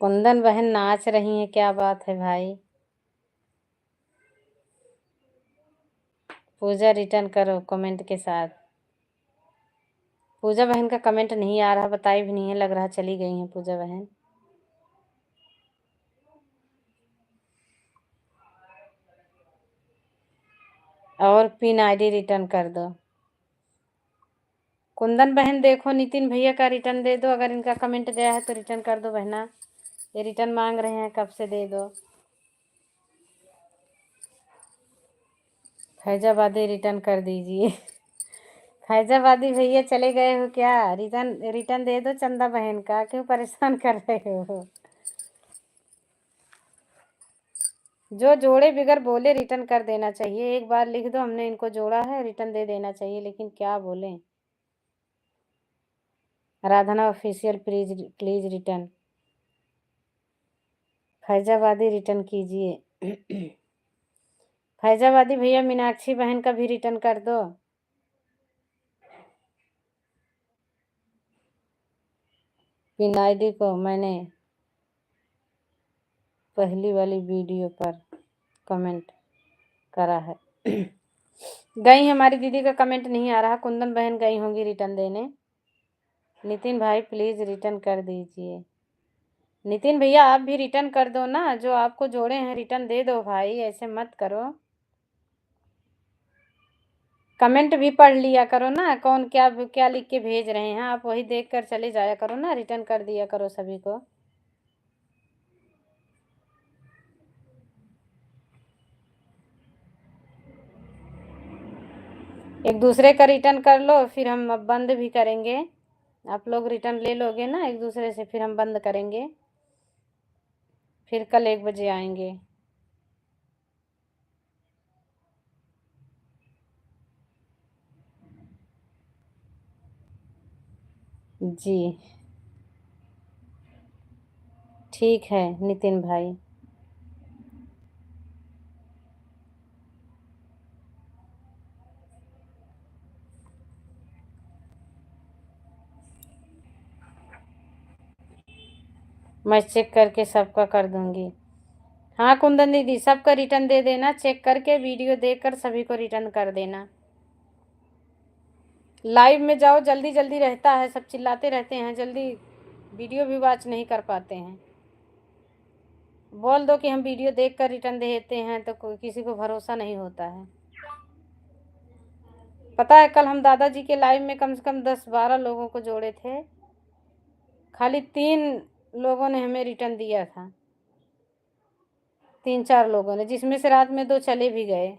कुंदन बहन नाच रही हैं, क्या बात है भाई। पूजा रिटर्न करो कमेंट के साथ। पूजा बहन का कमेंट नहीं आ रहा, बताई भी नहीं है, लग रहा चली गई हैं पूजा बहन। और पिन आईडी रिटर्न कर दो। कुंदन बहन देखो, नितिन भैया का रिटर्न दे दो, अगर इनका कमेंट गया है तो रिटर्न कर दो बहना। ये रिटर्न मांग रहे हैं, कब से दे दो। फैजाबादी रिटर्न कर दीजिए। फैजाबादी भैया चले गए हो क्या? रिटर्न दे दो चंदा बहन का, क्यों परेशान कर रहे हो? जो जोड़े बिगर बोले रिटर्न कर देना चाहिए, एक बार लिख दो हमने इनको जोड़ा है, रिटर्न दे देना चाहिए, लेकिन क्या बोलें। Aradhana official please please return. Faizabadi return कीजिए। फैजाबादी भैया मीनाक्षी बहन का भी रिटर्न कर दो। पिन आईडी को मैंने पहली वाली वीडियो पर कमेंट करा है। गई हमारी दीदी का कमेंट नहीं आ रहा, कुंदन बहन गई होंगी रिटर्न देने। नितिन भाई प्लीज रिटर्न कर दीजिए। नितिन भैया आप भी रिटर्न कर दो ना, जो आपको जोड़े हैं रिटर्न दे दो भाई, ऐसे मत करो। कमेंट भी पढ़ लिया करो ना, कौन क्या क्या लिख के भेज रहे हैं, आप वही देख कर चले जाया करो ना, रिटर्न कर दिया करो सभी को। एक दूसरे का रिटर्न कर लो, फिर हम अब बंद भी करेंगे। आप लोग रिटर्न ले लोगे ना एक दूसरे से, फिर हम बंद करेंगे, फिर कल 1 बजे आएंगे। जी ठीक है नितिन भाई। मैं चेक करके सबका कर दूंगी। हाँ कुंदन दीदी, सबका रिटर्न दे देना, चेक करके वीडियो देखकर सभी को रिटर्न कर देना। लाइव में जाओ, जल्दी जल्दी रहता है, सब चिल्लाते रहते हैं, जल्दी वीडियो भी वॉच नहीं कर पाते हैं। बोल दो कि हम वीडियो देखकर रिटर्न देते हैं, तो कोई किसी को भरोसा नहीं होता है। पता है कल हम दादाजी के लाइव में कम से कम 10-12 लोगों को जोड़े थे, खाली 3 लोगों ने हमें रिटर्न दिया था, 3-4 लोगों ने, जिसमें से रात में 2 चले भी गए।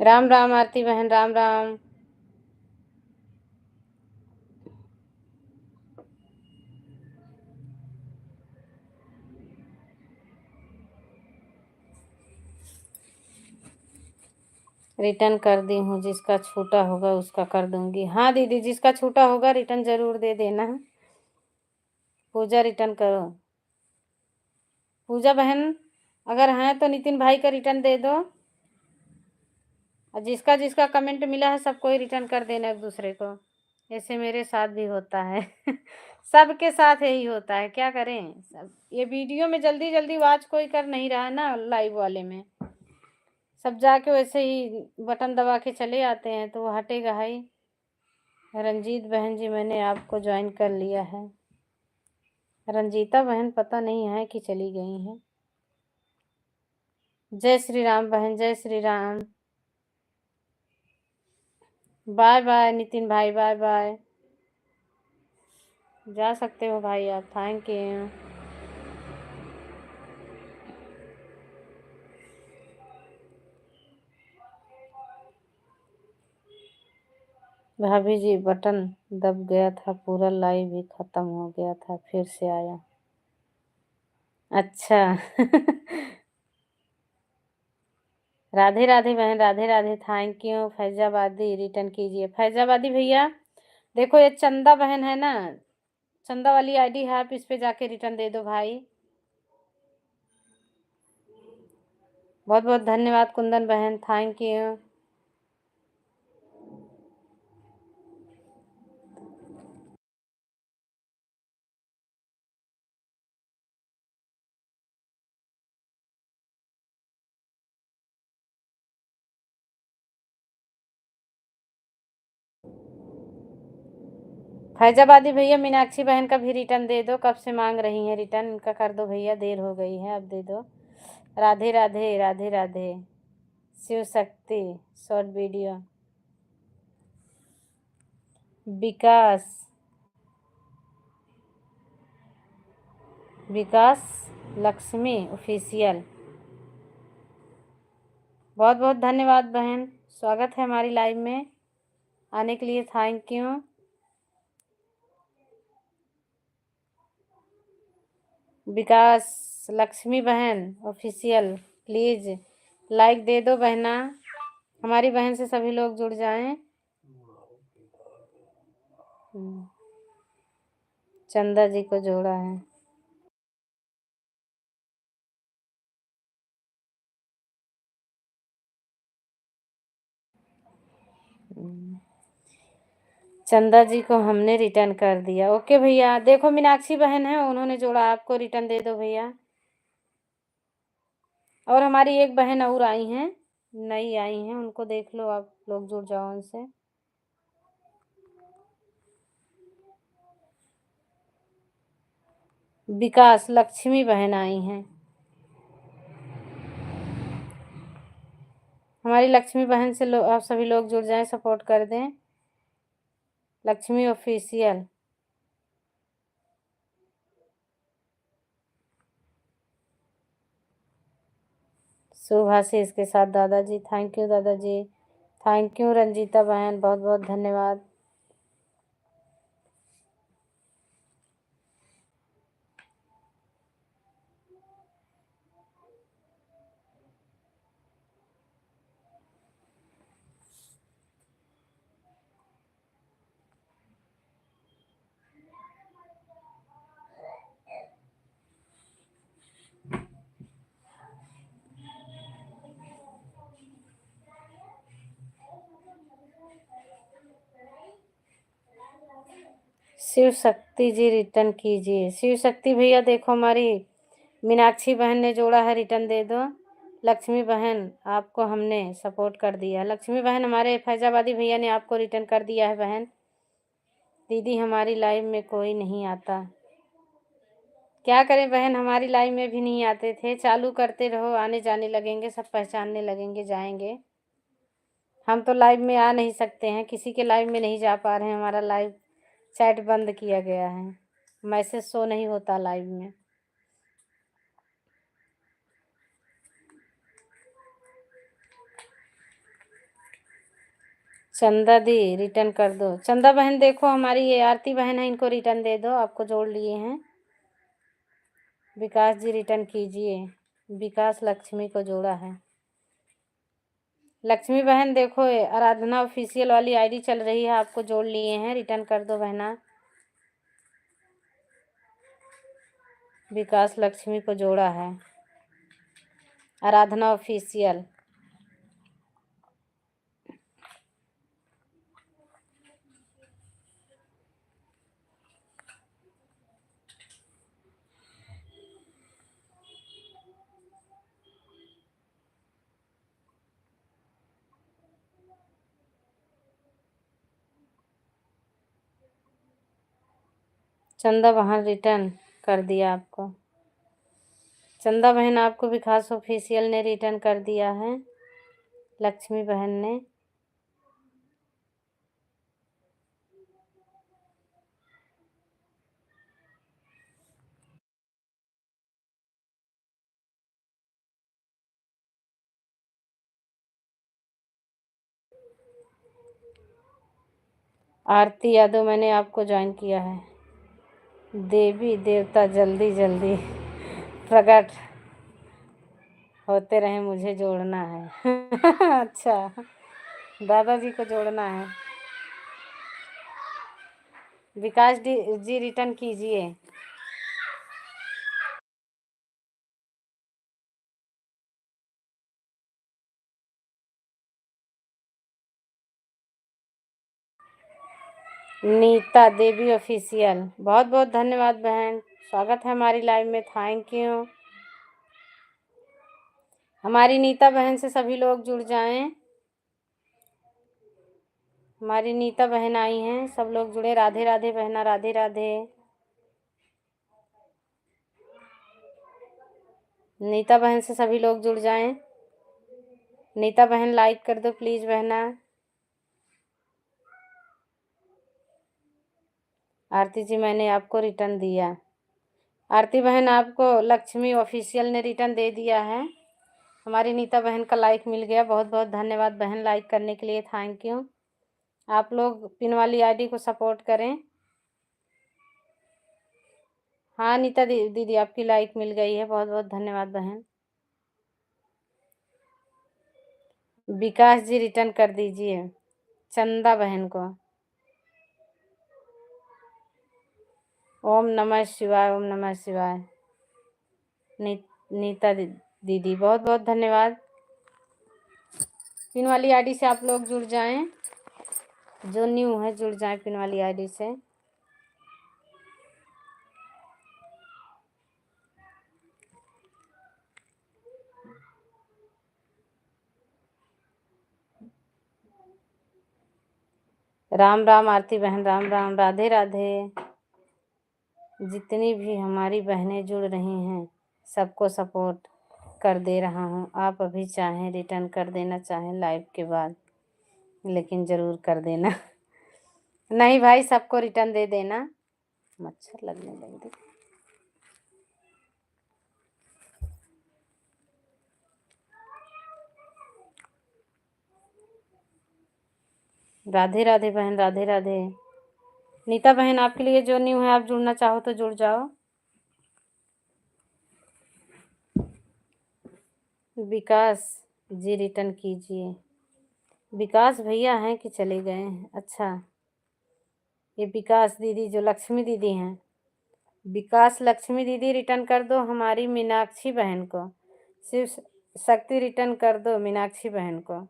राम राम आरती बहन, राम राम। रिटर्न कर दी हूँ, जिसका छूटा होगा उसका कर दूंगी। हाँ दीदी, जिसका छूटा होगा रिटर्न जरूर दे देना। पूजा रिटर्न करो। पूजा बहन अगर हैं तो नितिन भाई का रिटर्न दे दो, और जिसका जिसका कमेंट मिला है सबको ही रिटर्न कर देना एक दूसरे को। ऐसे मेरे साथ भी होता है सबके साथ यही होता है, क्या करें। सब ये वीडियो में जल्दी जल्दी वॉच कोई कर नहीं रहा है ना, लाइव वाले में सब जाके वैसे ही बटन दबा के चले आते हैं, तो वो हटेगा ही। रंजीत बहन जी, मैंने आपको ज्वाइन कर लिया है। रंजीता बहन पता नहीं है कि चली गई हैं। जय श्री राम बहन, जय श्री राम। बाय बाय नितिन भाई, बाय बाय। जा सकते हो भाई आप, थैंक यू। भाभी जी बटन दब गया था, पूरा लाइव ही खत्म हो गया था, फिर से आया। अच्छा राधे राधे बहन, Radhe Radhe, thank you. Faizabadi return कीजिए। फैजाबादी भैया देखो, ये चंदा बहन है ना, चंदा वाली आईडी है, आप इस पे जाके रिटर्न दे दो भाई। बहुत बहुत धन्यवाद कुंदन बहन, थैंक यू। फैजाबादी भैया, मीनाक्षी बहन का भी रिटर्न दे दो, कब से मांग रही हैं रिटर्न, इनका कर दो भैया, देर हो गई है, अब दे दो। राधे राधे, राधे राधे। Shiv Shakti short video. विकास, विकास लक्ष्मी ऑफिशियल, बहुत बहुत धन्यवाद बहन, स्वागत है हमारी लाइव में आने के लिए, थैंक यू। विकास लक्ष्मी बहन ऑफिशियल, प्लीज लाइक दे दो बहना, हमारी बहन से सभी लोग जुड़ जाएं। चंदा जी को जोड़ा है। चंदा जी को हमने रिटर्न कर दिया। ओके भैया, देखो मीनाक्षी बहन है, उन्होंने जोड़ा, आपको रिटर्न दे दो भैया। और हमारी एक बहन और आई हैं, नई आई हैं, उनको देख लो, आप लोग जुड़ जाओ उनसे। विकास लक्ष्मी बहन आई हैं। हमारी लक्ष्मी बहन से आप सभी लोग जुड़ जाएं, सपोर्ट कर दें। लक्ष्मी ऑफिशियल। शुभाशीष के साथ दादाजी, थैंक यू दादाजी, थैंक यू रंजीता बहन, बहुत बहुत धन्यवाद। शिव शक्ति जी रिटर्न कीजिए। शिव शक्ति भैया देखो, हमारी मीनाक्षी बहन ने जोड़ा है, रिटर्न दे दो। लक्ष्मी बहन आपको हमने सपोर्ट कर दिया। लक्ष्मी बहन हमारे फैजाबादी भैया ने आपको रिटर्न कर दिया है बहन। दीदी हमारी लाइव में कोई नहीं आता, क्या करें बहन, हमारी लाइव में भी नहीं आते थे। चालू करते रहो, आने जाने लगेंगे, सब पहचानने लगेंगे, जाएंगे। हम तो लाइव में आ नहीं सकते हैं, किसी के लाइव में नहीं जा पा रहे हैं। हमारा लाइव चैट बंद किया गया है, मैसेज शो नहीं होता लाइव में। चंदा दी रिटर्न कर दो। चंदा बहन देखो, हमारी ये आरती बहन है, इनको रिटर्न दे दो, आपको जोड़ लिए हैं। विकास जी रिटर्न कीजिए। विकास लक्ष्मी को जोड़ा है। लक्ष्मी बहन देखो, आराधना ऑफिशियल वाली आईडी चल रही है, आपको जोड़ लिए हैं, रिटर्न कर दो बहना। विकास लक्ष्मी को जोड़ा है, आराधना ऑफिशियल। चंदा बहन रिटर्न कर दिया आपको। चंदा बहन आपको विकास ऑफिशियल ने रिटर्न कर दिया है, लक्ष्मी बहन ने। आरती यादव मैंने आपको ज्वाइन किया है। देवी देवता जल्दी जल्दी प्रकट होते रहे, मुझे जोड़ना है। अच्छा, दादाजी को जोड़ना है। विकास जी रिटर्न कीजिए। नीता देवी ऑफिशियल, बहुत बहुत धन्यवाद बहन, स्वागत है हमारी लाइव में, थैंक यू। हमारी नीता बहन से सभी लोग जुड़ जाएं। हमारी नीता बहन आई हैं, सब लोग जुड़े। राधे राधे बहना, राधे राधे। नीता बहन से सभी लोग जुड़ जाएं। नीता बहन लाइक कर दो प्लीज बहना। आरती जी मैंने आपको रिटर्न दिया। आरती बहन आपको लक्ष्मी ऑफिशियल ने रिटर्न दे दिया है। हमारी नीता बहन का लाइक मिल गया, बहुत बहुत धन्यवाद बहन लाइक करने के लिए, थैंक यू। आप लोग पिन वाली आईडी को सपोर्ट करें। हाँ नीता दीदी आपकी लाइक मिल गई है, बहुत बहुत धन्यवाद बहन। विकास जी रिटर्न कर दीजिए चंदा बहन को। ओम नमः शिवाय, ओम नमः शिवाय। नीता दीदी बहुत बहुत धन्यवाद। पिन वाली आईडी से आप लोग जुड़ जाएं, जो न्यू है जुड़ जाएं पिन वाली आईडी से। राम राम आरती बहन, राम राम, राधे राधे। जितनी भी हमारी बहनें जुड़ रही हैं सबको सपोर्ट कर दे रहा हूँ। आप अभी चाहें रिटर्न कर देना चाहें लाइव के बाद, लेकिन ज़रूर कर देना। नहीं भाई, सबको रिटर्न दे देना। मच्छर लगने लगे। राधे राधे बहन, राधे राधे। नीता बहन, आपके लिए जो न्यू है, आप जुड़ना चाहो तो जुड़ जाओ। विकास जी रिटर्न कीजिए। विकास भैया हैं कि चले गए हैं? अच्छा, ये विकास दीदी जो लक्ष्मी दीदी हैं, विकास लक्ष्मी दीदी रिटर्न कर दो हमारी मीनाक्षी बहन को। शिव शक्ति रिटर्न कर दो मीनाक्षी बहन को।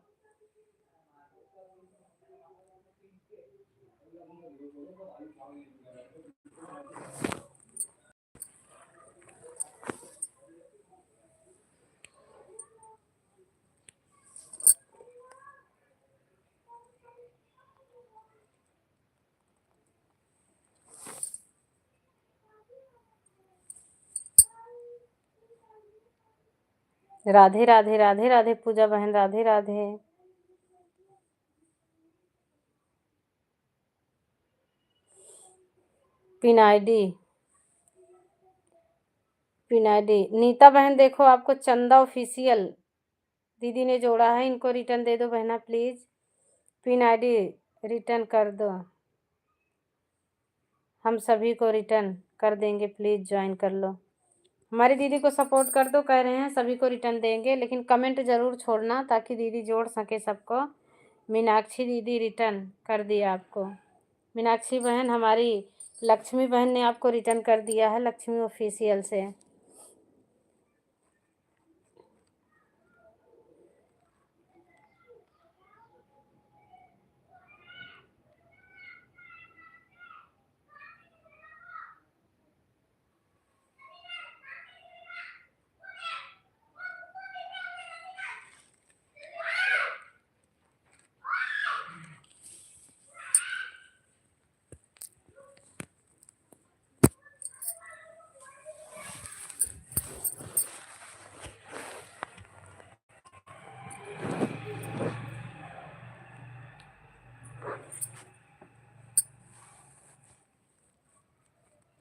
राधे राधे, राधे राधे पूजा बहन, राधे राधे। पिन आईडी नीता बहन, देखो आपको चंदा ऑफिशियल दीदी ने जोड़ा है, इनको रिटर्न दे दो बहना प्लीज। पिन आईडी रिटर्न कर दो, हम सभी को रिटर्न कर देंगे, प्लीज ज्वाइन कर लो। हमारी दीदी को सपोर्ट कर दो, कह रहे हैं सभी को रिटर्न देंगे, लेकिन कमेंट जरूर छोड़ना ताकि दीदी जोड़ सके सबको। मीनाक्षी दीदी रिटर्न कर दिया आपको। मीनाक्षी बहन, हमारी लक्ष्मी बहन ने आपको रिटर्न कर दिया है लक्ष्मी ऑफिशियल से।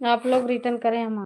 आप लोग रिटर्न करें हम।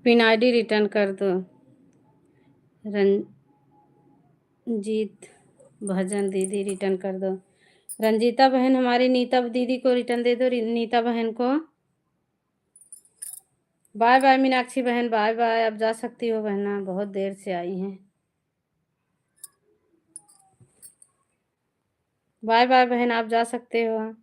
पिन आईडी रिटर्न कर दो। रंजीत भजन दीदी रिटर्न कर दो। रंजीता बहन, हमारी नीता दीदी को रिटर्न दे दो, नीता बहन को। बाय बाय मीनाक्षी बहन, बाय बाय। अब जा सकती हो बहना, बहुत देर से आई हैं। बाय बाय बहन, आप जा सकते हो।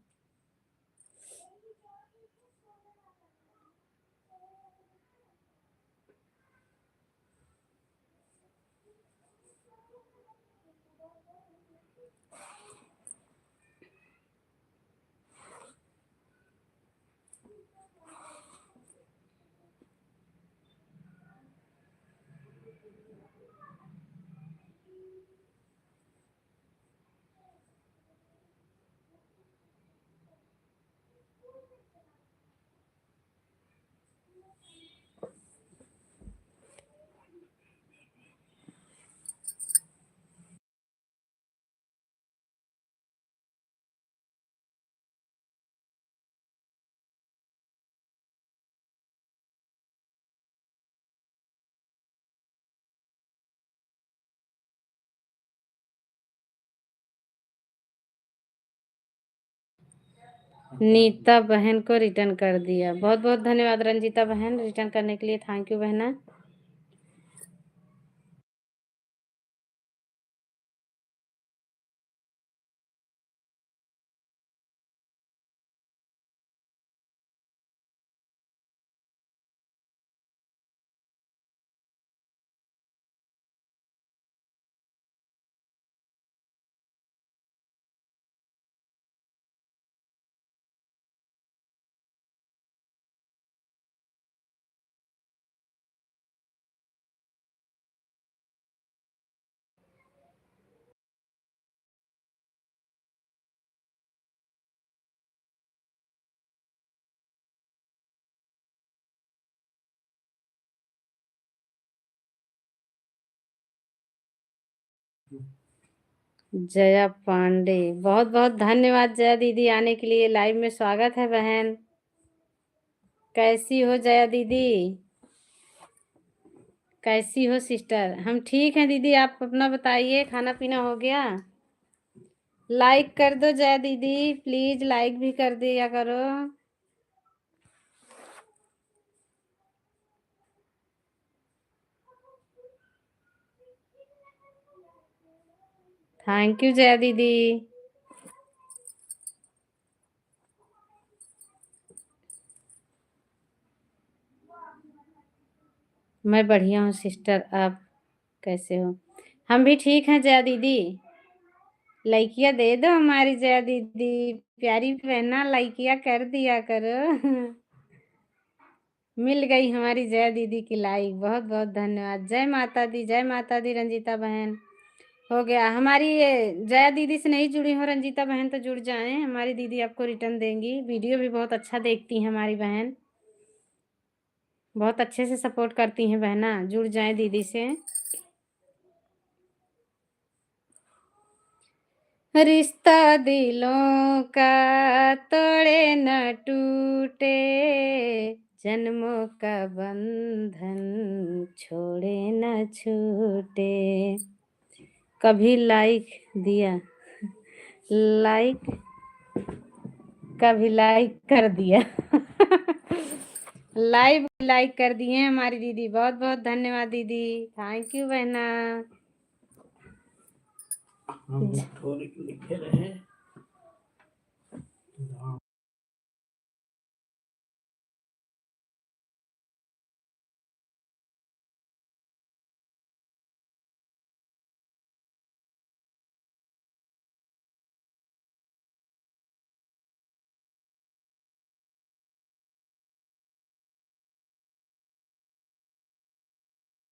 नीता बहन को रिटर्न कर दिया। बहुत बहुत धन्यवाद रंजीता बहन, रिटर्न करने के लिए थैंक यू बहना। जया पांडे, बहुत बहुत धन्यवाद जया दीदी आने के लिए। लाइव में स्वागत है बहन। कैसी हो जया दीदी, कैसी हो सिस्टर? हम ठीक हैं दीदी, आप अपना बताइए, खाना पीना हो गया? लाइक कर दो जया दीदी, प्लीज लाइक भी कर दिया करो। थैंक यू जया दीदी। मैं बढ़िया हूँ सिस्टर, आप कैसे हो? हम भी ठीक हैं जया दीदी। लाइकिया दे दो हमारी जया दीदी, प्यारी बहना, लाइकिया कर दिया करो। मिल गई हमारी जया दीदी की लाइक, बहुत बहुत धन्यवाद। जय माता दी, जय माता दी रंजीता बहन। हो गया हमारी ये जया दीदी से नहीं जुड़ी हो रंजीता बहन तो जुड़ जाएं, हमारी दीदी आपको रिटर्न देंगी। वीडियो भी बहुत अच्छा देखती हैं हमारी बहन, बहुत अच्छे से सपोर्ट करती हैं बहना, जुड़ जाएं दीदी से। रिश्ता दिलों का तोड़े न टूटे, जन्मों का बंधन छोड़े न छूटे। कभी लाइक दिया, लाइक कभी लाइक कर दिया। लाइक कर दिए हमारी दीदी, बहुत बहुत धन्यवाद दीदी, थैंक यू बहना। हम लिखे रहे।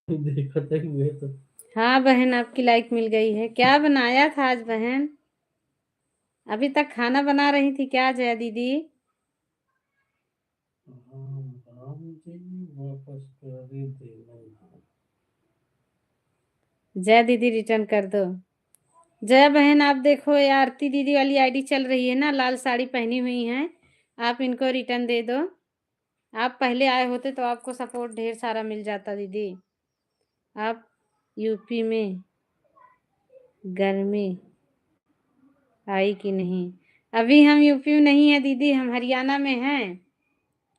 देखते हुए तो हाँ बहन, आपकी लाइक मिल गई है। क्या बनाया था आज बहन? अभी तक खाना बना रही थी क्या जया दीदी? जया दीदी रिटर्न कर दो। जया बहन आप देखो, ये आरती दीदी वाली आईडी चल रही है ना, लाल साड़ी पहनी हुई हैं, आप इनको रिटर्न दे दो। आप पहले आए होते तो आपको सपोर्ट ढेर सारा मिल जाता दीदी। आप यूपी में गर्मी आई कि नहीं? अभी हम यूपी में नहीं है दीदी, हम हरियाणा में हैं।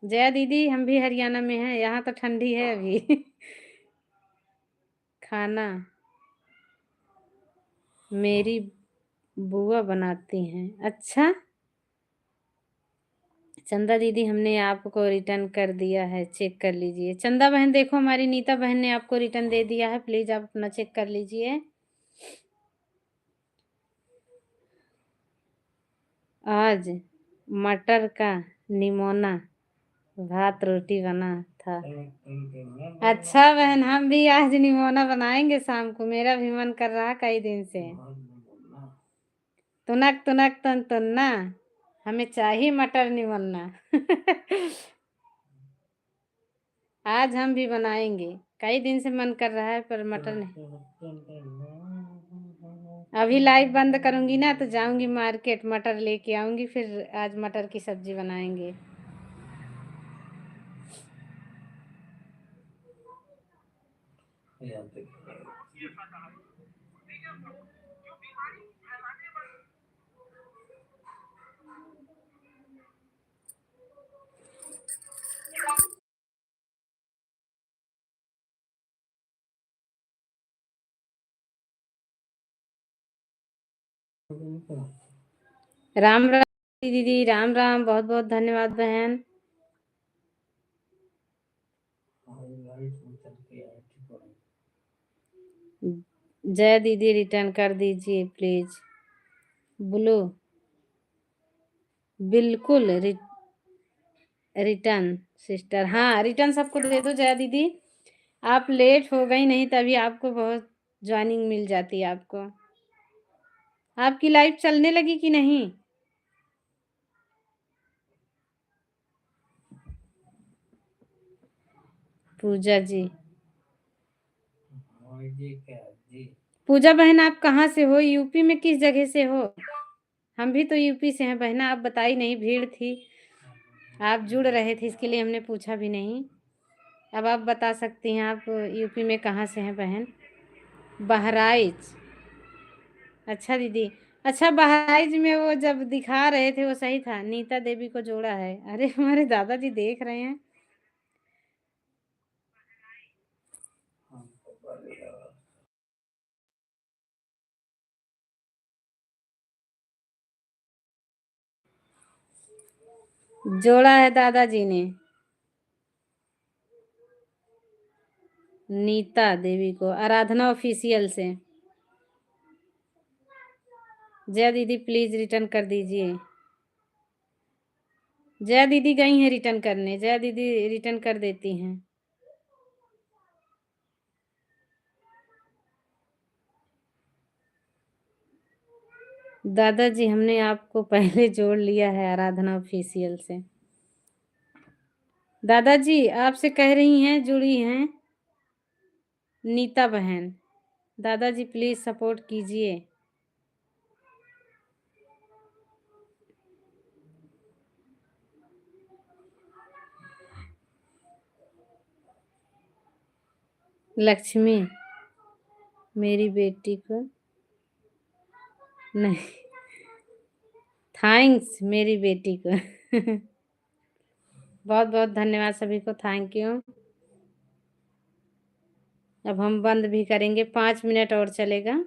जया दीदी हम भी हरियाणा में हैं, यहाँ तो ठंडी है अभी। खाना मेरी बुआ बनाती हैं। अच्छा चंदा दीदी, हमने आपको रिटर्न कर दिया है, चेक कर लीजिए। चंदा बहन देखो, हमारी नीता बहन ने आपको रिटर्न दे दिया है, प्लीज आप अपना चेक कर लीजिए। आज मटर का निमोना भात रोटी बना था। अच्छा बहन, हम भी आज निमोना बनाएंगे शाम को, मेरा भी मन कर रहा कई दिन से। तुनक तुनक तन तुन्ना, हमें चाहिए मटर निमोना। आज हम भी बनाएंगे, कई दिन से मन कर रहा है पर मटर नहीं। अभी लाइव बंद करूंगी ना तो जाऊंगी मार्केट, मटर लेके आऊंगी, फिर आज मटर की सब्जी बनाएंगे। राम राम दीदी, राम राम, बहुत बहुत धन्यवाद बहन। जय दीदी रिटर्न कर दीजिए प्लीज। ब्लू बिल्कुल रिटर्न सिस्टर, हाँ रिटर्न सबको दे दो जया दीदी। आप लेट हो गई, नहीं तभी आपको बहुत ज्वाइनिंग मिल जाती है आपको। आपकी लाइफ चलने लगी कि नहीं? पूजा जी, पूजा बहन आप कहाँ से हो? यूपी में किस जगह से हो? हम भी तो यूपी से हैं बहना, आप बताई नहीं, भीड़ थी, आप जुड़ रहे थे इसके लिए हमने पूछा भी नहीं। अब आप बता सकती हैं आप यूपी में कहाँ से हैं बहन? बहराइच, अच्छा दीदी। अच्छा बहराइच में वो जब दिखा रहे थे वो सही था, नीता देवी को जोड़ा है। अरे हमारे दादाजी देख रहे हैं। जोड़ा है दादाजी ने नीता देवी को, आराधना ऑफिशियल से। जया दीदी प्लीज रिटर्न कर दीजिए। जया दीदी गई हैं रिटर्न करने, जया दीदी रिटर्न कर देती हैं। दादाजी हमने आपको पहले जोड़ लिया है आराधना ऑफिशियल से। दादाजी आपसे कह रही हैं, जुड़ी हैं नीता बहन। दादाजी प्लीज सपोर्ट कीजिए। लक्ष्मी मेरी बेटी को नहीं, थैंक्स मेरी बेटी को। बहुत बहुत धन्यवाद सभी को, थैंक यू। अब हम बंद भी करेंगे, 5 मिनट और चलेगा।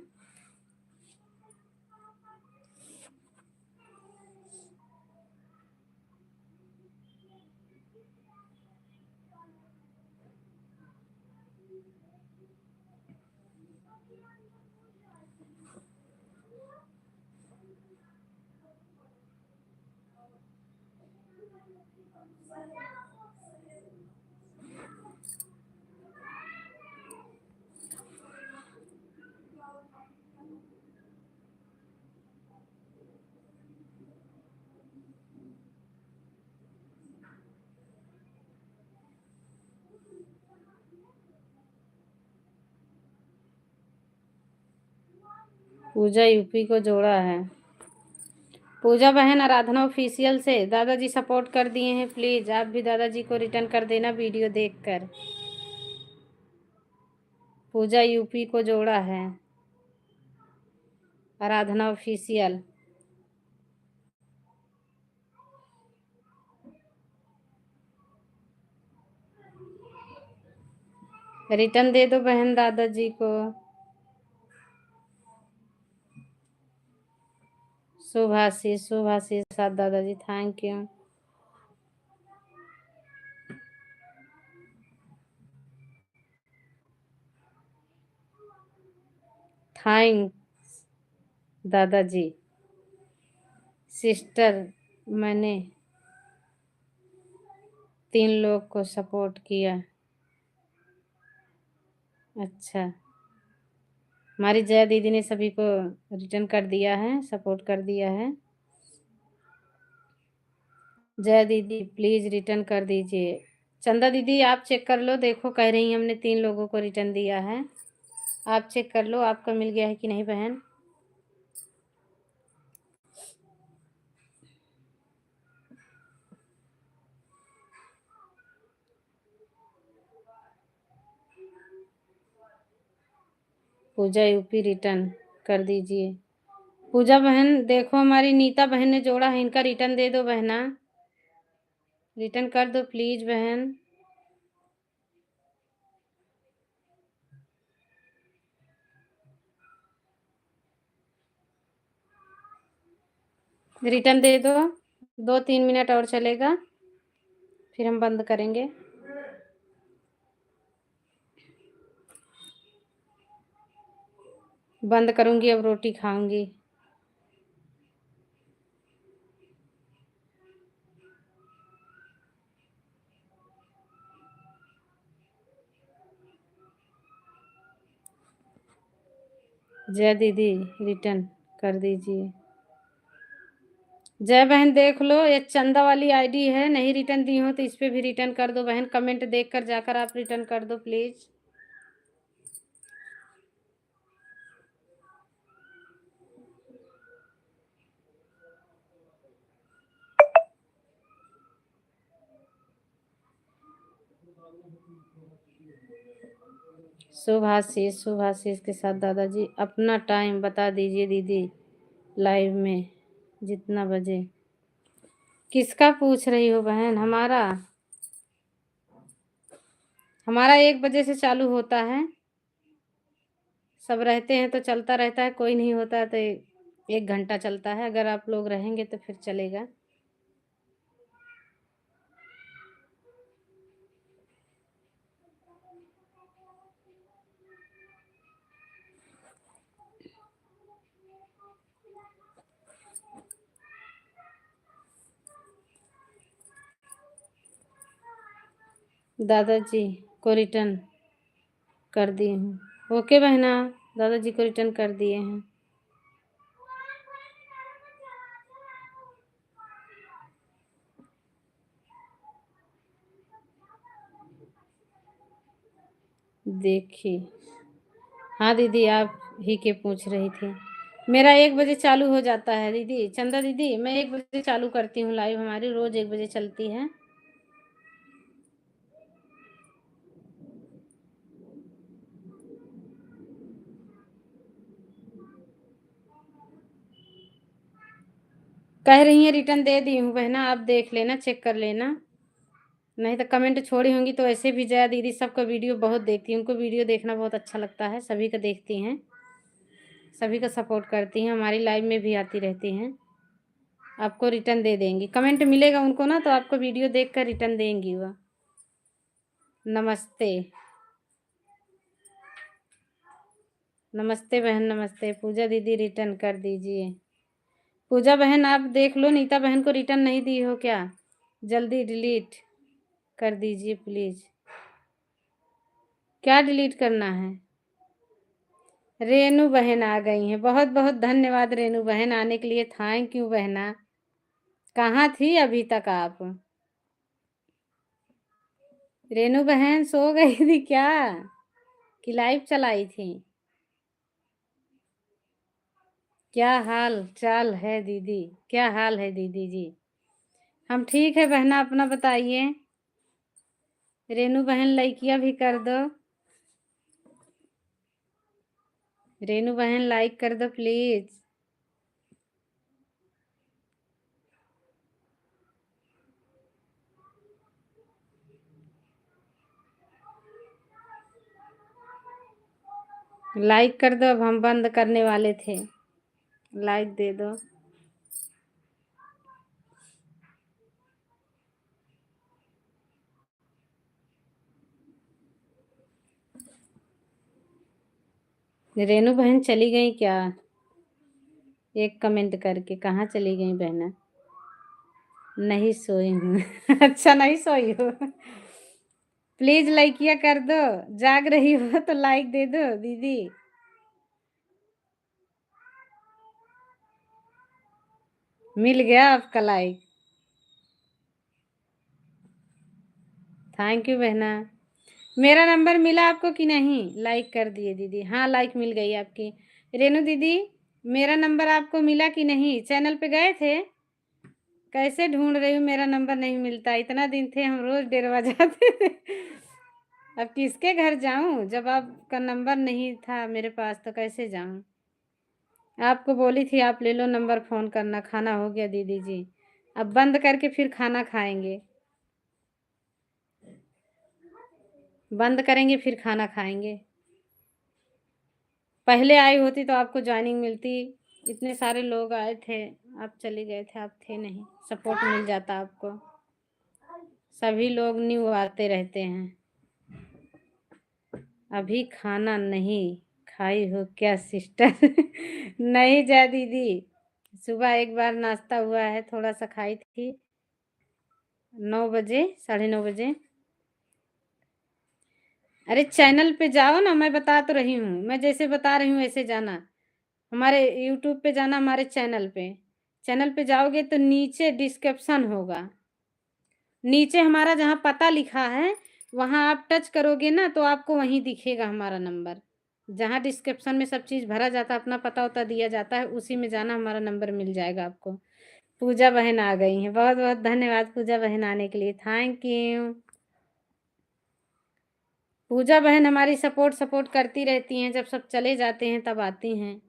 पूजा यूपी को जोड़ा है। पूजा बहन आराधना ऑफिशियल से दादाजी सपोर्ट कर दिए हैं, प्लीज आप भी दादाजी को रिटर्न कर देना वीडियो देखकर। पूजा यूपी को जोड़ा है आराधना ऑफिशियल। रिटर्न दे दो बहन दादाजी को। शुभाशीष, शुभाशीष साथ दादाजी, थैंक यू। थैंक्स दादाजी। सिस्टर मैंने 3 लोग को सपोर्ट किया। अच्छा, हमारी जया दीदी ने सभी को रिटर्न कर दिया है, सपोर्ट कर दिया है। जया दीदी प्लीज रिटर्न कर दीजिए। चंदा दीदी आप चेक कर लो, देखो कह रही हैं हमने 3 लोगों को रिटर्न दिया है, आप चेक कर लो आपका मिल गया है कि नहीं बहन। पूजा यूपी रिटर्न कर दीजिए। पूजा बहन देखो हमारी नीता बहन ने जोड़ा है, इनका रिटर्न दे दो बहना, रिटर्न कर दो प्लीज बहन। रिटर्न दे दो, 2-3 मिनट और चलेगा, फिर हम बंद करेंगे। बंद करूँगी, अब रोटी खाऊँगी। जय दीदी रिटर्न कर दीजिए। जय बहन देख लो, ये चंदा वाली आईडी है, नहीं रिटर्न दी हो तो इस पे भी रिटर्न कर दो बहन। कमेंट देखकर जाकर आप रिटर्न कर दो प्लीज। शुभ आशीष के साथ दादाजी अपना टाइम बता दीजिए दीदी, लाइव में जितना बजे। किसका पूछ रही हो बहन? हमारा 1 बजे से चालू होता है। सब रहते हैं तो चलता रहता है, कोई नहीं होता है तो 1 घंटा चलता है। अगर आप लोग रहेंगे तो फिर चलेगा। दादाजी को रिटर्न कर दी हूँ। ओके बहना, दादाजी को रिटर्न कर दिए हैं। देखिए, हाँ दीदी आप ही के पूछ रही थी। मेरा 1 बजे चालू हो जाता है दीदी। चंदा दीदी मैं 1 बजे चालू करती हूँ लाइव, हमारी रोज 1 बजे चलती है। कह रही हैं रिटर्न दे दी हूँ बहना, आप देख लेना, चेक कर लेना। नहीं तो कमेंट छोड़ी होंगी तो ऐसे भी जया दीदी सबका वीडियो बहुत देखती हैं, उनको वीडियो देखना बहुत अच्छा लगता है, सभी का देखती हैं, सभी का सपोर्ट करती हैं, हमारी लाइव में भी आती रहती हैं। आपको रिटर्न दे देंगी, कमेंट मिलेगा उनको ना तो आपको वीडियो देख कर रिटर्न देंगी वह। नमस्ते नमस्ते बहन, नमस्ते। पूजा दीदी रिटर्न कर दीजिए। पूजा बहन आप देख लो, नीता बहन को रिटर्न नहीं दी हो क्या? जल्दी डिलीट कर दीजिए प्लीज। क्या डिलीट करना है? रेनू बहन आ गई हैं, बहुत बहुत धन्यवाद रेनू बहन आने के लिए, थैंक यू बहना। कहाँ थी अभी तक आप? रेनू बहन सो गई थी क्या कि लाइव चलाई थी? क्या हाल चाल है दीदी? क्या हाल है दीदी जी? हम ठीक है बहना, अपना बताइए। रेनू बहन लाइकिया भी कर दो। रेनू बहन लाइक कर दो प्लीज। लाइक कर दो, अब हम बंद करने वाले थे। लाइक दे दो। रेनू बहन चली गई क्या? एक कमेंट करके कहाँ चली गई बहना? नहीं सोई हूँ अच्छा नहीं सोई हो प्लीज लाइकिया कर दो, जाग रही हो तो लाइक दे दो दीदी। मिल गया आपका लाइक, थैंक यू बहना। मेरा नंबर मिला आपको कि नहीं? लाइक कर दिए दीदी, हाँ लाइक मिल गई आपकी। रेनू दीदी मेरा नंबर आपको मिला कि नहीं? चैनल पे गए थे? कैसे ढूंढ रही हूँ, मेरा नंबर नहीं मिलता। इतना दिन थे हम रोज डेरवा जाते थे अब किसके घर जाऊं जब आपका नंबर नहीं था मेरे पास, तो कैसे जाऊं? आपको बोली थी आप ले लो नंबर, फोन करना। खाना हो गया दीदी जी, अब बंद करके फिर खाना खाएंगे। बंद करेंगे फिर खाना खाएंगे। पहले आई होती तो आपको ज्वाइनिंग मिलती, इतने सारे लोग आए थे, आप चले गए थे, आप थे नहीं, सपोर्ट मिल जाता आपको। सभी लोग न्यू आते रहते हैं। अभी खाना नहीं खाई हो क्या सिस्टर? नहीं जा दीदी, सुबह एक बार नाश्ता हुआ है, थोड़ा सा खाई थी 9 बजे, 9:30 बजे। अरे चैनल पे जाओ ना, मैं बता तो रही हूँ, मैं जैसे बता रही हूँ ऐसे जाना। हमारे यूट्यूब पे जाना, हमारे चैनल पे। चैनल पे जाओगे तो नीचे डिस्क्रिप्शन होगा, नीचे हमारा जहाँ पता लिखा है वहाँ आप टच करोगे ना तो आपको वहीं दिखेगा हमारा नंबर। जहाँ डिस्क्रिप्शन में सब चीज़ भरा जाता है, अपना पता वता दिया जाता है, उसी में जाना, हमारा नंबर मिल जाएगा आपको। पूजा बहन आ गई हैं, बहुत बहुत धन्यवाद पूजा बहन आने के लिए, थैंक यू। पूजा बहन हमारी सपोर्ट सपोर्ट करती रहती हैं, जब सब चले जाते हैं तब आती हैं।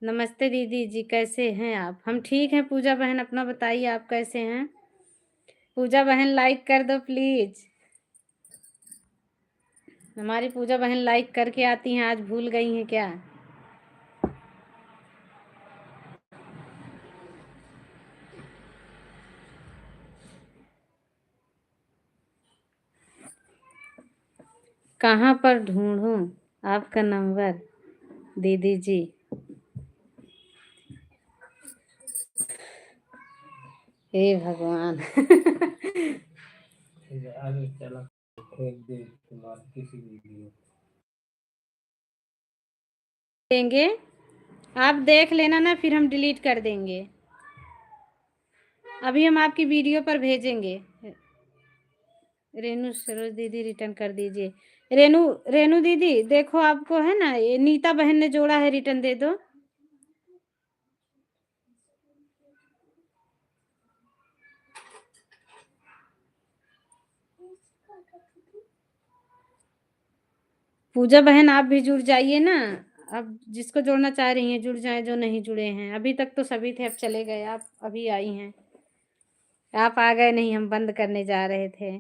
नमस्ते दीदी जी, कैसे हैं आप? हम ठीक हैं पूजा बहन, अपना बताइए आप कैसे हैं? पूजा बहन लाइक कर दो प्लीज। हमारी पूजा बहन लाइक करके आती हैं, आज भूल गई हैं क्या? कहाँ पर ढूंढूं आपका नंबर दीदी जी? हे भगवान। देंगे, आप देख लेना ना, फिर हम डिलीट कर देंगे। अभी हम आपकी वीडियो पर भेजेंगे। रेनू सरोज दीदी रिटर्न कर दीजिए। रेनू रेनू दीदी देखो, आपको है ना, ये नीता बहन ने जोड़ा है, रिटर्न दे दो। पूजा बहन आप भी जुड़ जाइए ना, अब जिसको जोड़ना चाह रही हैं जुड़ जाएं, जो नहीं जुड़े हैं। अभी तक तो सभी थे, अब चले गए, आप अभी आई हैं। आप आ गए नहीं, हम बंद करने जा रहे थे।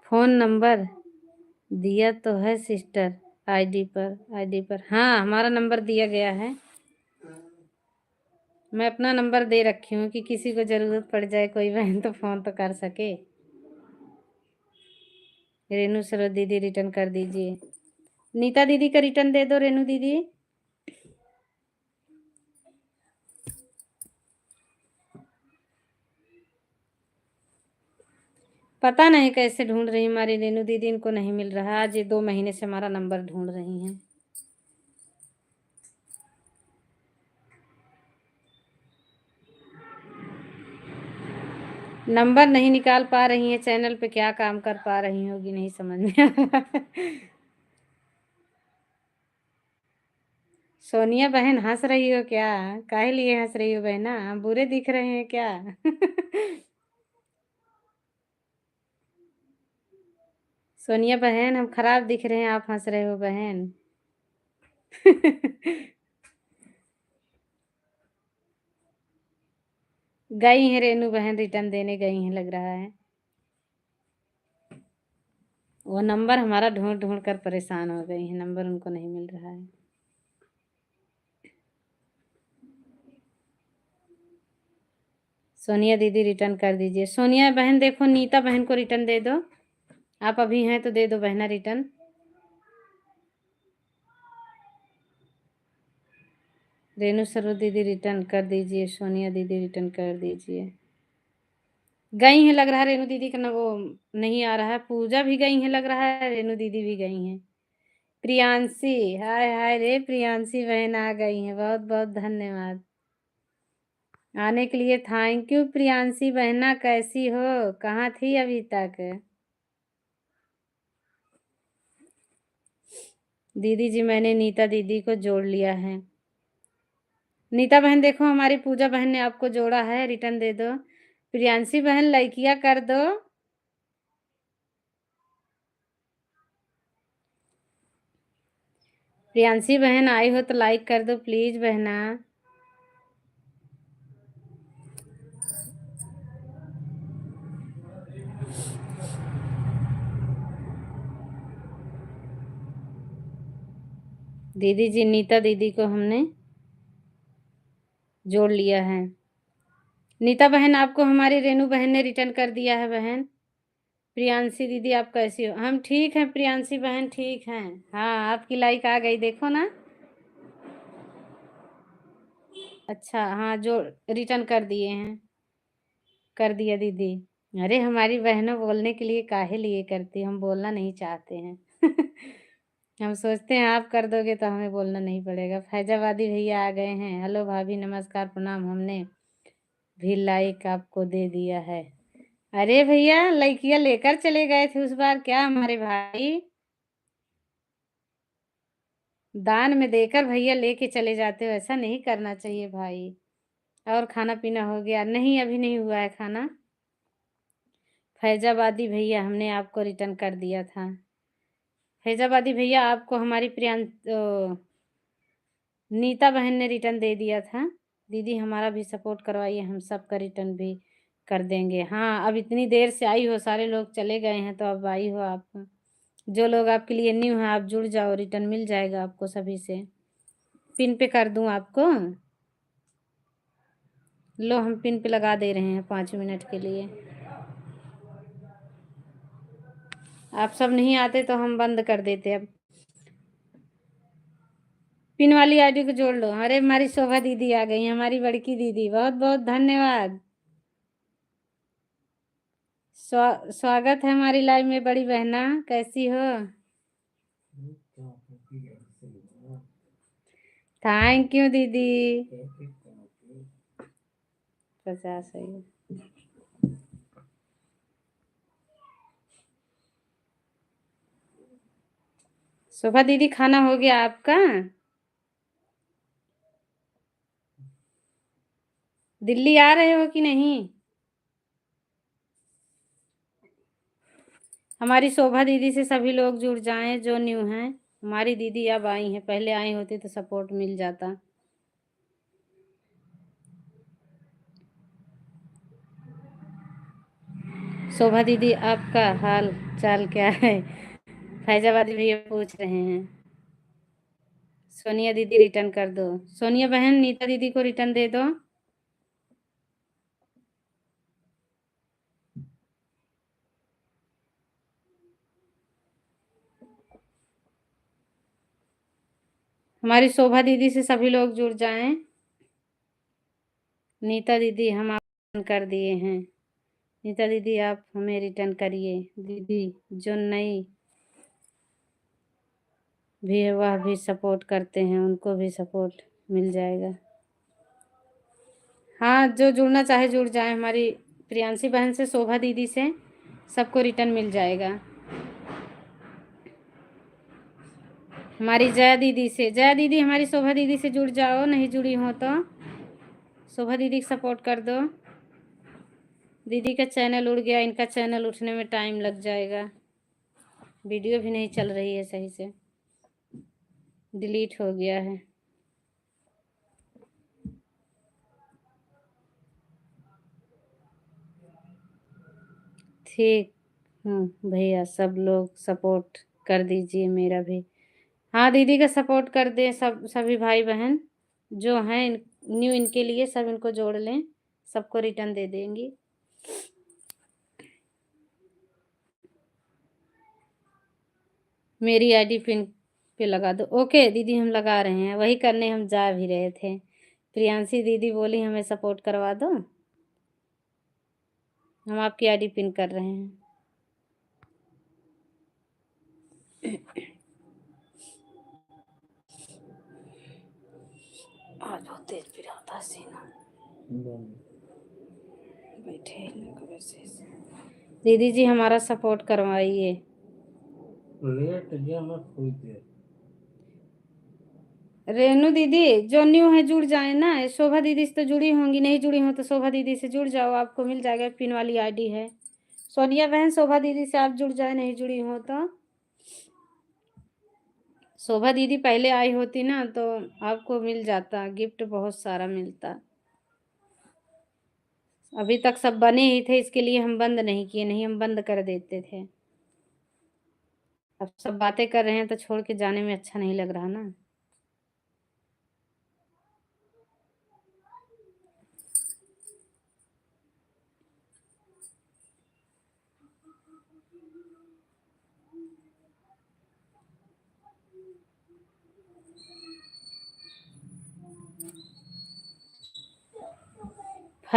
फोन नंबर दिया तो है सिस्टर, आईडी पर हाँ हमारा नंबर दिया गया है। मैं अपना नंबर दे रखी हूँ कि किसी को ज़रूरत पड़ जाए, कोई बहन तो फ़ोन तो कर सके। रेनू सरोज दीदी रिटर्न कर दीजिए। नीता दीदी का रिटर्न दे दो रेनू दीदी। पता नहीं कैसे ढूंढ रही हमारी रेनू दीदी, इनको नहीं मिल रहा। आज ये 2 महीने से हमारा नंबर ढूंढ रही हैं। नंबर नहीं निकाल पा रही हैं, चैनल पे क्या काम कर पा रही होगी, नहीं समझ में आ रहा। सोनिया बहन हंस रही हो क्या? काहे लिए हंस रही हो बहना, हम बुरे दिख रहे हैं क्या? सोनिया बहन हम खराब दिख रहे हैं, आप हंस रहे हो बहन? गई हैं रेनू बहन, रिटर्न देने गई हैं लग रहा है। वो नंबर हमारा ढूंढ ढूंढ कर परेशान हो गई हैं, नंबर उनको नहीं मिल रहा है। सोनिया दीदी रिटर्न कर दीजिए। सोनिया बहन देखो, नीता बहन को रिटर्न दे दो, आप अभी हैं तो दे दो बहना रिटर्न। रेनू सरो दीदी रिटर्न कर दीजिए, सोनिया दीदी रिटर्न कर दीजिए। गई हैं लग रहा है, रेनू दीदी का ना वो नहीं आ रहा है। पूजा भी गई हैं लग रहा है, रेनू दीदी भी गई हैं। प्रियांशी, हाय हाय रे, प्रियांशी बहन आ गई हैं, बहुत बहुत धन्यवाद आने के लिए, थैंक यू। प्रियांशी बहना कैसी हो, कहाँ थी अभी तक? दीदी जी मैंने नीता दीदी को जोड़ लिया है। नीता बहन देखो, हमारी पूजा बहन ने आपको जोड़ा है, रिटर्न दे दो। प्रियांशी बहन लाइकिया कर दो। प्रियांशी बहन आई हो तो लाइक कर दो प्लीज बहना। दीदी जी, नीता दीदी को हमने जोड़ लिया है। नीता बहन, आपको हमारी रेनू बहन ने रिटर्न कर दिया है बहन। प्रियांशी दीदी, आप कैसी हो? हम ठीक हैं प्रियांशी बहन, ठीक हैं। हाँ, आपकी लाइक आ गई, देखो ना। अच्छा, हाँ, जो रिटर्न कर दिए हैं, कर दिया दीदी। अरे हमारी बहनों बोलने के लिए काहे लिए करती, हम बोलना नहीं चाहते हैं। हम सोचते हैं आप कर दोगे तो हमें बोलना नहीं पड़ेगा। फैजाबादी भैया आ गए हैं। हेलो भाभी, नमस्कार, प्रणाम। हमने भी लाइक आपको दे दिया है। अरे भैया, लड़कियां लेकर चले गए थे उस बार, क्या हमारे भाई दान में देकर भैया लेके चले जाते हो, ऐसा नहीं करना चाहिए भाई। और खाना पीना हो गया? नहीं, अभी नहीं हुआ है खाना। फैजाबादी भैया, हमने आपको रिटर्न कर दिया था। फैजाबादी भैया, आपको हमारी नीता बहन ने रिटर्न दे दिया था। दीदी हमारा भी सपोर्ट करवाइए, हम सबका रिटर्न भी कर देंगे। हाँ, अब इतनी देर से आई हो, सारे लोग चले गए हैं तो अब आई हो आप। जो लोग आपके लिए न्यू हैं, आप जुड़ जाओ, रिटर्न मिल जाएगा आपको सभी से। पिन पे कर दूं आपको? लो, हम पिन पे लगा दे रहे हैं 5 मिनट के लिए। आप सब नहीं आते तो हम बंद कर देते। अब पिन वाली आईडी को जोड़ लो। अरे हमारी शोभा दीदी आ गई, हमारी बड़की दीदी, बहुत बहुत धन्यवाद। स्वागत है हमारी लाइव में बड़ी बहना, कैसी हो? थैंक यू दीदी। 50 है। शोभा दीदी, खाना हो गया आपका? दिल्ली आ रहे हो कि नहीं? हमारी शोभा दीदी से सभी लोग जुड़ जाएं जो न्यू हैं। हमारी दीदी अब आई हैं, पहले आई होती तो सपोर्ट मिल जाता। शोभा दीदी, आपका हाल चाल क्या है? फैजाबादी भैया पूछ रहे हैं। सोनिया दीदी, रिटर्न कर दो। सोनिया बहन, नीता दीदी को रिटर्न दे दो। हमारी शोभा दीदी से सभी लोग जुड़ जाएं। नीता दीदी, हम आप कर दिए हैं। नीता दीदी, आप हमें रिटर्न करिए। दीदी जो नई भी है वह भी सपोर्ट करते हैं, उनको भी सपोर्ट मिल जाएगा। हाँ, जो जुड़ना चाहे जुड़ जाए। हमारी प्रियांशी बहन से, शोभा दीदी से, सबको रिटर्न मिल जाएगा। हमारी जया दीदी से, जया दीदी हमारी शोभा दीदी से जुड़ जाओ, नहीं जुड़ी हो तो शोभा दीदी को सपोर्ट कर दो। दीदी का चैनल उड़ गया, इनका चैनल उठने में टाइम लग जाएगा। वीडियो भी नहीं चल रही है सही से, डिलीट हो गया है। ठीक भैया, सब लोग सपोर्ट कर दीजिए मेरा भी। हाँ, दीदी का सपोर्ट कर दें सब, सभी भाई बहन जो हैं न्यू, इनके लिए सब इनको जोड़ लें, सबको रिटर्न दे देंगी। मेरी आईडी पिन पे लगा दो। ओके दीदी, हम लगा रहे हैं, वही करने हम जा भी रहे थे। प्रियांशी दीदी बोली हमें सपोर्ट करवा दो, हम आपकी आईडी पिन कर रहे हैं। आज बहुत तेज पिराता सीना, बैठे दीदी जी हमारा सपोर्ट करवाइए। रेनू दीदी, जो न्यू है जुड़ जाए ना। शोभा दीदी से तो जुड़ी होंगी, नहीं जुड़ी हो तो शोभा दीदी से जुड़ जाओ, आपको मिल जाएगा, पिन वाली आईडी है। सोनिया बहन, शोभा दीदी से आप जुड़ जाए, नहीं जुड़ी हो तो। शोभा दीदी पहले आई होती ना तो आपको मिल जाता, गिफ्ट बहुत सारा मिलता। अभी तक सब बने ही थे, इसके लिए हम बंद नहीं किए, नहीं हम बंद कर देते थे। अब सब बातें कर रहे हैं तो छोड़ के जाने में अच्छा नहीं लग रहा ना।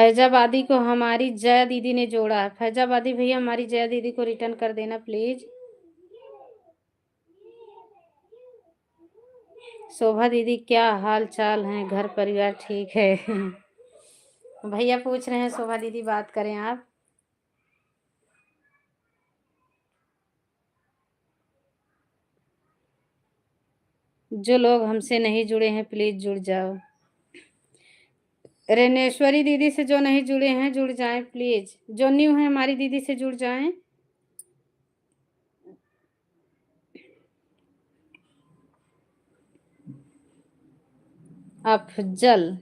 फैजाबादी को हमारी जया दीदी ने जोड़ा है। फैजाबादी भैया हमारी जया दीदी को रिटर्न कर देना प्लीज। शोभा दीदी क्या हाल चाल है, घर परिवार ठीक है? भैया पूछ रहे हैं, शोभा दीदी बात करें आप। जो लोग हमसे नहीं जुड़े हैं प्लीज जुड़ जाओ। रेनेश्वरी दीदी से जो नहीं जुड़े हैं जुड़ जाएं प्लीज। जो न्यू है हमारी दीदी से जुड़ जाएं। अफजल,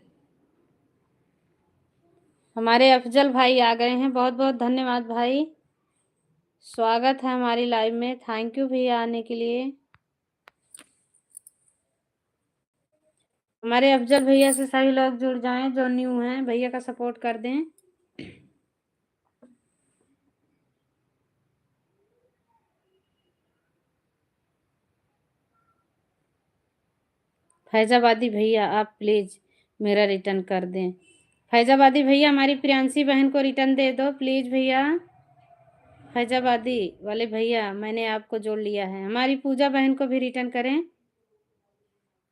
हमारे अफजल भाई आ गए हैं, बहुत बहुत धन्यवाद भाई, स्वागत है हमारी लाइव में। थैंक यू भैया आने के लिए। हमारे अफजल भैया से सभी लोग जुड़ जाएं जो न्यू हैं, भैया का सपोर्ट कर दें। फैजाबादी भैया आप प्लीज मेरा रिटर्न कर दें। फैजाबादी भैया हमारी प्रियांशी बहन को रिटर्न दे दो प्लीज भैया। फैजाबादी वाले भैया मैंने आपको जोड़ लिया है। हमारी पूजा बहन को भी रिटर्न करें।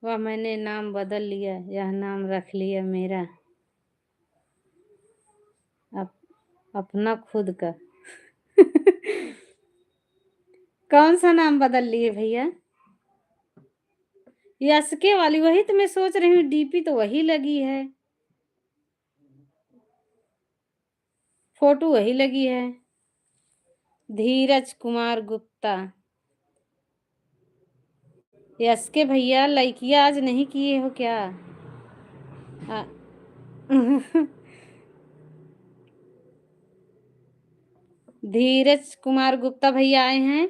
वह मैंने नाम बदल लिया, यह नाम रख लिया मेरा अपना खुद का। कौन सा नाम बदल लिए भैया? यसके वाली, वही तो मैं सोच रही हूँ, डीपी तो वही लगी है, फोटो वही लगी है। धीरज कुमार गुप्ता, यसके भैया लाइकिया आज नहीं किए हो क्या? धीरज कुमार गुप्ता भैया आए हैं,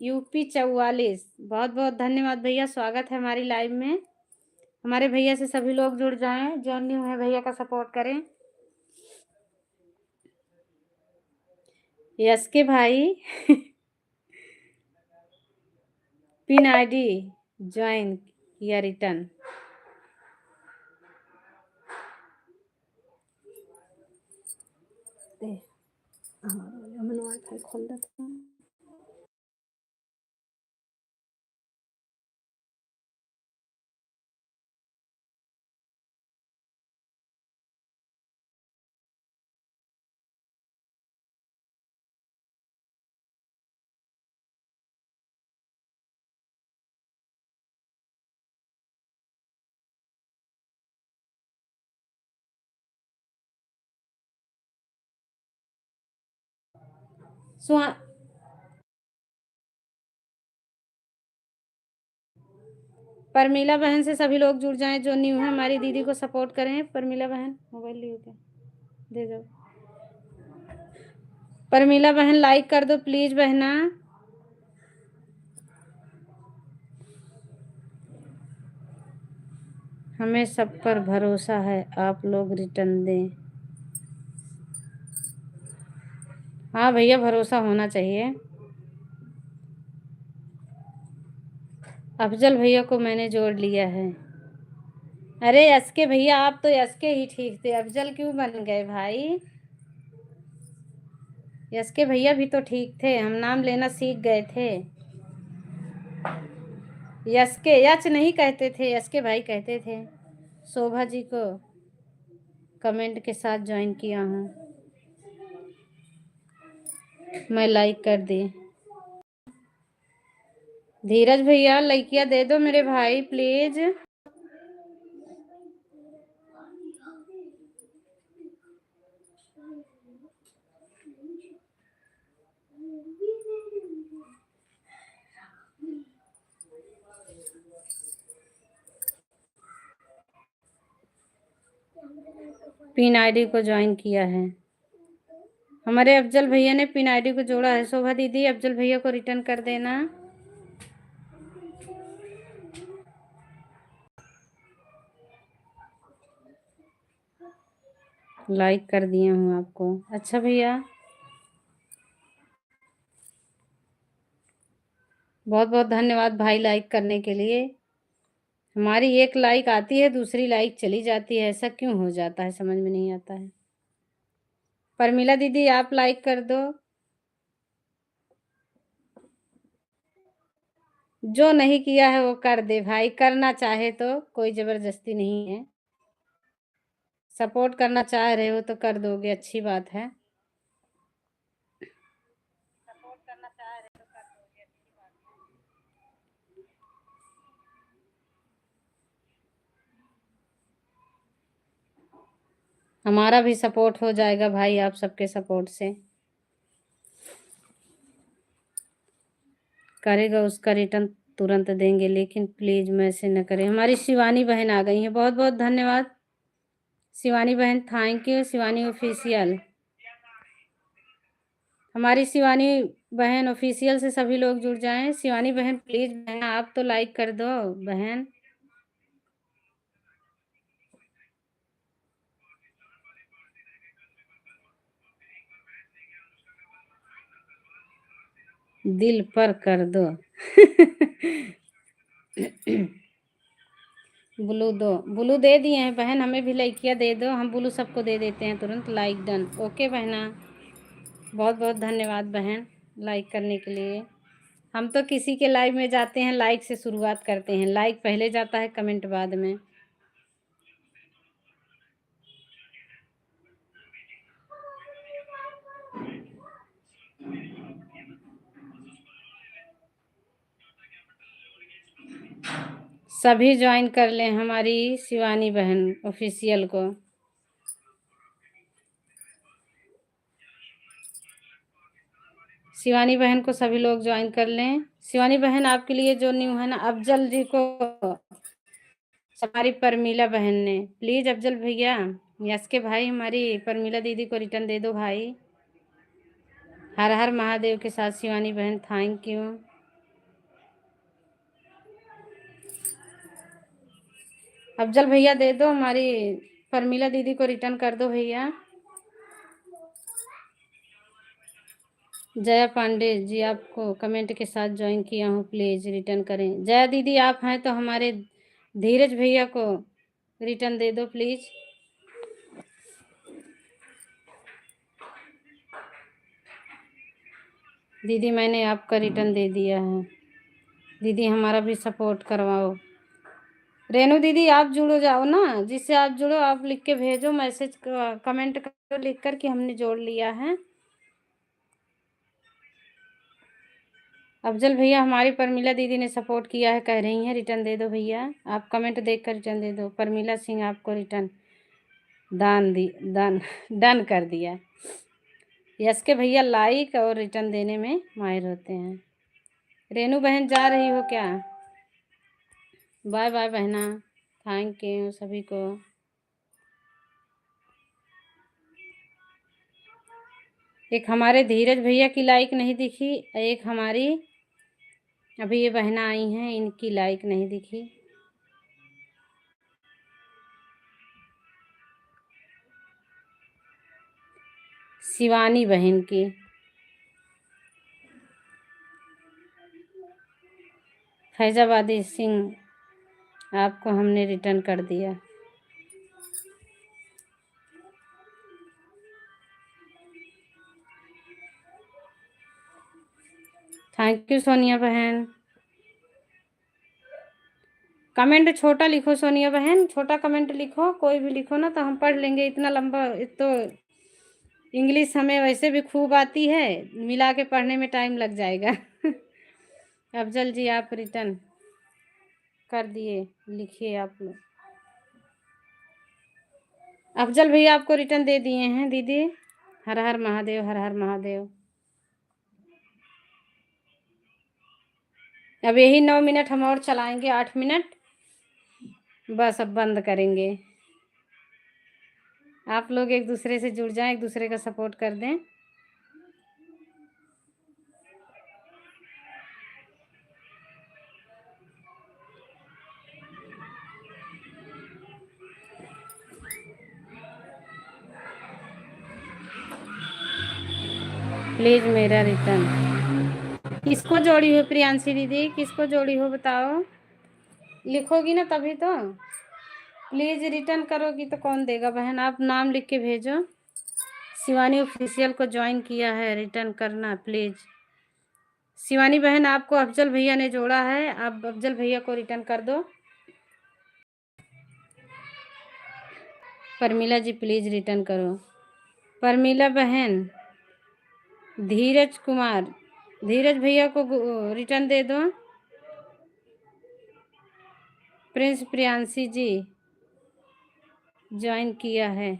यूपी 44। बहुत बहुत धन्यवाद भैया, स्वागत है हमारी लाइव में। हमारे भैया से सभी लोग जुड़ जाएं, जो न्यू है भैया का सपोर्ट करें। यस के भाई पिन आईडी ज्वाइन किया रिटर्न। वाईफाई खोल देता हूँ। परमीला बहन से सभी लोग जुड़ जाएं जो न्यू है, हमारी दीदी को सपोर्ट करें। परमीला बहन मोबाइल लियो क्या, दे दो। परमीला बहन लाइक कर दो प्लीज बहना। हमें सब पर भरोसा है, आप लोग रिटर्न दें। हाँ भैया भरोसा होना चाहिए। अफजल भैया को मैंने जोड़ लिया है। अरे एसके भैया आप तो एसके ही ठीक थे, अफजल क्यों बन गए भाई? एसके भैया भी तो ठीक थे, हम नाम लेना सीख गए थे। एसके यच नहीं कहते थे, एसके भाई कहते थे। शोभा जी को कमेंट के साथ ज्वाइन किया हूँ, मैं लाइक कर दी। धीरज भैया लाइकिया दे दो मेरे भाई प्लीज। पिन आईडी को ज्वाइन किया है, हमारे अफजल भैया ने पिन आईडी को जोड़ा है। शोभा दीदी अफजल भैया को रिटर्न कर देना। लाइक कर दिया हूँ आपको। अच्छा भैया बहुत बहुत धन्यवाद भाई लाइक करने के लिए। हमारी एक लाइक आती है दूसरी लाइक चली जाती है, ऐसा क्यों हो जाता है समझ में नहीं आता है। परमिला दीदी आप लाइक कर दो। जो नहीं किया है वो कर दे भाई, करना चाहे तो, कोई जबरदस्ती नहीं है। सपोर्ट करना चाह रहे हो तो कर दोगे, अच्छी बात है। हमारा भी सपोर्ट हो जाएगा भाई आप सबके सपोर्ट से। करेगा उसका रिटर्न तुरंत देंगे, लेकिन प्लीज मैसेज न करें। हमारी शिवानी बहन आ गई है, बहुत बहुत धन्यवाद शिवानी बहन, थैंक यू शिवानी ऑफिशियल। हमारी शिवानी बहन ऑफिशियल से सभी लोग जुड़ जाएं। शिवानी बहन प्लीज बहन आप तो लाइक कर दो बहन। दिल पर कर दो। ब्लू दो, ब्लू दे दिए हैं बहन, हमें भी लाइकिया दे दो, हम ब्लू सबको दे देते हैं तुरंत। लाइक डन, ओके बहना, बहुत बहुत धन्यवाद बहन लाइक करने के लिए। हम तो किसी के लाइव में जाते हैं लाइक से शुरुआत करते हैं, लाइक पहले जाता है कमेंट बाद में। सभी ज्वाइन कर लें हमारी शिवानी बहन ऑफिशियल को। शिवानी बहन को सभी लोग ज्वाइन कर लें। शिवानी बहन आपके लिए जो न्यू है ना, अफजल जी को हमारी परमीला बहन ने, प्लीज अफजल भैया, यस के भाई, हमारी परमीला दीदी को रिटर्न दे दो भाई। हर हर महादेव के साथ शिवानी बहन, थैंक यू। अफजल भैया दे दो, हमारी परमीला दीदी को रिटर्न कर दो भैया। जया पांडे जी आपको कमेंट के साथ ज्वाइन किया हूँ, प्लीज रिटर्न करें। जया दीदी आप हैं तो हमारे धीरज भैया को रिटर्न दे दो प्लीज। दीदी मैंने आपका रिटर्न दे दिया है, दीदी हमारा भी सपोर्ट करवाओ। रेनू दीदी आप जुड़ो जाओ ना, जिससे आप जुड़ो आप लिख के भेजो मैसेज, कमेंट करो लिख कर कि हमने जोड़ लिया है। अफजल भैया हमारी परमिला दीदी ने सपोर्ट किया है, कह रही हैं रिटर्न दे दो भैया, आप कमेंट देख कर रिटर्न दे दो। परमिला सिंह आपको रिटर्न दान डन कर दिया। यस के भैया लाइक और रिटर्न देने में माहिर होते हैं। रेनू बहन जा रही हो क्या? बाय बाय बहना, थैंक यू सभी को। एक हमारे धीरज भैया की लाइक नहीं दिखी, एक हमारी अभी ये बहना आई हैं इनकी लाइक नहीं दिखी। शिवानी बहन की, फैजाबादी सिंह आपको हमने रिटर्न कर दिया। थैंक यू सोनिया बहन। कमेंट छोटा लिखो सोनिया बहन, छोटा कमेंट लिखो, कोई भी लिखो ना तो हम पढ़ लेंगे। इतना लंबा तो इंग्लिश हमें वैसे भी खूब आती है, मिला के पढ़ने में टाइम लग जाएगा। अफजल जी आप रिटर्न कर दिए, लिखिए आप लोग। अफजल भैया आपको रिटर्न दे दिए हैं दीदी। हर हर महादेव, हर हर महादेव। अब यही 9 मिनट हम और चलाएंगे, 8 मिनट बस, अब बंद करेंगे। आप लोग एक दूसरे से जुड़ जाएं, एक दूसरे का सपोर्ट कर दें। प्लीज मेरा रिटर्न। किसको जोड़ी हो प्रियांशी दीदी, किसको जोड़ी हो बताओ, लिखोगी ना तभी तो। प्लीज रिटर्न करोगी तो कौन देगा बहन, आप नाम लिख के भेजो। शिवानी ऑफिशियल को ज्वाइन किया है, रिटर्न करना प्लीज। शिवानी बहन आपको अफजल भैया ने जोड़ा है, आप अफजल भैया को रिटर्न कर दो। परमिला जी प्लीज रिटर्न करो। परमिला बहन, धीरज कुमार, धीरज भैया को रिटर्न दे दो। प्रिंस प्रियांशी जी ज्वाइन किया है।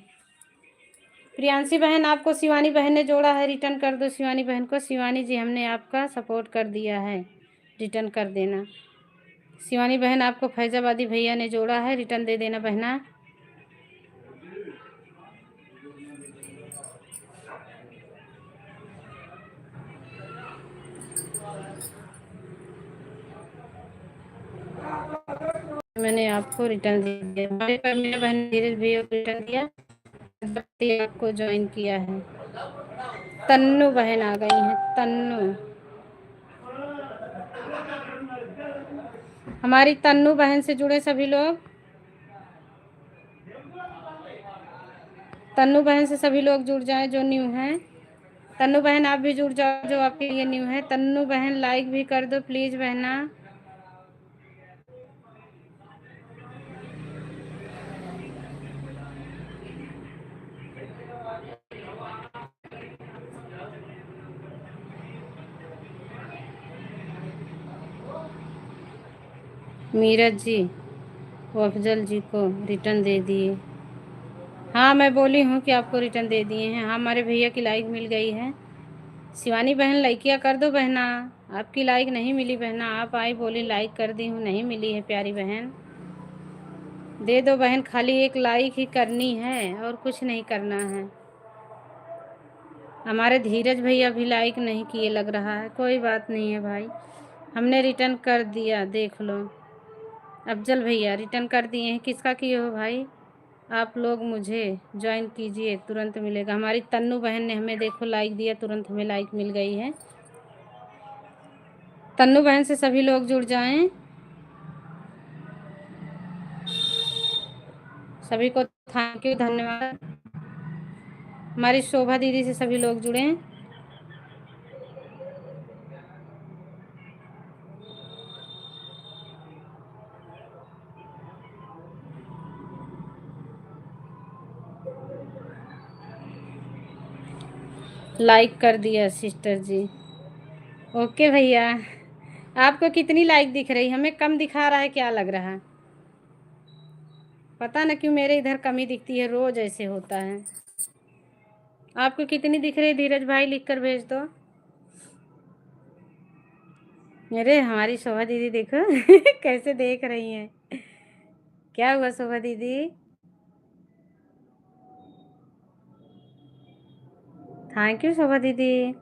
प्रियांशी बहन आपको शिवानी बहन ने जोड़ा है, रिटर्न कर दो शिवानी बहन को। शिवानी जी हमने आपका सपोर्ट कर दिया है, रिटर्न कर देना। शिवानी बहन आपको फैजाबादी भैया ने जोड़ा है, रिटर्न दे देना बहना। मैंने आपको रिटर्न दे दिया। हमारे परमीला बहन ने धीरज भैया को रिटर्न दिया, आपको ज्वाइन किया है। तन्नू बहन आ गई हैं, तन्नू। हमारी तन्नू बहन से जुड़े सभी लोग, तन्नू बहन से सभी लोग जुड़ जाए जो न्यू हैं। तन्नू बहन आप भी जुड़ जाओ जो आपके लिए न्यू है। तन्नू बहन लाइक भी कर दो प्लीज बहना। मीरज जी वो अफजल जी को रिटर्न दे दिए। हाँ मैं बोली हूँ कि आपको रिटर्न दे दिए हैं। हाँ हमारे भैया की लाइक मिल गई है। शिवानी बहन लाइकिया कर दो बहना, आपकी लाइक नहीं मिली बहना। आप आई बोली लाइक कर दी हूँ, नहीं मिली है प्यारी बहन। दे दो बहन, खाली एक लाइक ही करनी है और कुछ नहीं करना है। हमारे धीरज भैया भी लाइक नहीं किए लग रहा है। कोई बात नहीं है भाई, हमने रिटर्न कर दिया, देख लो। अफजल भैया रिटर्न कर दिए हैं। किसका किए हो भाई? आप लोग मुझे ज्वाइन कीजिए, तुरंत मिलेगा। हमारी तन्नू बहन ने हमें देखो लाइक दिया, तुरंत हमें लाइक मिल गई है। तन्नू बहन से सभी लोग जुड़ जाएं। सभी को थैंक यू, धन्यवाद। हमारी शोभा दीदी से सभी लोग जुड़े। लाइक कर दिया सिस्टर जी। ओके भैया। आपको कितनी लाइक दिख रही? हमें कम दिखा रहा है, क्या लग रहा है? पता ना क्यों मेरे इधर कमी दिखती है, रोज ऐसे होता है। आपको कितनी दिख रही धीरज भाई? लिख कर भेज दो। अरे हमारी शोभा दीदी देखो कैसे देख रही हैं। क्या हुआ शोभा दीदी? थैंक यू शोभा दीदी।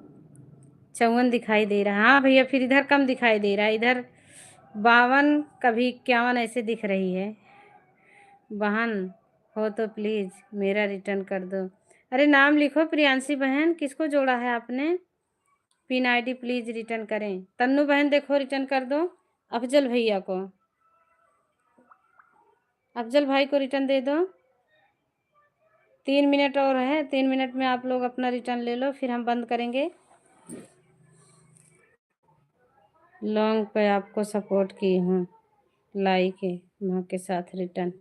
54 दिखाई दे रहा है। हाँ भैया फिर इधर कम दिखाई दे रहा है, इधर 52 कभी 51 ऐसे दिख रही है। बहन हो तो प्लीज़ मेरा रिटर्न कर दो। अरे नाम लिखो प्रियांशी बहन, किसको जोड़ा है आपने? पिन आईडी प्लीज़ रिटर्न करें। तन्नू बहन देखो रिटर्न कर दो अफजल भैया को। अफजल भाई को रिटर्न दे दो। 3 मिनट और है, 3 मिनट में आप लोग अपना रिटर्न ले लो, फिर हम बंद करेंगे। लॉन्ग पे आपको सपोर्ट की हूँ, लाइक है माँ के साथ रिटर्न।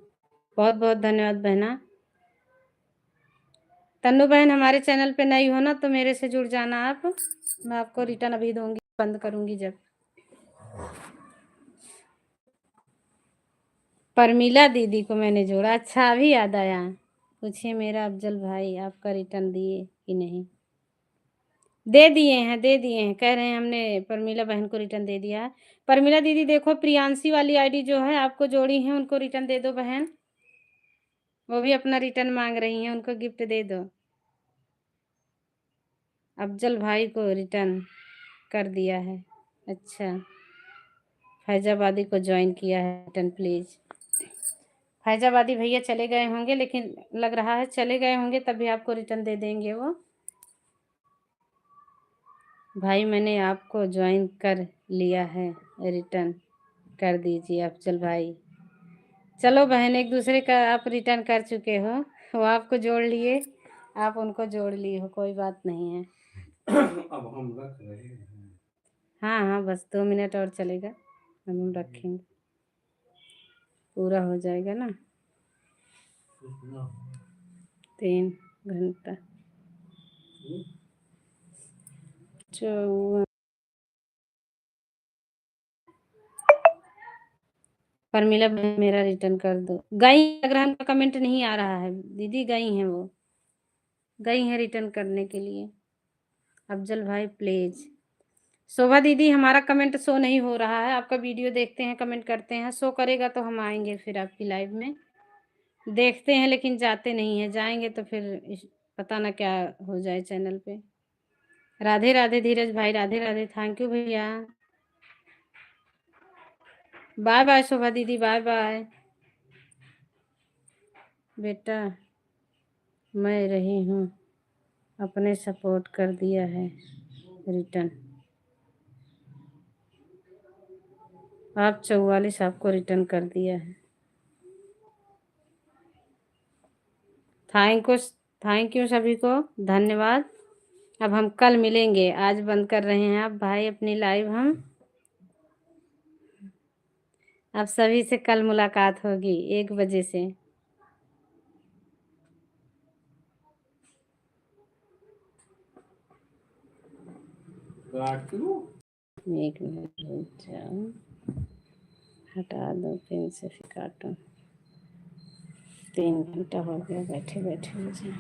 बहुत बहुत धन्यवाद बहना। तन्नू बहन हमारे चैनल पे नई हो ना तो मेरे से जुड़ जाना आप। मैं आपको रिटर्न अभी दूंगी, बंद करूंगी जब। परमिला दीदी को मैंने जोड़ा, अच्छा अभी याद आया। पूछिए मेरा अफजल भाई आपका रिटर्न दिए कि नहीं? दे दिए हैं, दे दिए हैं, कह रहे हैं हमने परमिला बहन को रिटर्न दे दिया है। परमिला दीदी देखो प्रियांशी वाली आईडी जो है आपको जोड़ी है, उनको रिटर्न दे दो बहन। वो भी अपना रिटर्न मांग रही हैं, उनको गिफ्ट दे दो। अफजल भाई को रिटर्न कर दिया है। अच्छा फैजाबादी को ज्वाइन किया है, रिटर्न प्लीज। फैजाबादी भैया चले गए होंगे, लेकिन लग रहा है चले गए होंगे तभी आपको रिटर्न दे देंगे वो। भाई मैंने आपको ज्वाइन कर लिया है, रिटर्न कर दीजिए अफजल भाई। चलो बहन एक दूसरे का आप रिटर्न कर चुके हो, वो आपको जोड़ लिए। आप उनको जोड़ ली हो, कोई बात नहीं है। अब हम रख रहे हैं। हाँ हाँ, बस 2 मिनट और चलेगा, हम रखेंगे, पूरा हो जाएगा ना। 3 घंटा 54। परमिला मेरा रिटर्न कर दो। गई अग्रहण का कमेंट नहीं आ रहा है दीदी, गई हैं वो, गई हैं रिटर्न करने के लिए। अफजल भाई प्लीज। शोभा दीदी हमारा कमेंट शो नहीं हो रहा है, आपका वीडियो देखते हैं, कमेंट करते हैं, शो करेगा तो हम आएंगे फिर आपकी लाइव में। देखते हैं लेकिन जाते नहीं हैं, जाएंगे तो फिर पता ना क्या हो जाए चैनल पे। राधे राधे धीरज भाई, राधे राधे, थैंक यू भैया। बाय बाय शोभा दीदी, बाय बाय। बेटा मैं रही हूँ, अपने सपोर्ट कर दिया है रिटर्न। आप 44 आपको रिटर्न कर दिया है। थैंक यू सभी को, धन्यवाद। अब हम कल मिलेंगे, आज बंद कर रहे हैं आप भाई अपनी लाइव हम। आप सभी से कल मुलाकात होगी 1 बजे से। एक मिनट रुक जाओ, हटा दो पिन से, फिर काटो। 3 घंटा हो गया बैठे बैठे मुझे।